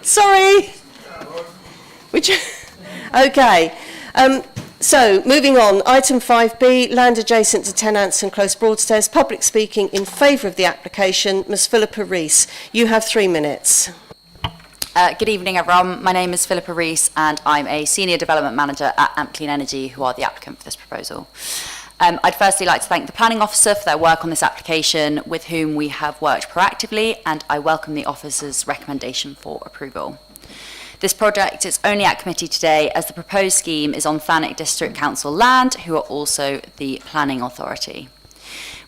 Sorry! Okay, so moving on, item 5B, land adjacent to 10 Anson Close Broadstairs, public speaking in favour of the application, Ms Philippa Rees. You have 3 minutes. Good evening, everyone. My name is Philippa Rees, and I'm a Senior Development Manager at Amp Clean Energy, who are the applicant for this proposal. I'd firstly like to thank the Planning Officer for their work on this application, with whom we have worked proactively, and I welcome the Officer's recommendation for approval. This project is only at committee today as the proposed scheme is on Thanet District Council land, who are also the planning authority.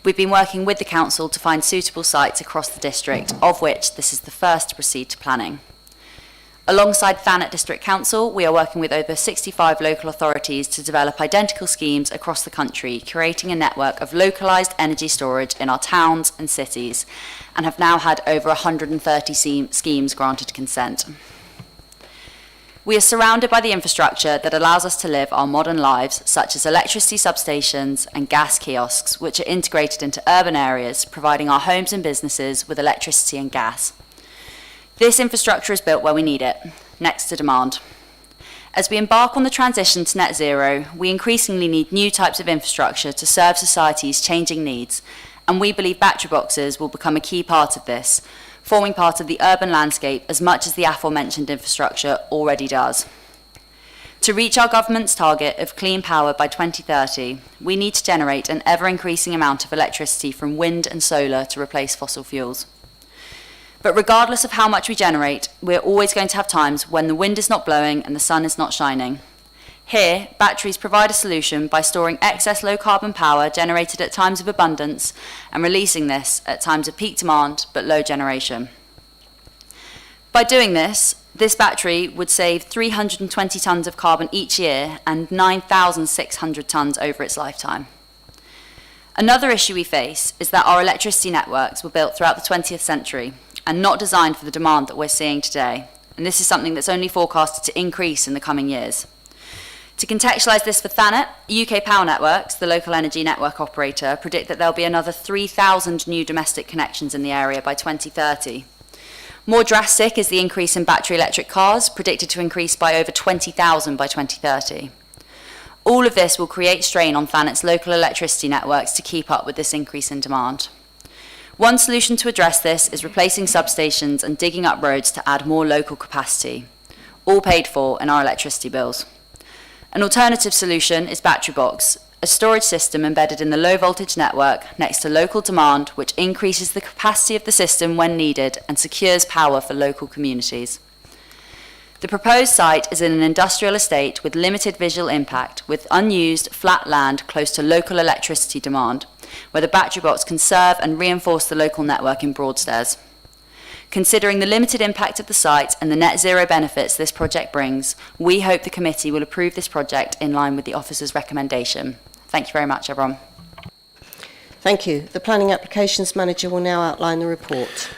We've been working with the council to find suitable sites across the district, of which this is the first to proceed to planning. Alongside Thanet District Council, we are working with over 65 local authorities to develop identical schemes across the country, creating a network of localised energy storage in our towns and cities, and have now had over 130 schemes granted consent. We are surrounded by the infrastructure that allows us to live our modern lives, such as electricity substations and gas kiosks, which are integrated into urban areas, providing our homes and businesses with electricity and gas. This infrastructure is built where we need it, next to demand. As we embark on the transition to net zero, we increasingly need new types of infrastructure to serve society's changing needs, and we believe battery boxes will become a key part of this, forming part of the urban landscape as much as the aforementioned infrastructure already does. To reach our government's target of clean power by 2030, we need to generate an ever-increasing amount of electricity from wind and solar to replace fossil fuels. But regardless of how much we generate, we're always going to have times when the wind is not blowing and the sun is not shining. Here, batteries provide a solution by storing excess low-carbon power generated at times of abundance and releasing this at times of peak demand but low generation. By doing this, this battery would save 320 tonnes of carbon each year and 9,600 tonnes over its lifetime. Another issue we face is that our electricity networks were built throughout the 20th century and not designed for the demand that we're seeing today, and this is something that's only forecasted to increase in the coming years. To contextualise this for Thanet, UK Power Networks, the local energy network operator, predict that there'll be another 3,000 new domestic connections in the area by 2030. More drastic is the increase in battery electric cars, predicted to increase by over 20,000 by 2030. All of this will create strain on Thanet's local electricity networks to keep up with this increase in demand. One solution to address this is replacing substations and digging up roads to add more local capacity, all paid for in our electricity bills. An alternative solution is Battery Box, a storage system embedded in the low voltage network next to local demand, which increases the capacity of the system when needed and secures power for local communities. The proposed site is in an industrial estate with limited visual impact, with unused flat land close to local electricity demand, where the Battery Box can serve and reinforce the local network in Broadstairs. Considering the limited impact of the site and the net zero benefits this project brings, we hope the committee will approve this project in line with the officer's recommendation. Thank you very much, everyone. Thank you. The Planning Applications Manager will now outline the report.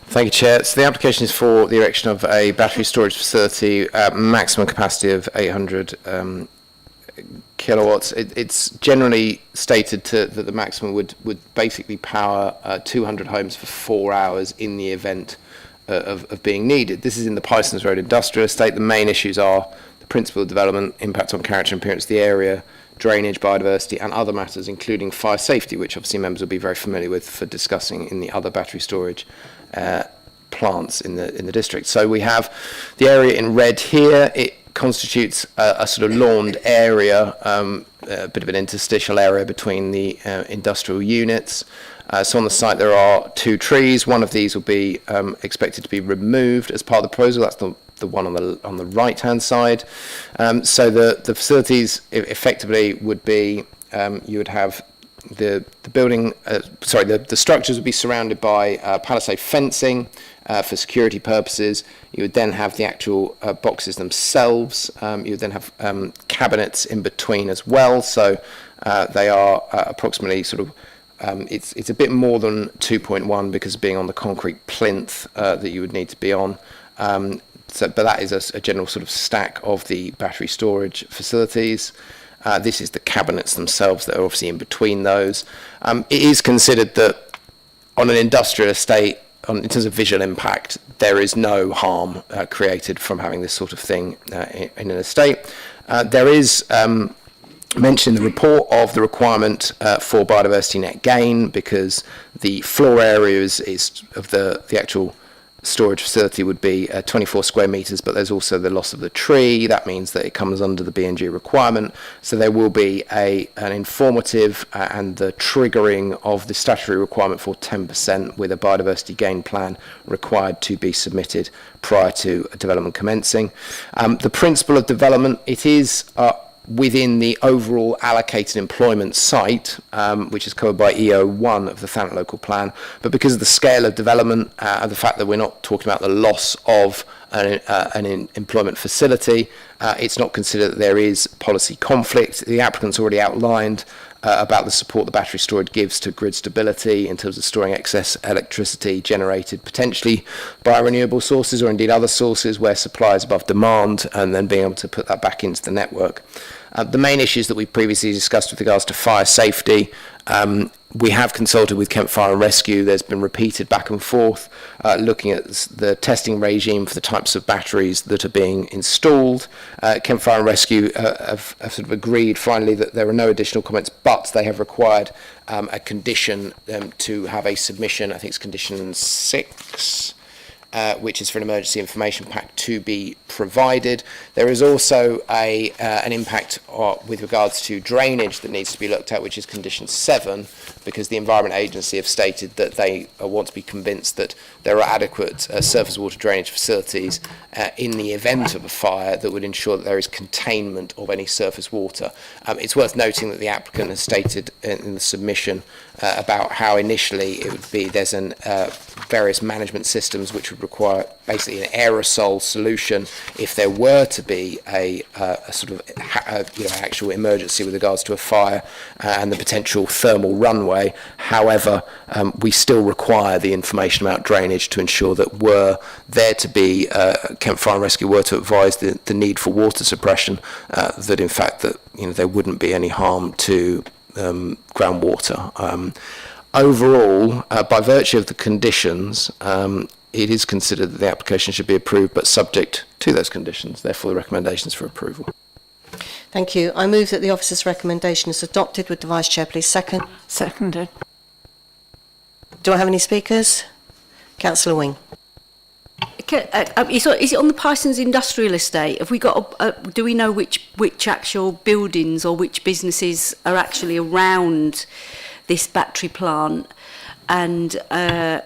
Thank you, Chair. So the application is for the erection of a battery storage facility, maximum capacity of 800 kilowatts. It's generally stated that the maximum would basically power 200 homes for 4 hours in the event of being needed. This is in the Pysons Road Industrial Estate. The main issues are the principal development, impact on character and appearance of the area, drainage, biodiversity, and other matters, including fire safety, which obviously members will be very familiar with for discussing in the other battery storage plants in the district. So we have the area in red here. It constitutes a sort of lawned area, a bit of an interstitial area between the industrial units. So on the site there are 2 trees. One of these will be expected to be removed as part of the proposal. That's the one on the right-hand side. So the facilities effectively would be, you would have the building, the structures would be surrounded by palisade fencing for security purposes. You would then have the actual boxes themselves. You would then have cabinets in between as well. So they are approximately sort of, it's a bit more than 2.1 because of being on the concrete plinth that you would need to be on. But that is a general sort of stack of the battery storage facilities. This is the cabinets themselves that are obviously in between those. It is considered that on an industrial estate, in terms of visual impact, there is no harm created from having this sort of thing in an estate. There is mentioned in the report of the requirement for biodiversity net gain, because the floor areas of the actual storage facility would be 24 square metres, but there's also the loss of the tree. That means that it comes under the B&G requirement. So there will be an informative and the triggering of the statutory requirement for 10% with a biodiversity gain plan required to be submitted prior to development commencing. The principle of development, it is within the overall allocated employment site, which is covered by EO1 of the Thanet local plan, but because of the scale of development and the fact that we're not talking about the loss of an employment facility, it's not considered that there is policy conflict. The applicant's already outlined about the support the battery storage gives to grid stability in terms of storing excess electricity generated potentially by renewable sources or indeed other sources where supply is above demand, and then being able to put that back into the network. The main issues that we've previously discussed with regards to fire safety, we have consulted with Kent Fire and Rescue. There's been repeated back and forth looking at the testing regime for the types of batteries that are being installed. Kent Fire and Rescue have sort of agreed finally that there are no additional comments, but they have required a condition to have a submission, I think it's condition 6, which is for an emergency information pack to be provided. There is also an impact with regards to drainage that needs to be looked at, which is condition 7, because the Environment Agency have stated that they want to be convinced that there are adequate surface water drainage facilities in the event of a fire that would ensure that there is containment of any surface water. It's worth noting that the applicant has stated in the submission about how initially it would be there's various management systems which would require basically an aerosol solution if there were to be a sort of actual emergency with regards to a fire and the potential thermal runway. However, we still require the information about drainage to ensure that were there to be Kent Fire and Rescue were to advise the need for water suppression, that in fact that there wouldn't be any harm to groundwater. Overall, by virtue of the conditions, it is considered that the application should be approved, but subject to those conditions. Therefore, the recommendations for approval. Thank you. I move that the officer's recommendation is adopted. Would the Vice Chair please second? Seconded. Do I have any speakers? Councillor Wing. Is it on the Pisons Industrial Estate? Have we got? Do we know which actual buildings or which businesses are actually around this battery plant, and the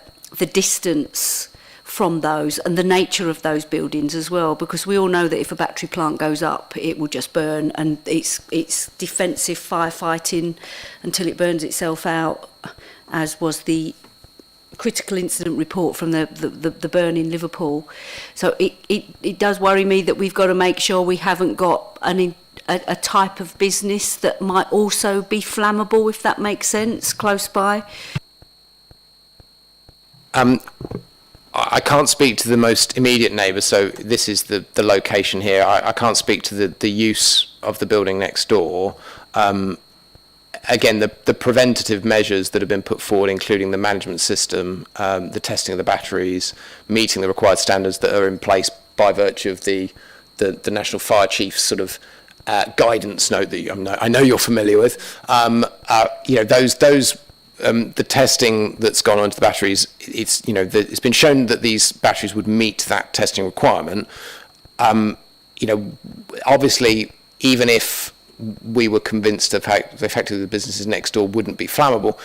distance from those and the nature of those buildings as well? Because we all know that if a battery plant goes up, it will just burn, and it's defensive firefighting until it burns itself out, as was the critical incident report from the burn in Liverpool. So it does worry me that we've got to make sure we haven't got a type of business that might also be flammable, if that makes sense, close by. I can't speak to the most immediate neighbour, so this is the location here. I can't speak to the use of the building next door. Again, the preventative measures that have been put forward, including the management system, the testing of the batteries, meeting the required standards that are in place by virtue of the National Fire Chief's sort of guidance note that I know you're familiar with. The testing that's gone on to the batteries, it's been shown that these batteries would meet that testing requirement. Obviously, even if we were convinced of how effectively the businesses next door wouldn't be flammable,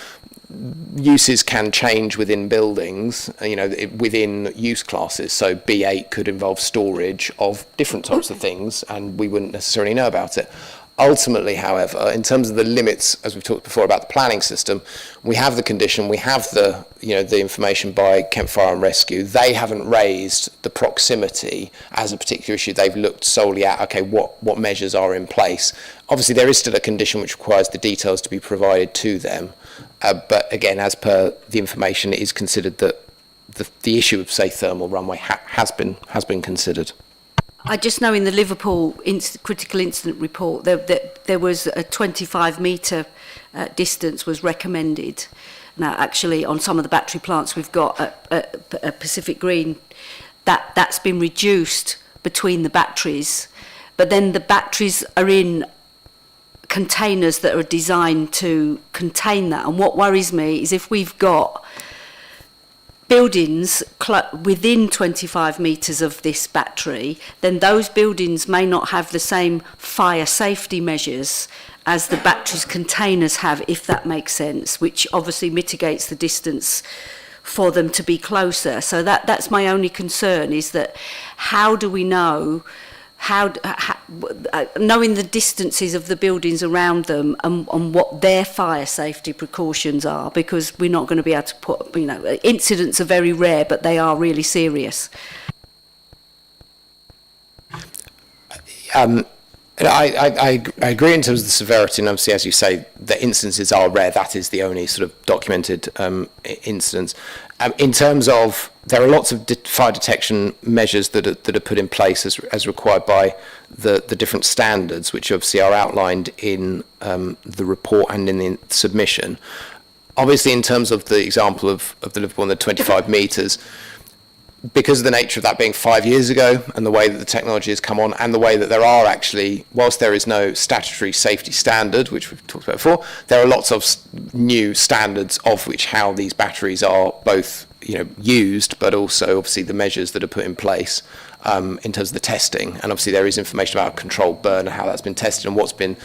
uses can change within buildings, within use classes. So B8 could involve storage of different types of things, and we wouldn't necessarily know about it. Ultimately, however, in terms of the limits, as we've talked before about the planning system, we have the condition, we have the information by Kent Fire and Rescue. They haven't raised the proximity as a particular issue. They've looked solely at, okay, what measures are in place. Obviously, there is still a condition which requires the details to be provided to them. But again, as per the information, it is considered that the issue of, say, thermal runway has been considered. I just know in the Liverpool critical incident report there was a 25-metre distance was recommended. Now, actually, on some of the battery plants we've got at Pacific Green, that's been reduced between the batteries. But then the batteries are in containers that are designed to contain that. And what worries me is if we've got buildings within 25 metres of this battery, then those buildings may not have the same fire safety measures as the batteries containers have, if that makes sense, which obviously mitigates the distance for them to be closer. So that's my only concern, is that how do we know, knowing the distances of the buildings around them and what their fire safety precautions are, because we're not going to be able to put, incidents are very rare, but they are really serious. I agree in terms of the severity, and obviously, as you say, the instances are rare. That is the only sort of documented incidents. In terms of, there are lots of fire detection measures that are put in place as required by the different standards, which obviously are outlined in the report and in the submission. Obviously, in terms of the example of the Liverpool and the 25 metres, because of the nature of that being 5 years ago and the way that the technology has come on and the way that there are actually, whilst there is no statutory safety standard, which we've talked about before, there are lots of new standards of which how these batteries are both used, but also obviously the measures that are put in place in terms of the testing. And obviously there is information about controlled burn and how that's been tested and what's been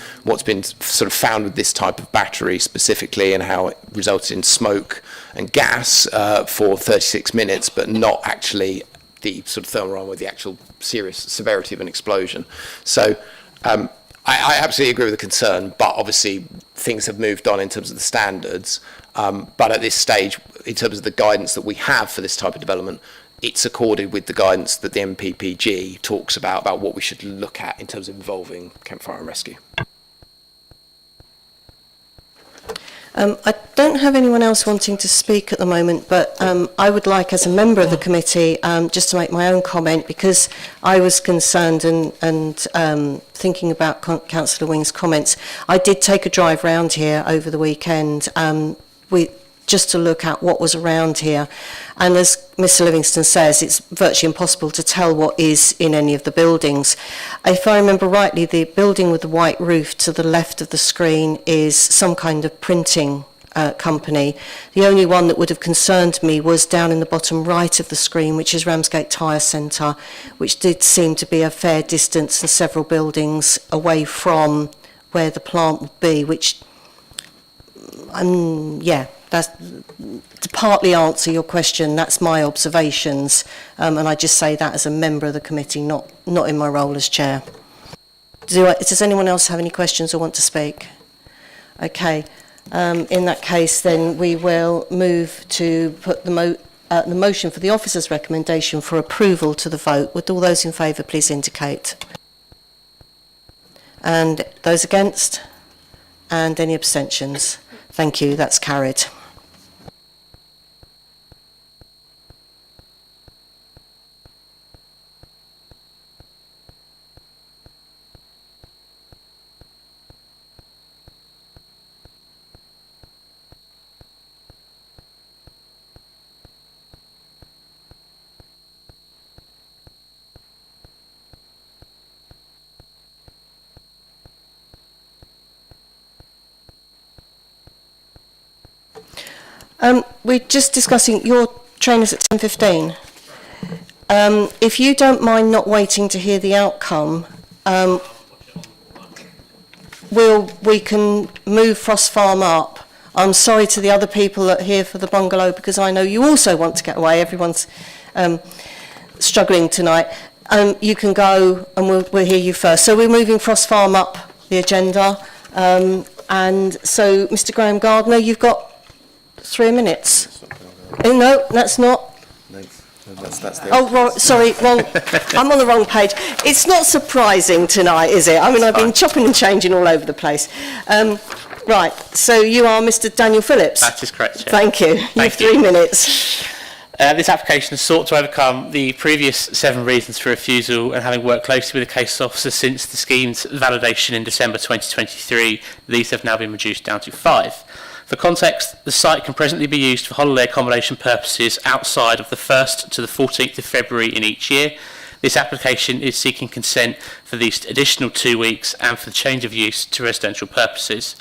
sort of found with this type of battery specifically, and how it resulted in smoke and gas for 36 minutes, but not actually the sort of thermal runaway with the actual serious severity of an explosion. So I absolutely agree with the concern, but obviously things have moved on in terms of the standards. But at this stage, in terms of the guidance that we have for this type of development, it's accorded with the guidance that the MPPG talks about what we should look at in terms of involving Kent Fire and Rescue. I don't have anyone else wanting to speak at the moment, but I would like, as a member of the committee, just to make my own comment, because I was concerned and thinking about Councillor Wing's comments. I did take a drive round here over the weekend just to look at what was around here. And as Mr Livingston says, it's virtually impossible to tell what is in any of the buildings. If I remember rightly, the building with the white roof to the left of the screen is some kind of printing company. The only one that would have concerned me was down in the bottom right of the screen, which is Ramsgate Tyre Centre, which did seem to be a fair distance and several buildings away from where the plant would be, which, that's to partly answer your question. That's my observations, and I just say that as a member of the committee, not in my role as chair. Does anyone else have any questions or want to speak? Okay, in that case, then we will move to put the motion for the officer's recommendation for approval to the vote. Would all those in favour please indicate? And those against? And any abstentions? Thank you, that's carried. We're just discussing your trainers at 10:15. If you don't mind not waiting to hear the outcome, we can move Frost Farm up. I'm sorry to the other people that are here for the bungalow, because I know you also want to get away. Everyone's struggling tonight. You can go, and we'll hear you first. So we're moving Frost Farm up the agenda. And so, Mr. Graham Gardner, you've got 3 minutes. No, that's not. That's the Oh, well, sorry, well, I'm on the wrong page. It's not surprising tonight, is it? I mean, I've been chopping and changing all over the place. Right, so you are Mr. Daniel Phillips? That is correct, Chair. Thank you. You have 3 minutes. This application sought to overcome the previous 7 reasons for refusal, and having worked closely with the case officer since the scheme's validation in December 2023, these have now been reduced down to 5. For context, the site can presently be used for holiday accommodation purposes outside of the 1st to the 14th of February in each year. This application is seeking consent for these additional 2 weeks and for the change of use to residential purposes.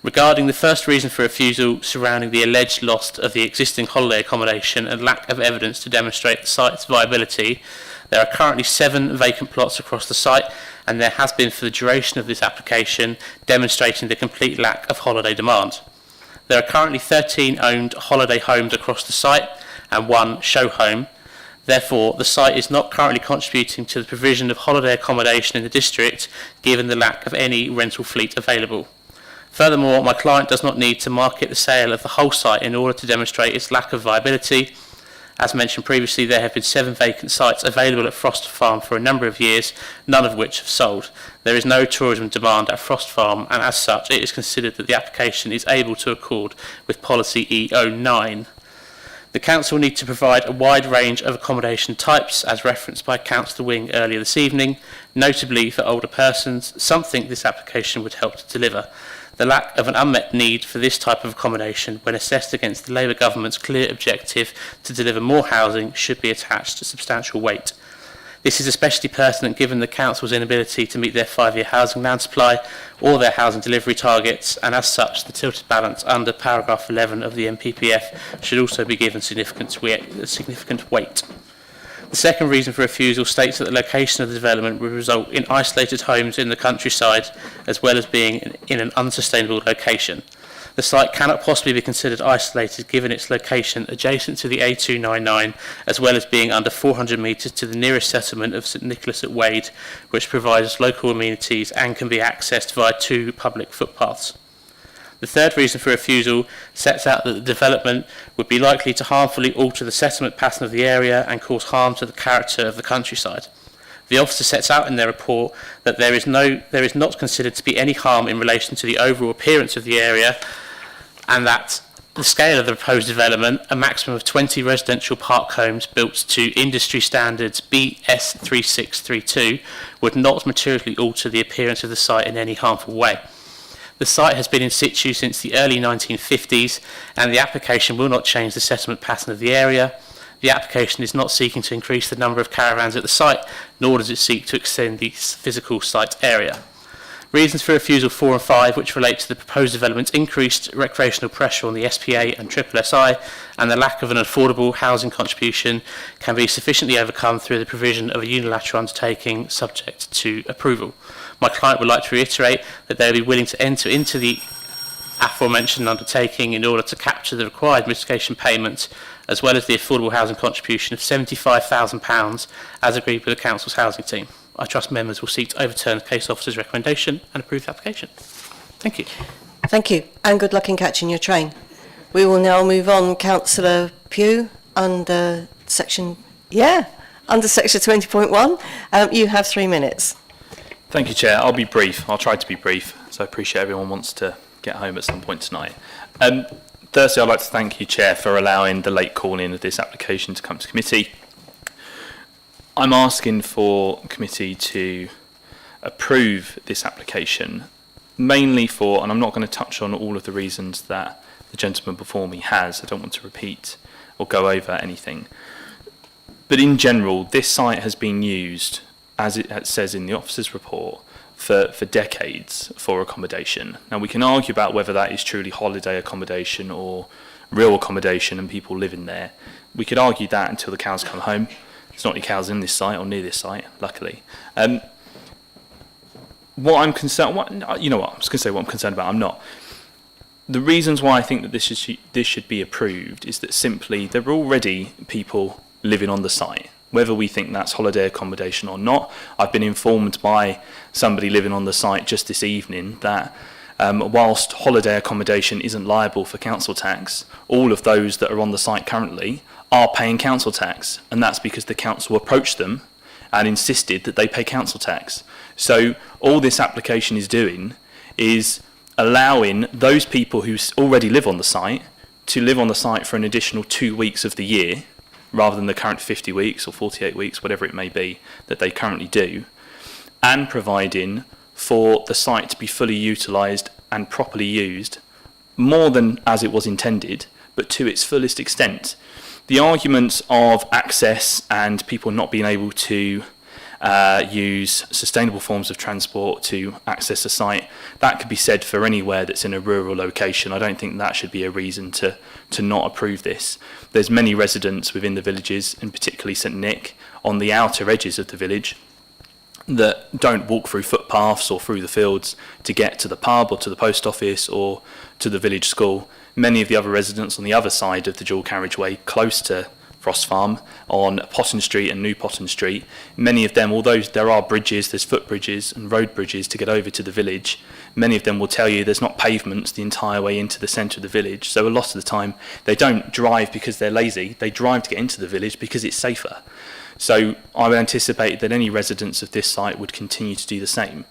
Regarding the first reason for refusal surrounding the alleged loss of the existing holiday accommodation and lack of evidence to demonstrate the site's viability, there are currently 7 vacant plots across the site, and there has been for the duration of this application, demonstrating the complete lack of holiday demand. There are currently 13 owned holiday homes across the site and 1 show home. Therefore, the site is not currently contributing to the provision of holiday accommodation in the district, given the lack of any rental fleet available. Furthermore, my client does not need to market the sale of the whole site in order to demonstrate its lack of viability. As mentioned previously, there have been 7 vacant sites available at Frost Farm for a number of years, none of which have sold. There is no tourism demand at Frost Farm, and as such, it is considered that the application is able to accord with policy E09. The council need to provide a wide range of accommodation types, as referenced by Councillor Wing earlier this evening, notably for older persons, something this application would help to deliver. The lack of an unmet need for this type of accommodation, when assessed against the Labour government's clear objective to deliver more housing, should be attached to substantial weight. This is especially pertinent given the council's inability to meet their 5-year housing land supply or their housing delivery targets, and as such, the tilted balance under paragraph 11 of the MPPF should also be given significant weight. The second reason for refusal states that the location of the development would result in isolated homes in the countryside, as well as being in an unsustainable location. The site cannot possibly be considered isolated given its location adjacent to the A299, as well as being under 400 metres to the nearest settlement of St Nicholas at Wade, which provides local amenities and can be accessed via 2 public footpaths. The third reason for refusal sets out that the development would be likely to harmfully alter the settlement pattern of the area and cause harm to the character of the countryside. The officer sets out in their report that there is not considered to be any harm in relation to the overall appearance of the area, and that the scale of the proposed development, a maximum of 20 residential park homes built to industry standards BS 3632, would not materially alter the appearance of the site in any harmful way. The site has been in situ since the early 1950s, and the application will not change the settlement pattern of the area. The application is not seeking to increase the number of caravans at the site, nor does it seek to extend the physical site area. Reasons for refusal 4 and 5, which relate to the proposed development's increased recreational pressure on the SPA and SSSI, and the lack of an affordable housing contribution, can be sufficiently overcome through the provision of a unilateral undertaking subject to approval. My client would like to reiterate that they will be willing to enter into the aforementioned undertaking in order to capture the required mitigation payments, as well as the affordable housing contribution of £75,000 as agreed with the council's housing team. I trust members will seek to overturn the case officer's recommendation and approve the application. Thank you. Thank you, and good luck in catching your train. We will now move on. Councillor Pugh, under section 20.1. You have 3 minutes. Thank you, Chair. I'll be brief. I'll try to be brief, so I appreciate everyone wants to get home at some point tonight. Firstly, I'd like to thank you, Chair, for allowing the late call-in of this application to come to committee. I'm asking for committee to approve this application, mainly for, and I'm not going to touch on all of the reasons that the gentleman before me has. I don't want to repeat or go over anything. But in general, this site has been used, as it says in the officer's report, for decades for accommodation. Now, we can argue about whether that is truly holiday accommodation or real accommodation and people living there. We could argue that until the cows come home. There's not any cows in this site or near this site, luckily. What I'm concerned, you know what, I was going to say what I'm concerned about, I'm not. The reasons why I think that this should be approved is that simply there are already people living on the site, whether we think that's holiday accommodation or not. I've been informed by somebody living on the site just this evening that whilst holiday accommodation isn't liable for council tax, all of those that are on the site currently are paying council tax, and that's because the council approached them and insisted that they pay council tax. So all this application is doing is allowing those people who already live on the site to live on the site for an additional 2 weeks of the year, rather than the current 50 weeks or 48 weeks, whatever it may be, that they currently do, and providing for the site to be fully utilised and properly used, more than as it was intended, but to its fullest extent. The arguments of access and people not being able to use sustainable forms of transport to access a site, that could be said for anywhere that's in a rural location. I don't think that should be a reason to not approve this. There's many residents within the villages, and particularly St Nick, on the outer edges of the village, that don't walk through footpaths or through the fields to get to the pub or to the post office or to the village school. Many of the other residents on the other side of the dual carriageway, close to Frost Farm, on Potton Street and New Potton Street, many of them, although there are bridges, there's footbridges and road bridges to get over to the village, many of them will tell you there's not pavements the entire way into the centre of the village. So a lot of the time they don't drive because they're lazy, they drive to get into the village because it's safer. So I would anticipate that any residents of this site would continue to do the same.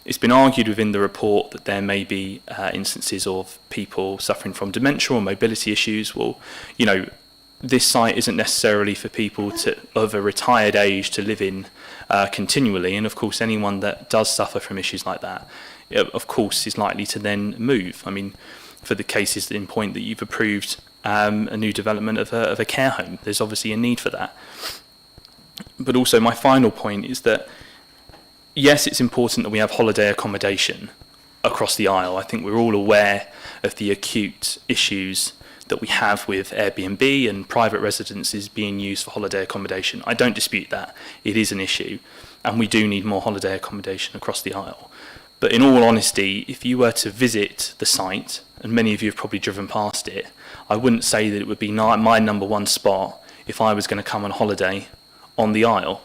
It's been argued within the report that there may be instances of people suffering from dementia or mobility issues. Well, you know, this site isn't necessarily for people of a retired age to live in continually, and of course anyone that does suffer from issues like that, of course, is likely to then move. I mean, for the cases in point that you've approved a new development of a care home, there's obviously a need for that. But also my final point is that, yes, it's important that we have holiday accommodation across the Isle. I think we're all aware of the acute issues that we have with Airbnb and private residences being used for holiday accommodation. I don't dispute that. It is an issue, and we do need more holiday accommodation across the Isle. But in all honesty, if you were to visit the site, and many of you have probably driven past it, I wouldn't say that it would be my number one spot if I was going to come on holiday on the Isle.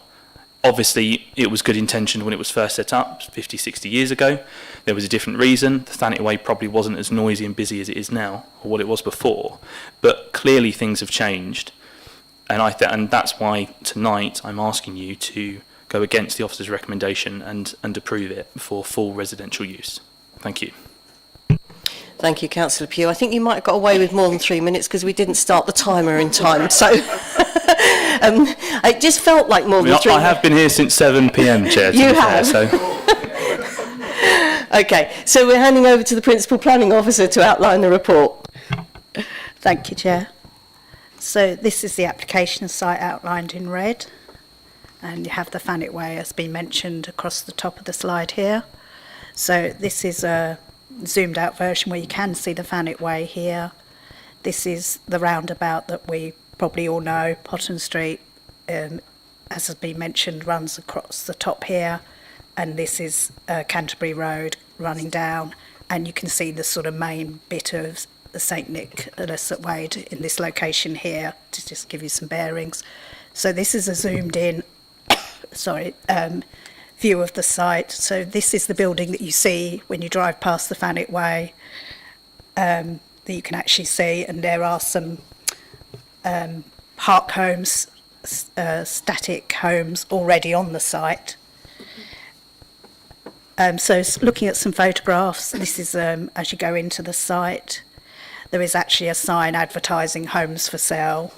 Obviously, it was good intentioned when it was first set up 50, 60 years ago. There was a different reason. The Thanet Way probably wasn't as noisy and busy as it is now, or what it was before. But clearly things have changed. And that's why tonight I'm asking you to go against the officer's recommendation and approve it for full residential use. Thank you. Thank you, Councillor Pugh. I think you might have got away with more than 3 minutes because we didn't start the timer in time. So it just felt like more than 3 minutes. I have been here since 7 p.m, Chair. You have. Okay, so we're handing over to the Principal Planning Officer to outline the report. Thank you, Chair. So this is the application site outlined in red, and you have the Thanet Way as been mentioned across the top of the slide here. So this is a zoomed out version where you can see the Thanet Way here. This is the roundabout that we probably all know, Potton Street, as has been mentioned, runs across the top here, and this is Canterbury Road running down, and you can see the sort of main bit of the St Nicholas at Wade in this location here, to just give you some bearings. So this is a zoomed in view of the site. So this is the building that you see when you drive past the Thanet Way, that you can actually see, and there are some park homes, static homes already on the site. So looking at some photographs, this is as you go into the site, there is actually a sign advertising homes for sale,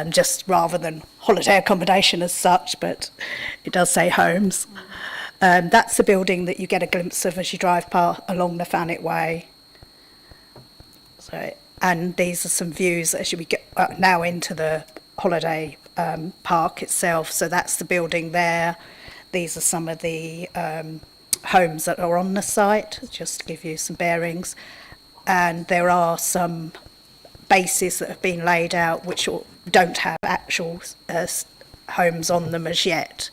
just rather than holiday accommodation as such, but it does say homes. That's the building that you get a glimpse of as you drive along the Thanet Way. So, and these are some views as we get now into the holiday park itself. So that's the building there. These are some of the homes that are on the site, just to give you some bearings. And there are some bases that have been laid out which don't have actual homes on them as yet.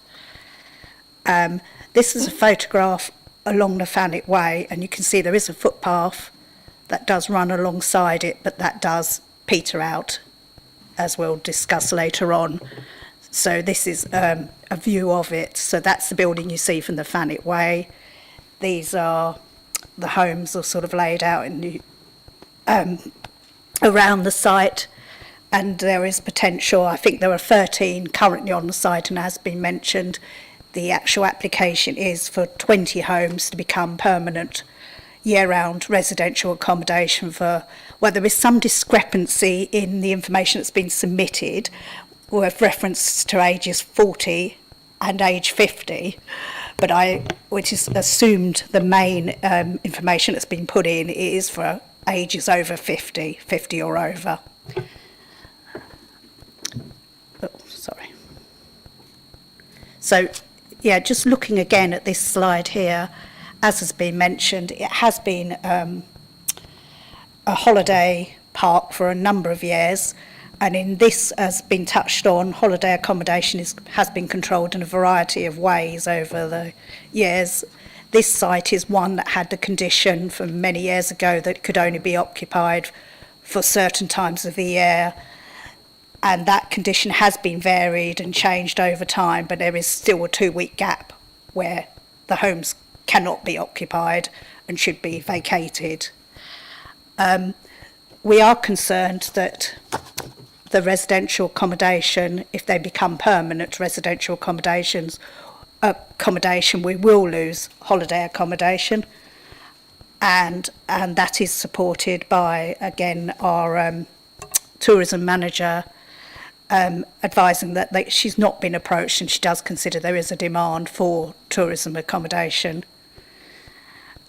This is a photograph along the Thanet Way, and you can see there is a footpath that does run alongside it, but that does peter out, as we'll discuss later on. So this is a view of it. So that's the building you see from the Thanet Way. These are the homes are sort of laid out in the, around the site, and there is potential. I think there are 13 currently on the site, and as has been mentioned, the actual application is for 20 homes to become permanent year-round residential accommodation for, well, there is some discrepancy in the information that's been submitted with reference to ages 40 and age 50, but which is assumed the main information that's been put in is for ages over 50 or over. Oh, sorry. So, yeah, just looking again at this slide here, as has been mentioned, it has been a holiday park for a number of years, and in this, as been touched on, holiday accommodation has been controlled in a variety of ways over the years. This site is one that had the condition from many years ago that it could only be occupied for certain times of the year, and that condition has been varied and changed over time, but there is still a 2-week gap where the homes cannot be occupied and should be vacated. We are concerned that the residential accommodation, if they become permanent residential accommodation, we will lose holiday accommodation, and that is supported by, again, our tourism manager advising that she's not been approached and she does consider there is a demand for tourism accommodation.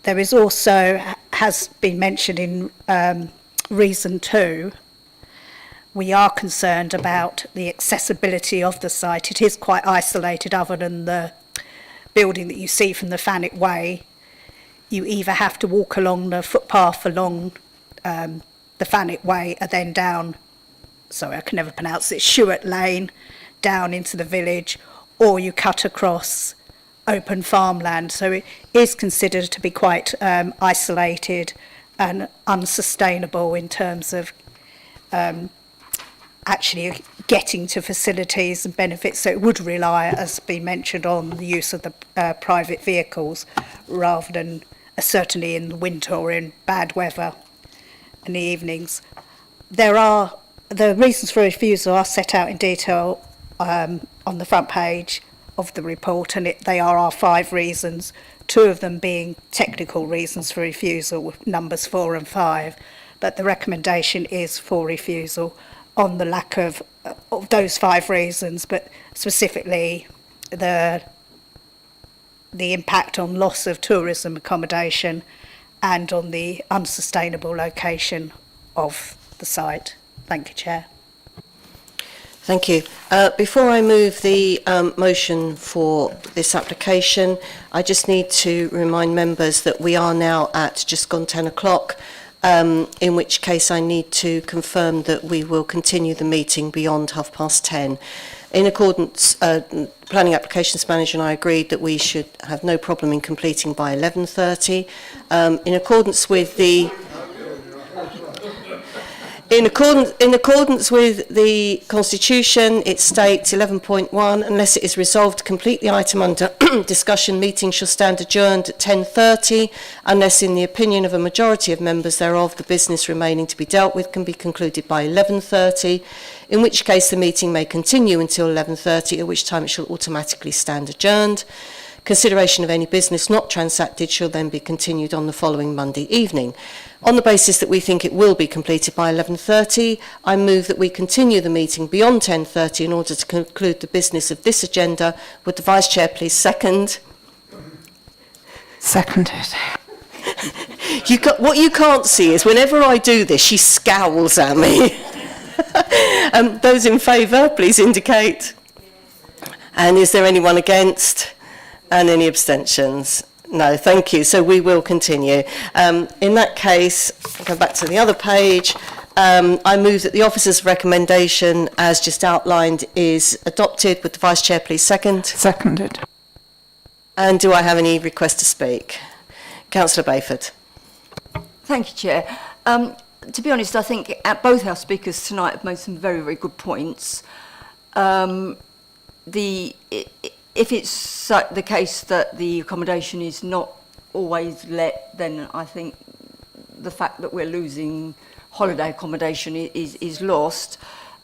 There is also, has been mentioned in reason 2, we are concerned about the accessibility of the site. It is quite isolated other than the building that you see from the Thanet Way. You either have to walk along the footpath along the Thanet Way and then down, sorry, I can never pronounce it, Shewart Lane, down into the village, or you cut across open farmland. So it is considered to be quite isolated and unsustainable in terms of actually getting to facilities and benefits. So it would rely, as been mentioned, on the use of the private vehicles rather than certainly in the winter or in bad weather in the evenings. The reasons for refusal are set out in detail on the front page of the report, and they are our 5 reasons, 2 of them being technical reasons for refusal, with numbers 4 and 5, but the recommendation is for refusal on the lack of those 5 reasons, but specifically the impact on loss of tourism accommodation and on the unsustainable location of the site. Thank you, Chair. Thank you. Before I move the motion for this application, I just need to remind members that we are now at just gone 10 o'clock, in which case I need to confirm that we will continue the meeting beyond 10:30. In accordance, Planning Applications Manager and I agreed that we should have no problem in completing by 11:30. In accordance with the In accordance with the Constitution, it states 11.1, unless it is resolved to complete the item under discussion, meeting shall stand adjourned at 10:30, unless in the opinion of a majority of members thereof, the business remaining to be dealt with can be concluded by 11:30, in which case the meeting may continue until 11:30, at which time it shall automatically stand adjourned. Consideration of any business not transacted shall then be continued on the following Monday evening. On the basis that we think it will be completed by 11:30, I move that we continue the meeting beyond 10:30 in order to conclude the business of this agenda. Would the Vice Chair please second? Seconded. What you can't see is whenever I do this, she scowls at me. Those in favour, please indicate. And is there anyone against? And any abstentions? No, thank you. So we will continue. In that case, I'll go back to the other page. I move that the officer's recommendation, as just outlined, is adopted. Would the Vice Chair please second? Seconded. And do I have any request to speak? Councillor Bayford. Thank you, Chair. To be honest, I think both our speakers tonight have made some very, very good points. If it's the case that the accommodation is not always let, then I think the fact that we're losing holiday accommodation is lost.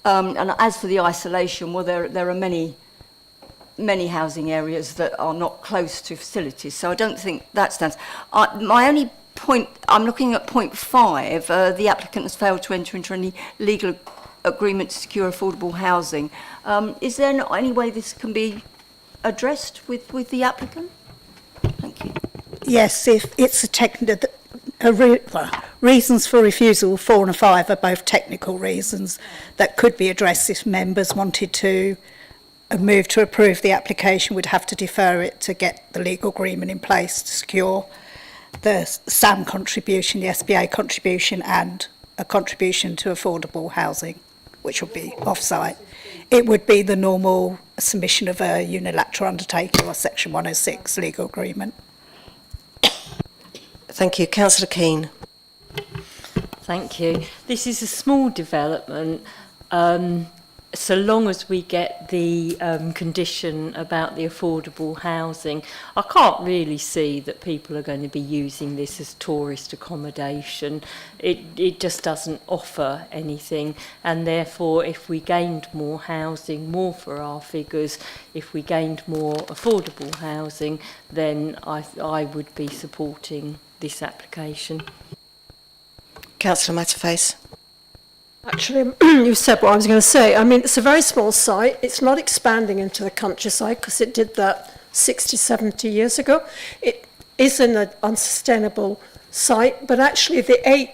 And as for the isolation, well, there are many housing areas that are not close to facilities, so I don't think that stands. My only point, I'm looking at point 5, the applicant has failed to enter into any legal agreement to secure affordable housing. Is there not any way this can be addressed with the applicant? Thank you. Yes, if it's a technical, reasons for refusal 4 and 5 are both technical reasons that could be addressed if members wanted to move to approve the application. Would have to defer it to get the legal agreement in place to secure the SAM contribution, the SBA contribution, and a contribution to affordable housing, which would be off-site. It would be the normal submission of a unilateral undertaking or Section 106 legal agreement. Thank you. Councillor Keane. Thank you. This is a small development. So long as we get the condition about the affordable housing, I can't really see that people are going to be using this as tourist accommodation. It just doesn't offer anything, and therefore if we gained more housing, more for our figures, if we gained more affordable housing, then I would be supporting this application. Councillor Matterface. Actually, you said what I was going to say. I mean, it's a very small site. It's not expanding into the countryside because it did that 60, 70 years ago. It is in an unsustainable site, but actually the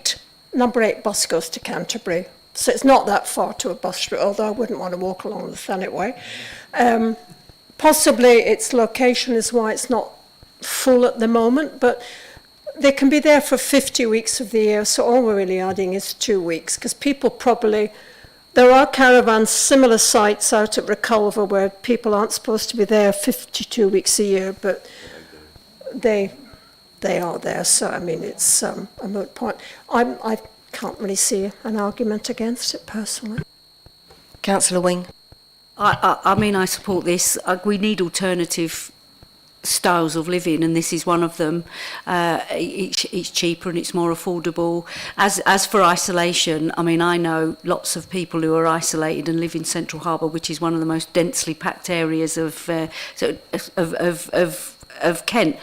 number 8 bus goes to Canterbury. So it's not that far to a bus route, although I wouldn't want to walk along the Thanet way. Possibly its location is why it's not full at the moment, but they can be there for 50 weeks of the year, so all we're really adding is 2 weeks, because people there are caravans, similar sites out at Reculver where people aren't supposed to be there 52 weeks a year, but they are there, so I mean, it's a moot point. I can't really see an argument against it personally. Councillor Wing. I mean, I support this. We need alternative styles of living, and this is one of them. It's cheaper and it's more affordable. As for isolation, I mean, I know lots of people who are isolated and live in Central Harbour, which is one of the most densely packed areas of Kent.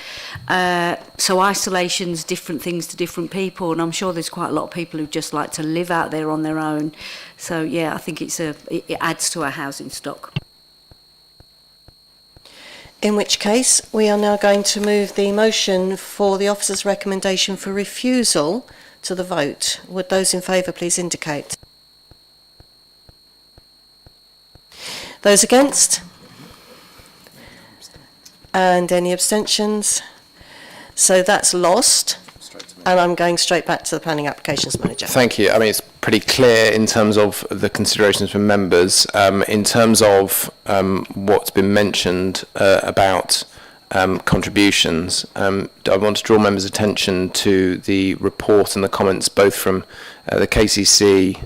So isolation's different things to different people, and I'm sure there's quite a lot of people who just like to live out there on their own. So yeah, I think it adds to our housing stock. In which case, we are now going to move the motion for the officer's recommendation for refusal to the vote. Would those in favour please indicate? Those against? And any abstentions? So that's lost. And I'm going straight back to the Planning Applications Manager. Thank you. I mean, it's pretty clear in terms of the considerations from members. In terms of what's been mentioned about contributions, I want to draw members' attention to the report and the comments both from the KCC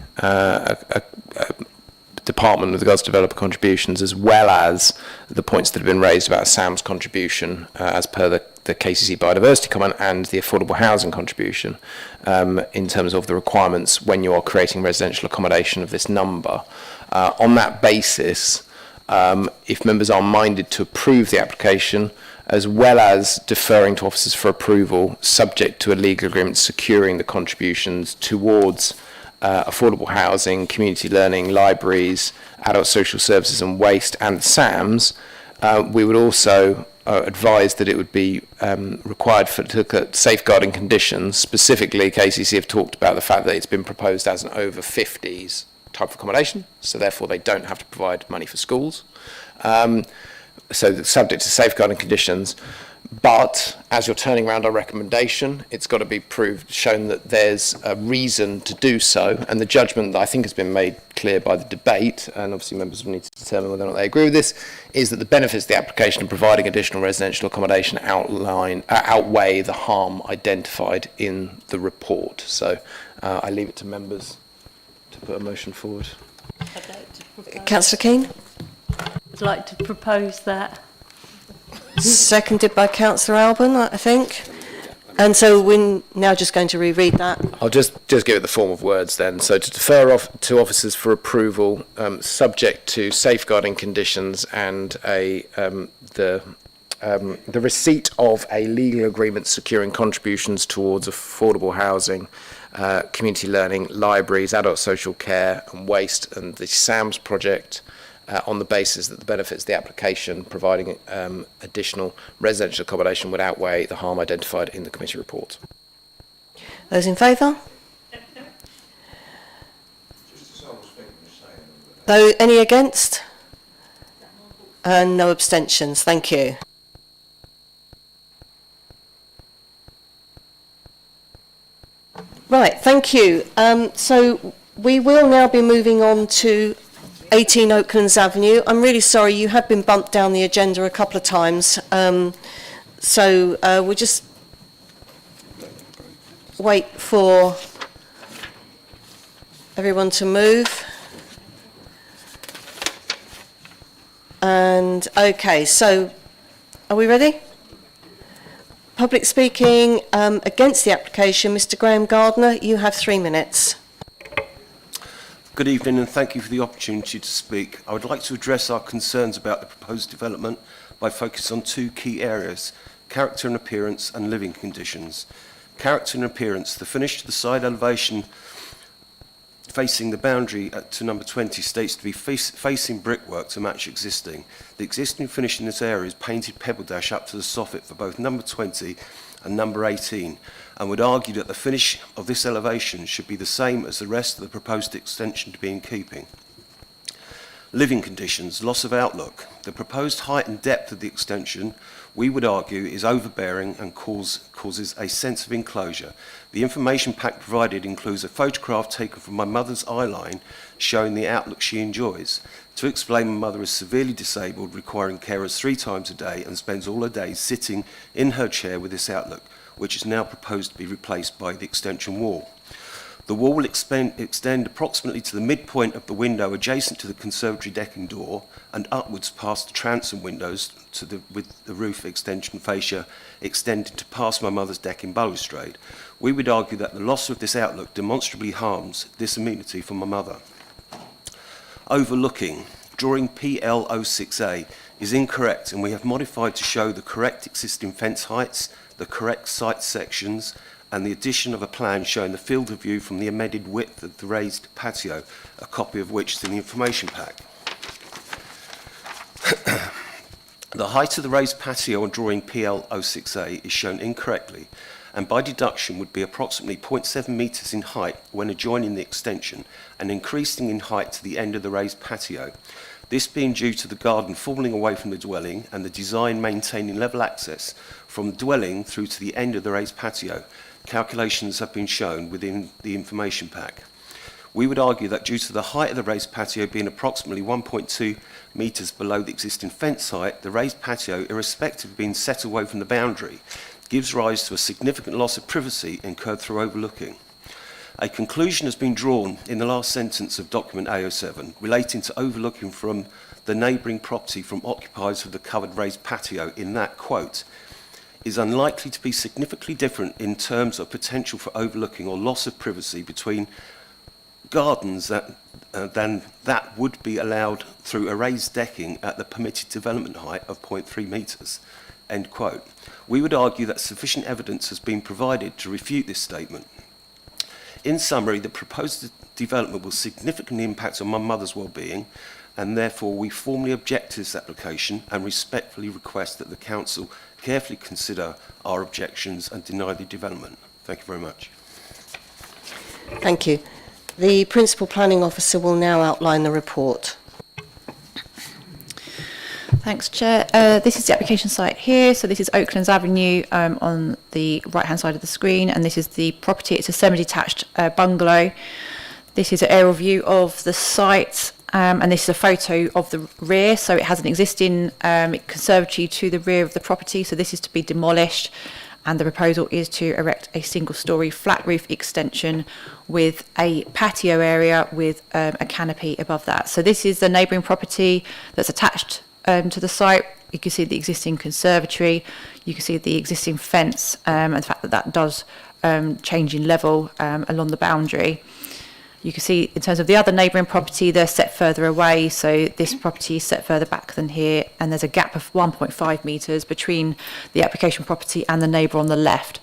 department with regards to developer contributions, as well as the points that have been raised about SAM's contribution as per the KCC biodiversity comment and the affordable housing contribution in terms of the requirements when you are creating residential accommodation of this number. On that basis, if members are minded to approve the application, as well as deferring to officers for approval, subject to a legal agreement securing the contributions towards affordable housing, community learning, libraries, adult social services and waste, and SAMs, we would also advise that it would be required to look at safeguarding conditions. Specifically, KCC have talked about the fact that it's been proposed as an over 50s type of accommodation, so therefore they don't have to provide money for schools. So subject to safeguarding conditions. But as you're turning around our recommendation, it's got to be shown that there's a reason to do so, and the judgment that I think has been made clear by the debate, and obviously members will need to determine whether or not they agree with this, is that the benefits of the application of providing additional residential accommodation outweigh the harm identified in the report. So I leave it to members to put a motion forward. Councillor Keane? I'd like to propose that. Seconded by Councillor Alban, I think. And so we're now just going to reread that. I'll just give it the form of words then. So to defer off to officers for approval, subject to safeguarding conditions and the receipt of a legal agreement securing contributions towards affordable housing, community learning, libraries, adult social care and waste, and the SAMS project, on the basis that the benefits of the application providing additional residential accommodation would outweigh the harm identified in the committee report. Those in favour? Any against? And no abstentions. Thank you. Right, thank you. So we will now be moving on to 18 Oaklands Avenue. I'm really sorry, you have been bumped down the agenda a couple of times. So we'll just wait for everyone to move. And okay, so are we ready? Public speaking against the application, Mr. Graham Gardner, you have 3 minutes. Good evening and thank you for the opportunity to speak. I would like to address our concerns about the proposed development by focusing on 2 key areas: character and appearance and living conditions. Character and appearance. The finish to the side elevation facing the boundary to number 20 states to be facing brickwork to match existing. The existing finish in this area is painted pebble dash up to the soffit for both number 20 and number 18, and would argue that the finish of this elevation should be the same as the rest of the proposed extension to be in keeping. Living conditions, loss of outlook. The proposed height and depth of the extension, we would argue, is overbearing and causes a sense of enclosure. The information pack provided includes a photograph taken from my mother's eye line showing the outlook she enjoys. To explain, my mother is severely disabled, requiring carers 3 times a day, and spends all her days sitting in her chair with this outlook, which is now proposed to be replaced by the extension wall. The wall will extend approximately to the midpoint of the window adjacent to the conservatory decking door and upwards past the transom windows with the roof extension fascia extended to past my mother's decking balustrade. We would argue that the loss of this outlook demonstrably harms this amenity for my mother. Overlooking. Drawing PL06A is incorrect, and we have modified to show the correct existing fence heights, the correct site sections, and the addition of a plan showing the field of view from the amended width of the raised patio, a copy of which is in the information pack. The height of the raised patio on drawing PL06A is shown incorrectly, and by deduction would be approximately 0.7 metres in height when adjoining the extension and increasing in height to the end of the raised patio. This being due to the garden falling away from the dwelling and the design maintaining level access from the dwelling through to the end of the raised patio. Calculations have been shown within the information pack. We would argue that due to the height of the raised patio being approximately 1.2 metres below the existing fence height, the raised patio, irrespective of being set away from the boundary, gives rise to a significant loss of privacy incurred through overlooking. A conclusion has been drawn in the last sentence of document A07 relating to overlooking from the neighbouring property from occupiers of the covered raised patio in that, quote, is unlikely to be significantly different in terms of potential for overlooking or loss of privacy between gardens than that would be allowed through a raised decking at the permitted development height of 0.3 metres, end quote. We would argue that sufficient evidence has been provided to refute this statement. In summary, the proposed development will significantly impact on my mother's well-being, and therefore we formally object to this application and respectfully request that the Council carefully consider our objections and deny the development. Thank you very much. Thank you. The Principal Planning Officer will now outline the report. Thanks, Chair. This is the application site here. So this is Oaklands Avenue on the right-hand side of the screen, and this is the property. It's a semi-detached bungalow. This is an aerial view of the site, and this is a photo of the rear. So it has an existing conservatory to the rear of the property. So this is to be demolished, and the proposal is to erect a single-storey flat roof extension with a patio area with a canopy above that. So this is the neighbouring property that's attached to the site. You can see the existing conservatory, you can see the existing fence, and the fact that that does change in level along the boundary. You can see in terms of the other neighbouring property, they're set further away, so this property is set further back than here, and there's a gap of 1.5 metres between the application property and the neighbour on the left.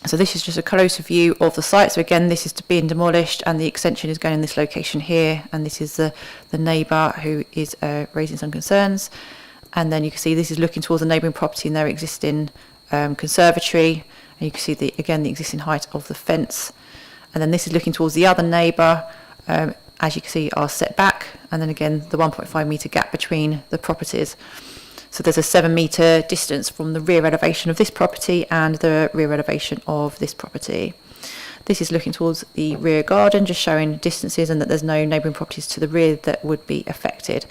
So this is just a closer view of the site. So again, this is being demolished and the extension is going in this location here, and this is the neighbour who is raising some concerns. And then you can see this is looking towards the neighbouring property and their existing conservatory, and you can see the existing height of the fence. And then this is looking towards the other neighbour, as you can see, are set back, and then again the 1.5 metre gap between the properties. So there's a 7 metre distance from the rear elevation of this property and the rear elevation of this property. This is looking towards the rear garden, just showing distances and that there's no neighbouring properties to the rear that would be affected.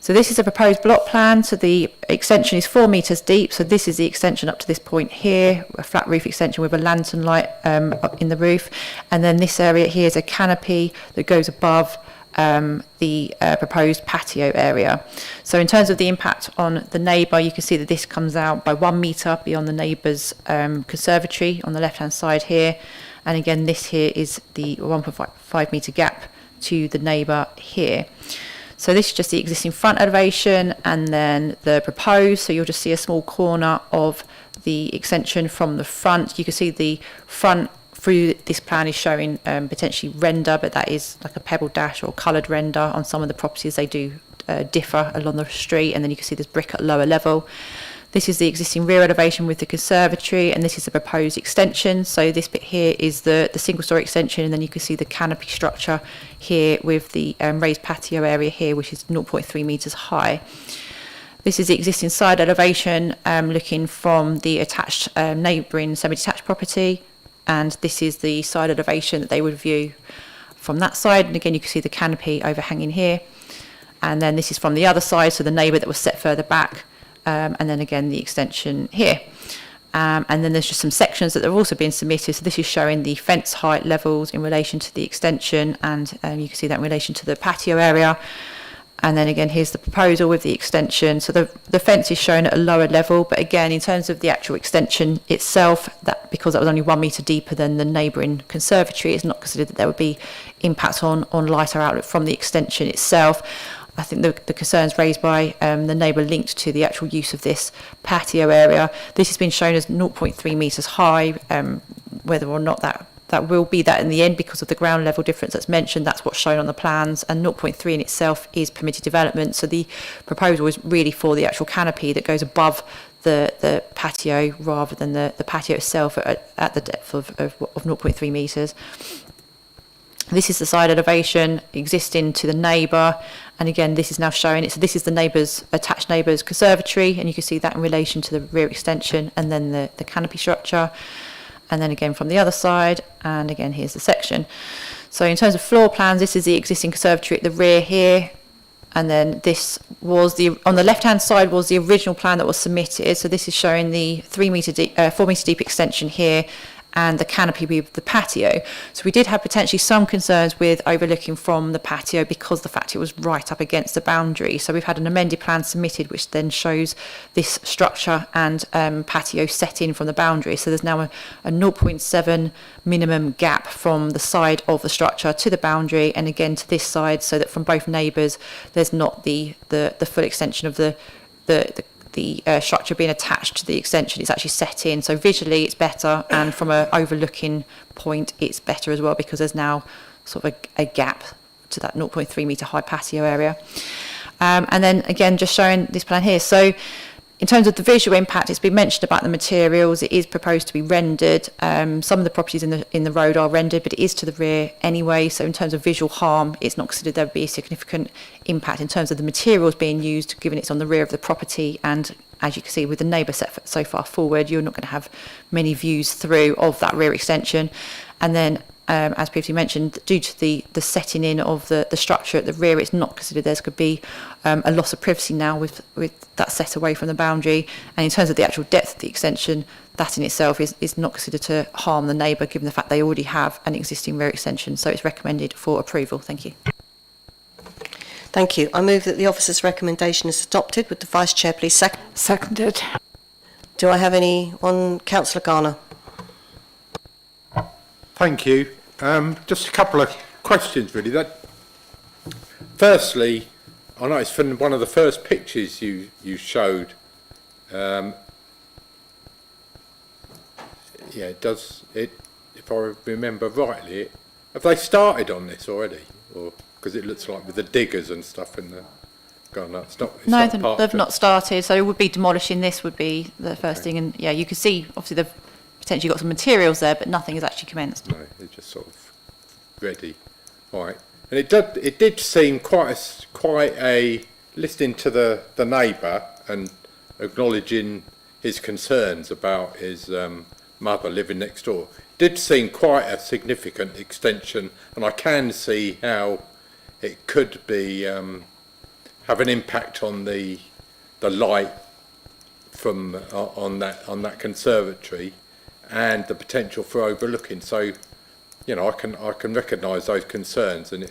So this is a proposed block plan. So the extension is 4 metres deep. So this is the extension up to this point here, a flat roof extension with a lantern light up in the roof. And then this area here is a canopy that goes above the proposed patio area. So in terms of the impact on the neighbour, you can see that this comes out by 1 metre beyond the neighbour's conservatory on the left hand side here, and again this here is the 1.5 metre gap to the neighbour here. So this is just the existing front elevation and then the proposed, so you'll just see a small corner of the extension from the front. You can see the front through this plan is showing potentially render, but that is like a pebble dash or coloured render. On some of the properties they do differ along the street, and then you can see there's brick at lower level. This is the existing rear elevation with the conservatory, and this is the proposed extension. So this bit here is the single story extension, and then you can see the canopy structure here with the raised patio area here, which is 0.3 metres high. This is the existing side elevation looking from the attached neighbouring semi-detached property, and this is the side elevation that they would view from that side. And again, you can see the canopy overhanging here. And then this is from the other side, so the neighbour that was set further back. And then again, the extension here. And then there's just some sections that have also been submitted. So this is showing the fence height levels in relation to the extension, and you can see that in relation to the patio area. And then again, here's the proposal with the extension. So the fence is shown at a lower level, but again, in terms of the actual extension itself, that because that was only 1 metre deeper than the neighbouring conservatory, it's not considered that there would be impact on lighter outlet from the extension itself. I think the concerns raised by the neighbour linked to the actual use of this patio area. This has been shown as 0.3 metres high, whether or not that will be that in the end because of the ground level difference that's mentioned. That's what's shown on the plans, and 0.3 in itself is permitted development. So the proposal is really for the actual canopy that goes above the patio rather than the patio itself at the depth of 0.3 metres. This is the side elevation existing to the neighbour, and again this is now showing it. So this is the attached neighbour's conservatory, and you can see that in relation to the rear extension and then the canopy structure. And then again from the other side, and again here's the section. So in terms of floor plans, this is the existing conservatory at the rear here, and then this was on the left hand side was the original plan that was submitted. So this is showing the 4 metre deep extension here and the canopy with the patio. So we did have potentially some concerns with overlooking from the patio because the fact it was right up against the boundary. So we've had an amended plan submitted which then shows this structure and patio set in from the boundary. So there's now a 0.7 minimum gap from the side of the structure to the boundary, and again to this side, so that from both neighbours there's not the full extension of the structure being attached to the extension. It's actually set in, so visually it's better, and from an overlooking point it's better as well because there's now sort of a gap to that 0.3 metre high patio area. And then again just showing this plan here. So in terms of the visual impact, it's been mentioned about the materials. It is proposed to be rendered. Some of the properties in the road are rendered, but it is to the rear anyway. So in terms of visual harm, it's not considered there would be a significant impact in terms of the materials being used, given it's on the rear of the property. And as you can see, with the neighbour set so far forward, you're not going to have many views through of that rear extension. And then as previously mentioned, due to the setting in of the structure at the rear, it's not considered there could be a loss of privacy now with that set away from the boundary. And in terms of the actual depth of the extension, that in itself is not considered to harm the neighbour, given the fact they already have an existing rear extension. So it's recommended for approval. Thank you. Thank you. I move that the officer's recommendation is adopted. Would the Vice Chair please second? Seconded. Do I have anyone? Councillor Garner. Thank you. Just a couple of questions, really. Firstly, I noticed from one of the first pictures you showed, if I remember rightly, have they started on this already? Or because it looks like with the diggers and stuff in the garden, No, they've not started. So it would be demolishing this would be the first thing. And yeah, you can see obviously they've potentially got some materials there, but nothing has actually commenced. No, they're just sort of ready. All right. And it did seem quite a listening to the neighbour and acknowledging his concerns about his mother living next door. Did seem quite a significant extension, and I can see how it could be have an impact on the light from on that conservatory and the potential for overlooking. So, you know, I can recognise those concerns, and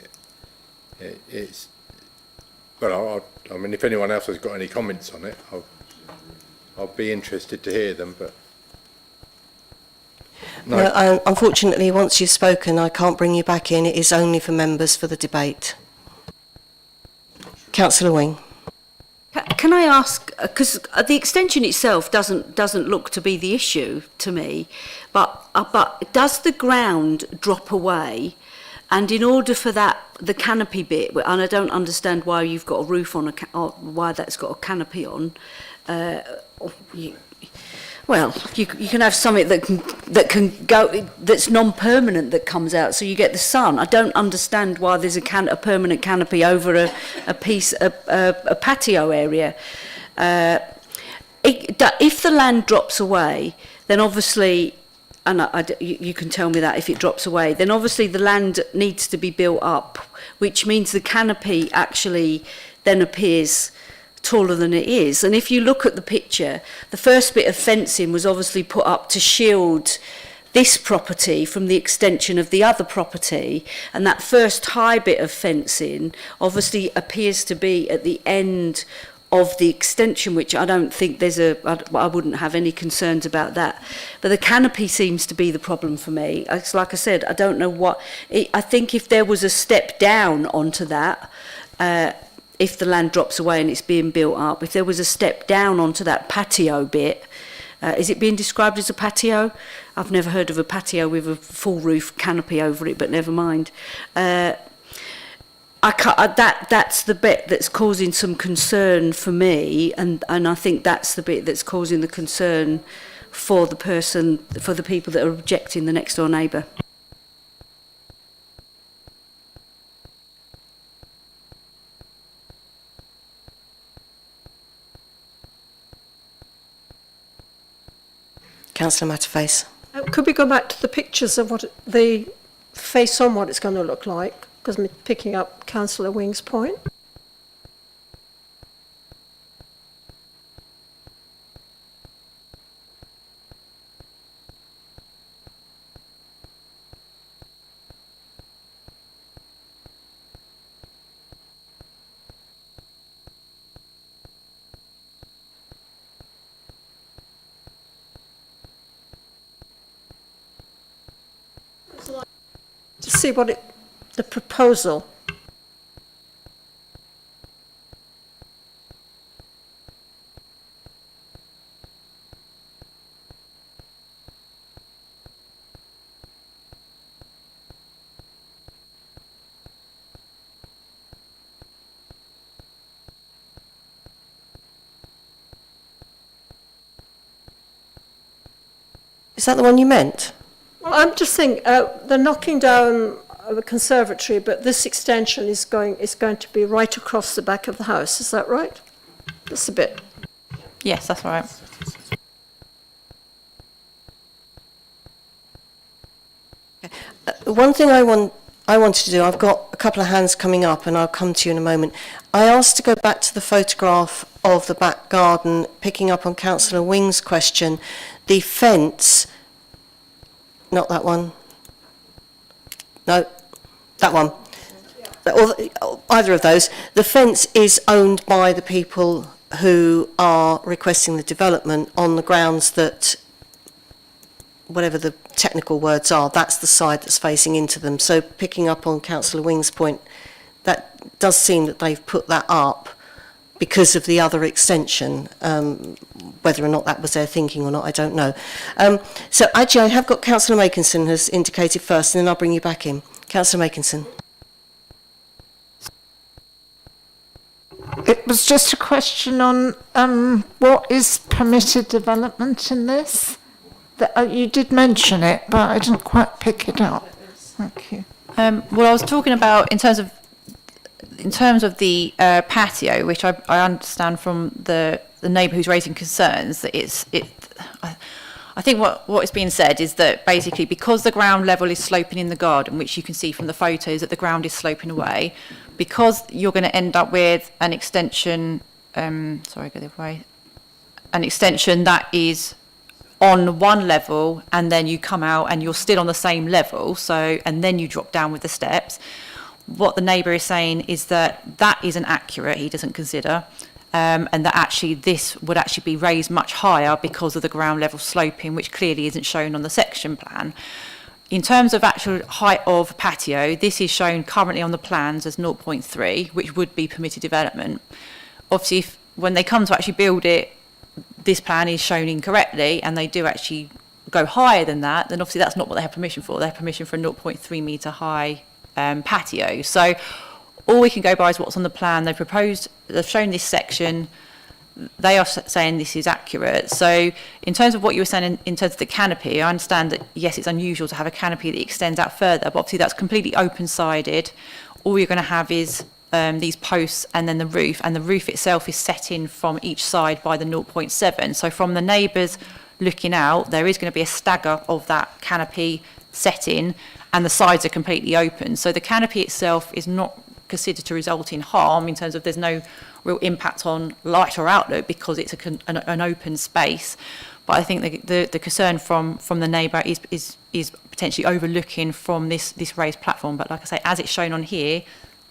it's. Well, I mean, if anyone else has got any comments on it, I'll be interested to hear them. But no, unfortunately, once you've spoken, I can't bring you back in. It is only for members for the debate. Councillor Wing. Can I ask, because the extension itself doesn't look to be the issue to me, but does the ground drop away? And in order for the canopy bit, and I don't understand why you've got a roof on, or why that's got a canopy on. You can have something that can go, that's non-permanent, that comes out, so you get the sun. I don't understand why there's a permanent canopy over a patio area. If the land drops away, then obviously, and you can tell me that if it drops away, then obviously the land needs to be built up, which means the canopy actually then appears taller than it is. And if you look at the picture, the first bit of fencing was obviously put up to shield this property from the extension of the other property, and that first high bit of fencing obviously appears to be at the end of the extension, which I don't think I wouldn't have any concerns about that. But the canopy seems to be the problem for me. It's like I said, I don't know I think if there was a step down onto that, if the land drops away and it's being built up, if there was a step down onto that patio bit, is it being described as a patio? I've never heard of a patio with a full roof canopy over it, but never mind. That's the bit that's causing some concern for me, and I think that's the bit that's causing the concern for the people that are objecting, the next door neighbour. Councillor Matterface. Could we go back to the pictures of what the face on what it's going to look like? Because I'm picking up Councillor Wing's point. To see what the proposal. Is that the one you meant? Well, I'm just saying they're knocking down the conservatory, but this extension is going to be right across the back of the house. Is that right? That's a bit. Yes, that's right. one thing I wanted to do, I've got a couple of hands coming up and I'll come to you in a moment. I asked to go back to the photograph of the back garden, picking up on Councillor Wing's question. The fence, not that one, no, that one, or either of those, the fence is owned by the people who are requesting the development on the grounds that, whatever the technical words are, that's the side that's facing into them. So picking up on Councillor Wing's point, that does seem that they've put that up because of the other extension. Whether or not that was their thinking or not, I don't know. So actually I have got Councillor Makinson has indicated first, and then I'll bring you back in. Councillor Makinson. It was just a question on what is permitted development in this? You did mention it, but I didn't quite pick it up. Thank you. Well, I was talking about in terms of the patio, which I understand from the neighbour who's raising concerns that I think what is being said is that basically because the ground level is sloping in the garden, which you can see from the photos that the ground is sloping away, because you're going to end up with an extension. An extension that is on one level, and then you come out and you're still on the same level. So, and then you drop down with the steps. What the neighbour is saying is that that isn't accurate. He doesn't consider. And that actually this would actually be raised much higher because of the ground level sloping, which clearly isn't shown on the section plan. In terms of actual height of patio, this is shown currently on the plans as 0.3, which would be permitted development. Obviously, when they come to actually build it, this plan is shown incorrectly, and they do actually go higher than that, then obviously that's not what they have permission for. They have permission for a 0.3 metre high patio. So all we can go by is what's on the plan. They've shown this section. They are saying this is accurate. So in terms of what you were saying in terms of the canopy, I understand that, yes, it's unusual to have a canopy that extends out further, but obviously that's completely open-sided. All you're going to have is these posts and then the roof itself is set in from each side by the 0.7. So from the neighbours looking out, there is going to be a stagger of that canopy set in, and the sides are completely open. So the canopy itself is not considered to result in harm in terms of there's no real impact on light or outlook because it's an open space. But I think the concern from the neighbour is potentially overlooking from this raised platform. But like I say, as it's shown on here,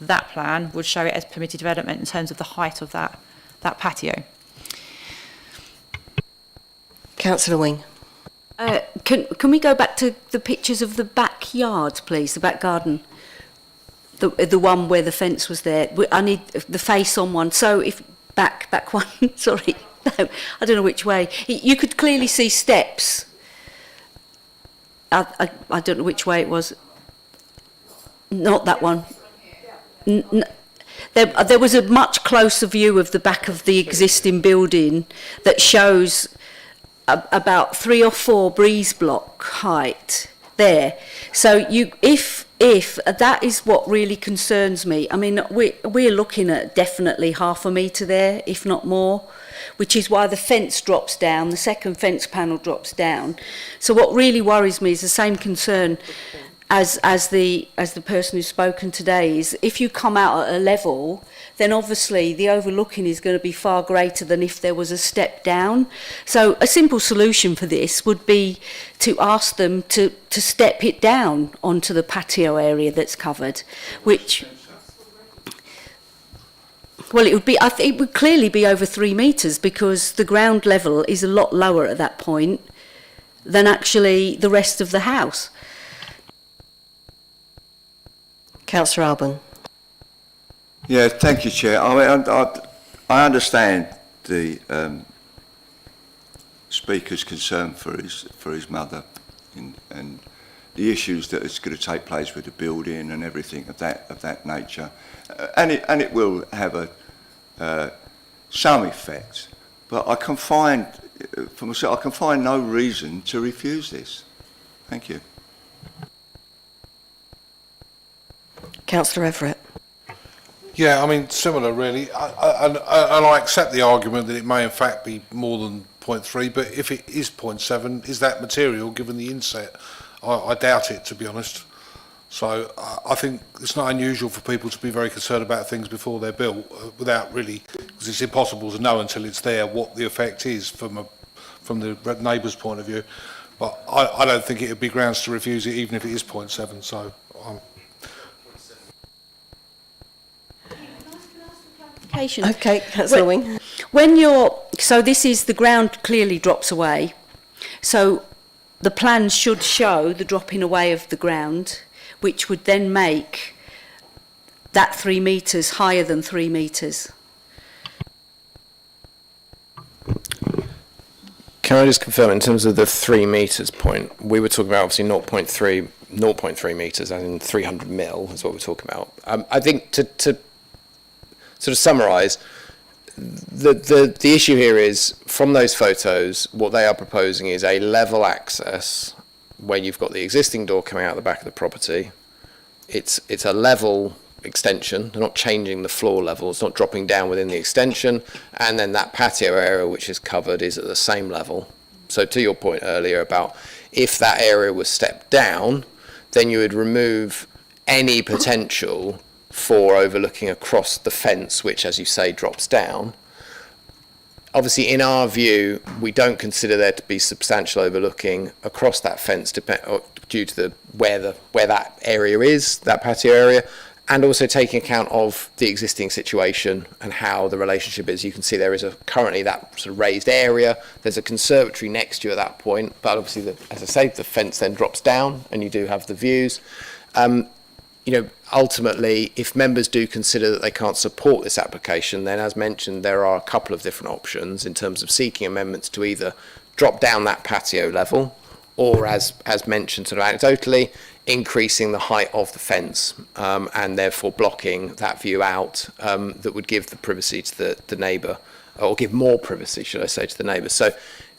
that plan would show it as permitted development in terms of the height of that patio. Councillor Wing. Can we go back to the pictures of the backyard, please, the back garden? The one where the fence was there. I need the face on one. So if back one, sorry, no, I don't know which way. You could clearly see steps. I don't know which way it was. Not that one. There was a much closer view of the back of the existing building that shows about 3 or 4 breeze block height there. So if that is what really concerns me, I mean, we're looking at definitely 1/2 metre there, if not more, which is why the fence drops down, the second fence panel drops down. So what really worries me is the same concern as the person who's spoken today is if you come out at a level, then obviously the overlooking is going to be far greater than if there was a step down. So a simple solution for this would be to ask them to step it down onto the patio area that's covered, which, well, it would be, I think it would clearly be over 3 metres because the ground level is a lot lower at that point than actually the rest of the house. Councillor Alban. Yeah, thank you, Chair. I mean, I understand the speaker's concern for his mother and the issues that is going to take place with the building and everything of that nature, and it will have some effect. But I can find, for myself, I can find no reason to refuse this. Thank you. Councillor Everett. Yeah, I mean, similar really. And I accept the argument that it may in fact be more than 0.3, but if it is 0.7, is that material given the inset? I doubt it, to be honest. So I think it's not unusual for people to be very concerned about things before they're built, without really, because it's impossible to know until it's there what the effect is from the neighbour's point of view. But I don't think it would be grounds to refuse it, even if it is 0.7. So. Okay, Councillor Wing. So this is, the ground clearly drops away. So the plans should show the dropping away of the ground, which would then make that 3 metres higher than 3 metres. Can I just confirm, in terms of the 3 metres point, we were talking about obviously 0.3 metres, as in 300 mil is what we're talking about. I think to sort of summarise, the issue here is, from those photos, what they are proposing is a level access where you've got the existing door coming out the back of the property. It's a level extension. They're not changing the floor level. It's not dropping down within the extension. And then that patio area, which is covered, is at the same level. So to your point earlier about if that area was stepped down, then you would remove any potential for overlooking across the fence, which, as you say, drops down. Obviously, in our view, we don't consider there to be substantial overlooking across that fence due to where that area is, that patio area, and also taking account of the existing situation and how the relationship is. You can see there is currently that sort of raised area. There's a conservatory next to you at that point, but obviously, as I say, the fence then drops down, and you do have the views. Ultimately, if members do consider that they can't support this application, then, as mentioned, there are a couple of different options in terms of seeking amendments to either drop down that patio level, or, as mentioned sort of anecdotally, increasing the height of the fence and therefore blocking that view out that would give the privacy to the neighbour, or give more privacy, should I say, to the neighbour. So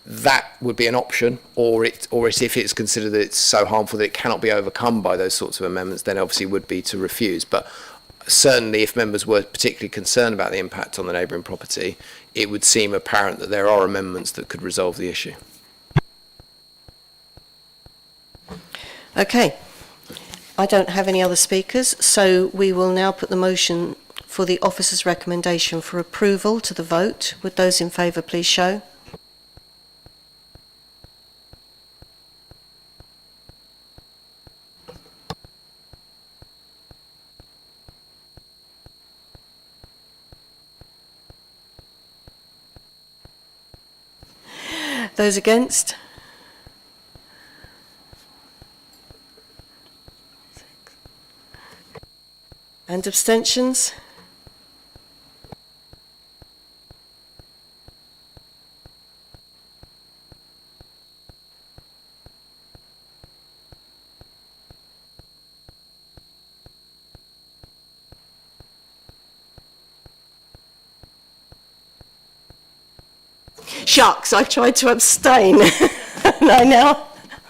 that would be an option, or if it's considered that it's so harmful that it cannot be overcome by those sorts of amendments, then obviously would be to refuse. But certainly, if members were particularly concerned about the impact on the neighbouring property, it would seem apparent that there are amendments that could resolve the issue. Okay. I don't have any other speakers, so we will now put the motion for the officer's recommendation for approval to the vote. Would those in favour please show? Those against? And abstentions? Shucks, I tried to abstain. and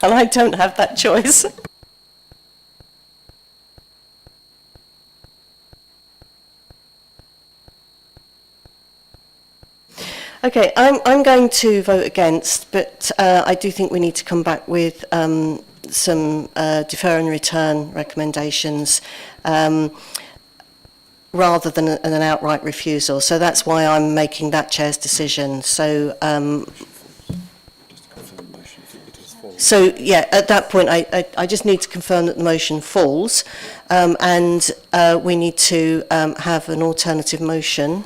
I don't have that choice. Okay, I'm going to vote against, but I do think we need to come back with some defer and return recommendations rather than an outright refusal. So that's why I'm making that chair's decision. So yeah, at that point, I just need to confirm that the motion falls, and we need to have an alternative motion.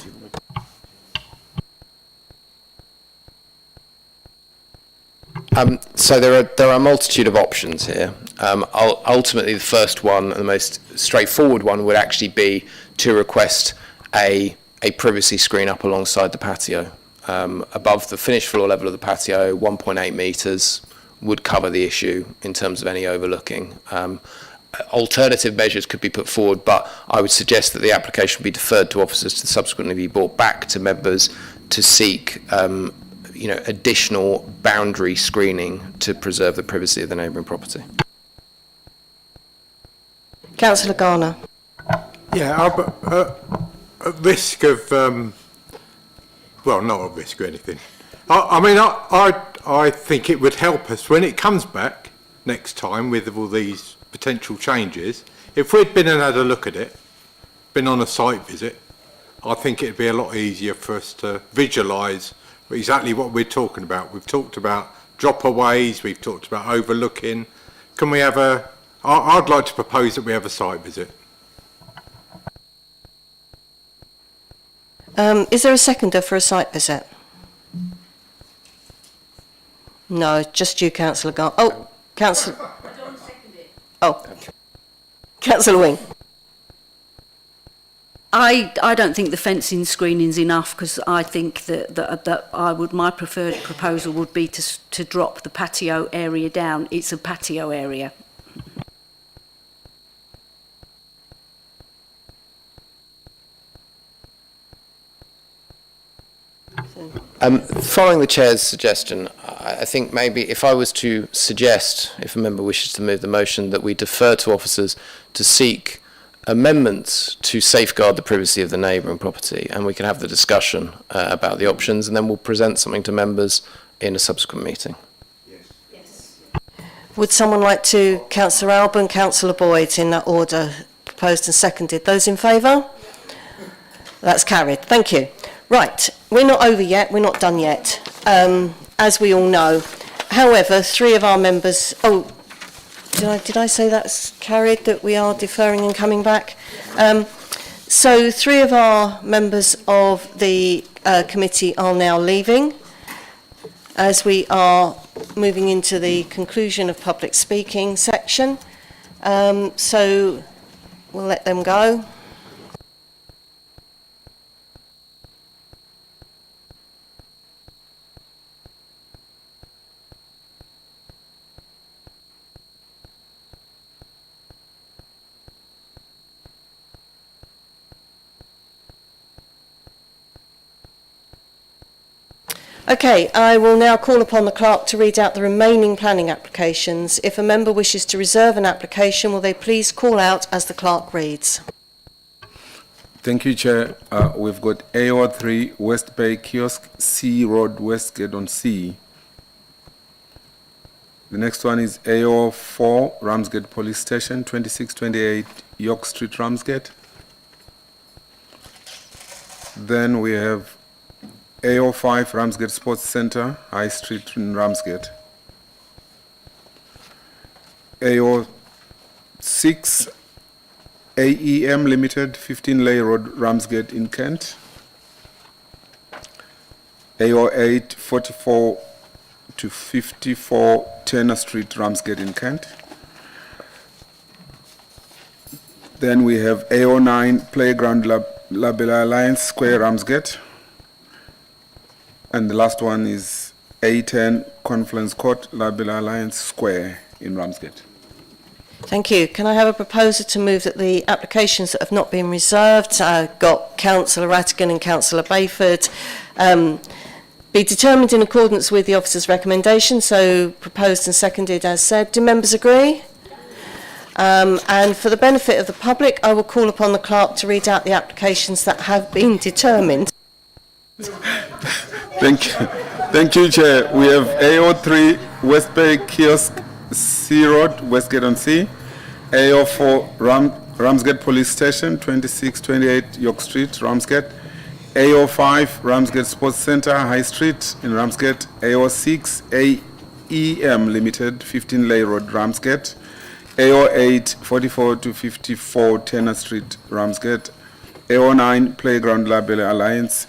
So there are a multitude of options here. Ultimately, the first one, and the most straightforward one, would actually be to request a privacy screen up alongside the patio. Above the finished floor level of the patio, 1.8 metres would cover the issue in terms of any overlooking. Alternative measures could be put forward, but I would suggest that the application be deferred to officers to subsequently be brought back to members to seek additional boundary screening to preserve the privacy of the neighbouring property. Councillor Garner. Yeah, at risk of, well, not at risk of anything. I think it would help us when it comes back next time with all these potential changes. If we'd been and had a look at it, been on a site visit, I think it'd be a lot easier for us to visualise exactly what we're talking about. We've talked about drop-aways, we've talked about overlooking. Can we have I'd like to propose that we have a site visit. Is there a seconder for a site visit? No, just you, Councillor Gar. Oh, Councillor. Oh, Councillor Wing. I don't think the fencing screening's enough, because I think that my preferred proposal would be to drop the patio area down. It's a patio area. Following the Chair's suggestion, I think maybe if I was to suggest, if a member wishes to move the motion, that we defer to officers to seek amendments to safeguard the privacy of the neighbouring property, and we can have the discussion about the options, and then we'll present something to members in a subsequent meeting. Would someone like to, Councillor Alban, Councillor Boyd, in that order, proposed and seconded? Those in favour? That's carried. Thank you. Right, we're not over yet, we're not done yet, as we all know. However, three of our members... Oh, did I say that's carried, that we are deferring and coming back? So three of our members of the committee are now leaving, as we are moving into the conclusion of public speaking section. So we'll let them go. Okay, I will now call upon the clerk to read out the remaining planning applications. If a member wishes to reserve an application, will they please call out as the clerk reads? Thank you, Chair. We've got AO3 West Bay Kiosk, C Road, Westgate on C. The next one is AO4 Ramsgate Police Station, 2628 York Street, Ramsgate. Then we have AO5 Ramsgate Sports Centre, High Street in Ramsgate. AO6 AEM Limited, 15 Lay Road, Ramsgate in Kent. AO8 44 to 54 Turner Street, Ramsgate in Kent. Then we have AO9 Playground Labella Alliance Square, Ramsgate. And the last one is A10 Conference Court, Labella Alliance Square in Ramsgate. Thank you. Can I have a proposer to move that the applications that have not been reserved, got Councillor Rattigan and Councillor Bayford, be determined in accordance with the officer's recommendation, so proposed and seconded as said. Do members agree? And for the benefit of the public, I will call upon the clerk to read out the applications that have been determined. Thank you, Chair. We have AO3 West Bay Kiosk, C Road, Westgate on C. AO4 Ramsgate Police Station, 2628 York Street, Ramsgate. AO5 Ramsgate Sports Centre, High Street in Ramsgate. AO6 AEM Limited, 15 Lay Road, Ramsgate. AO8 44 to 54 Turner Street, Ramsgate. AO9 Playground Labella Alliance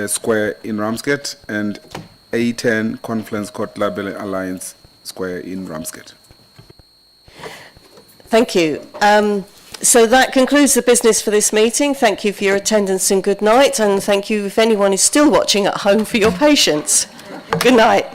Square in Ramsgate, and A10 Conference Court Labella Alliance Square in Ramsgate. Thank you. So that concludes the business for this meeting. Thank you for your attendance and good night, and thank you if anyone is still watching at home for your patience. Good night.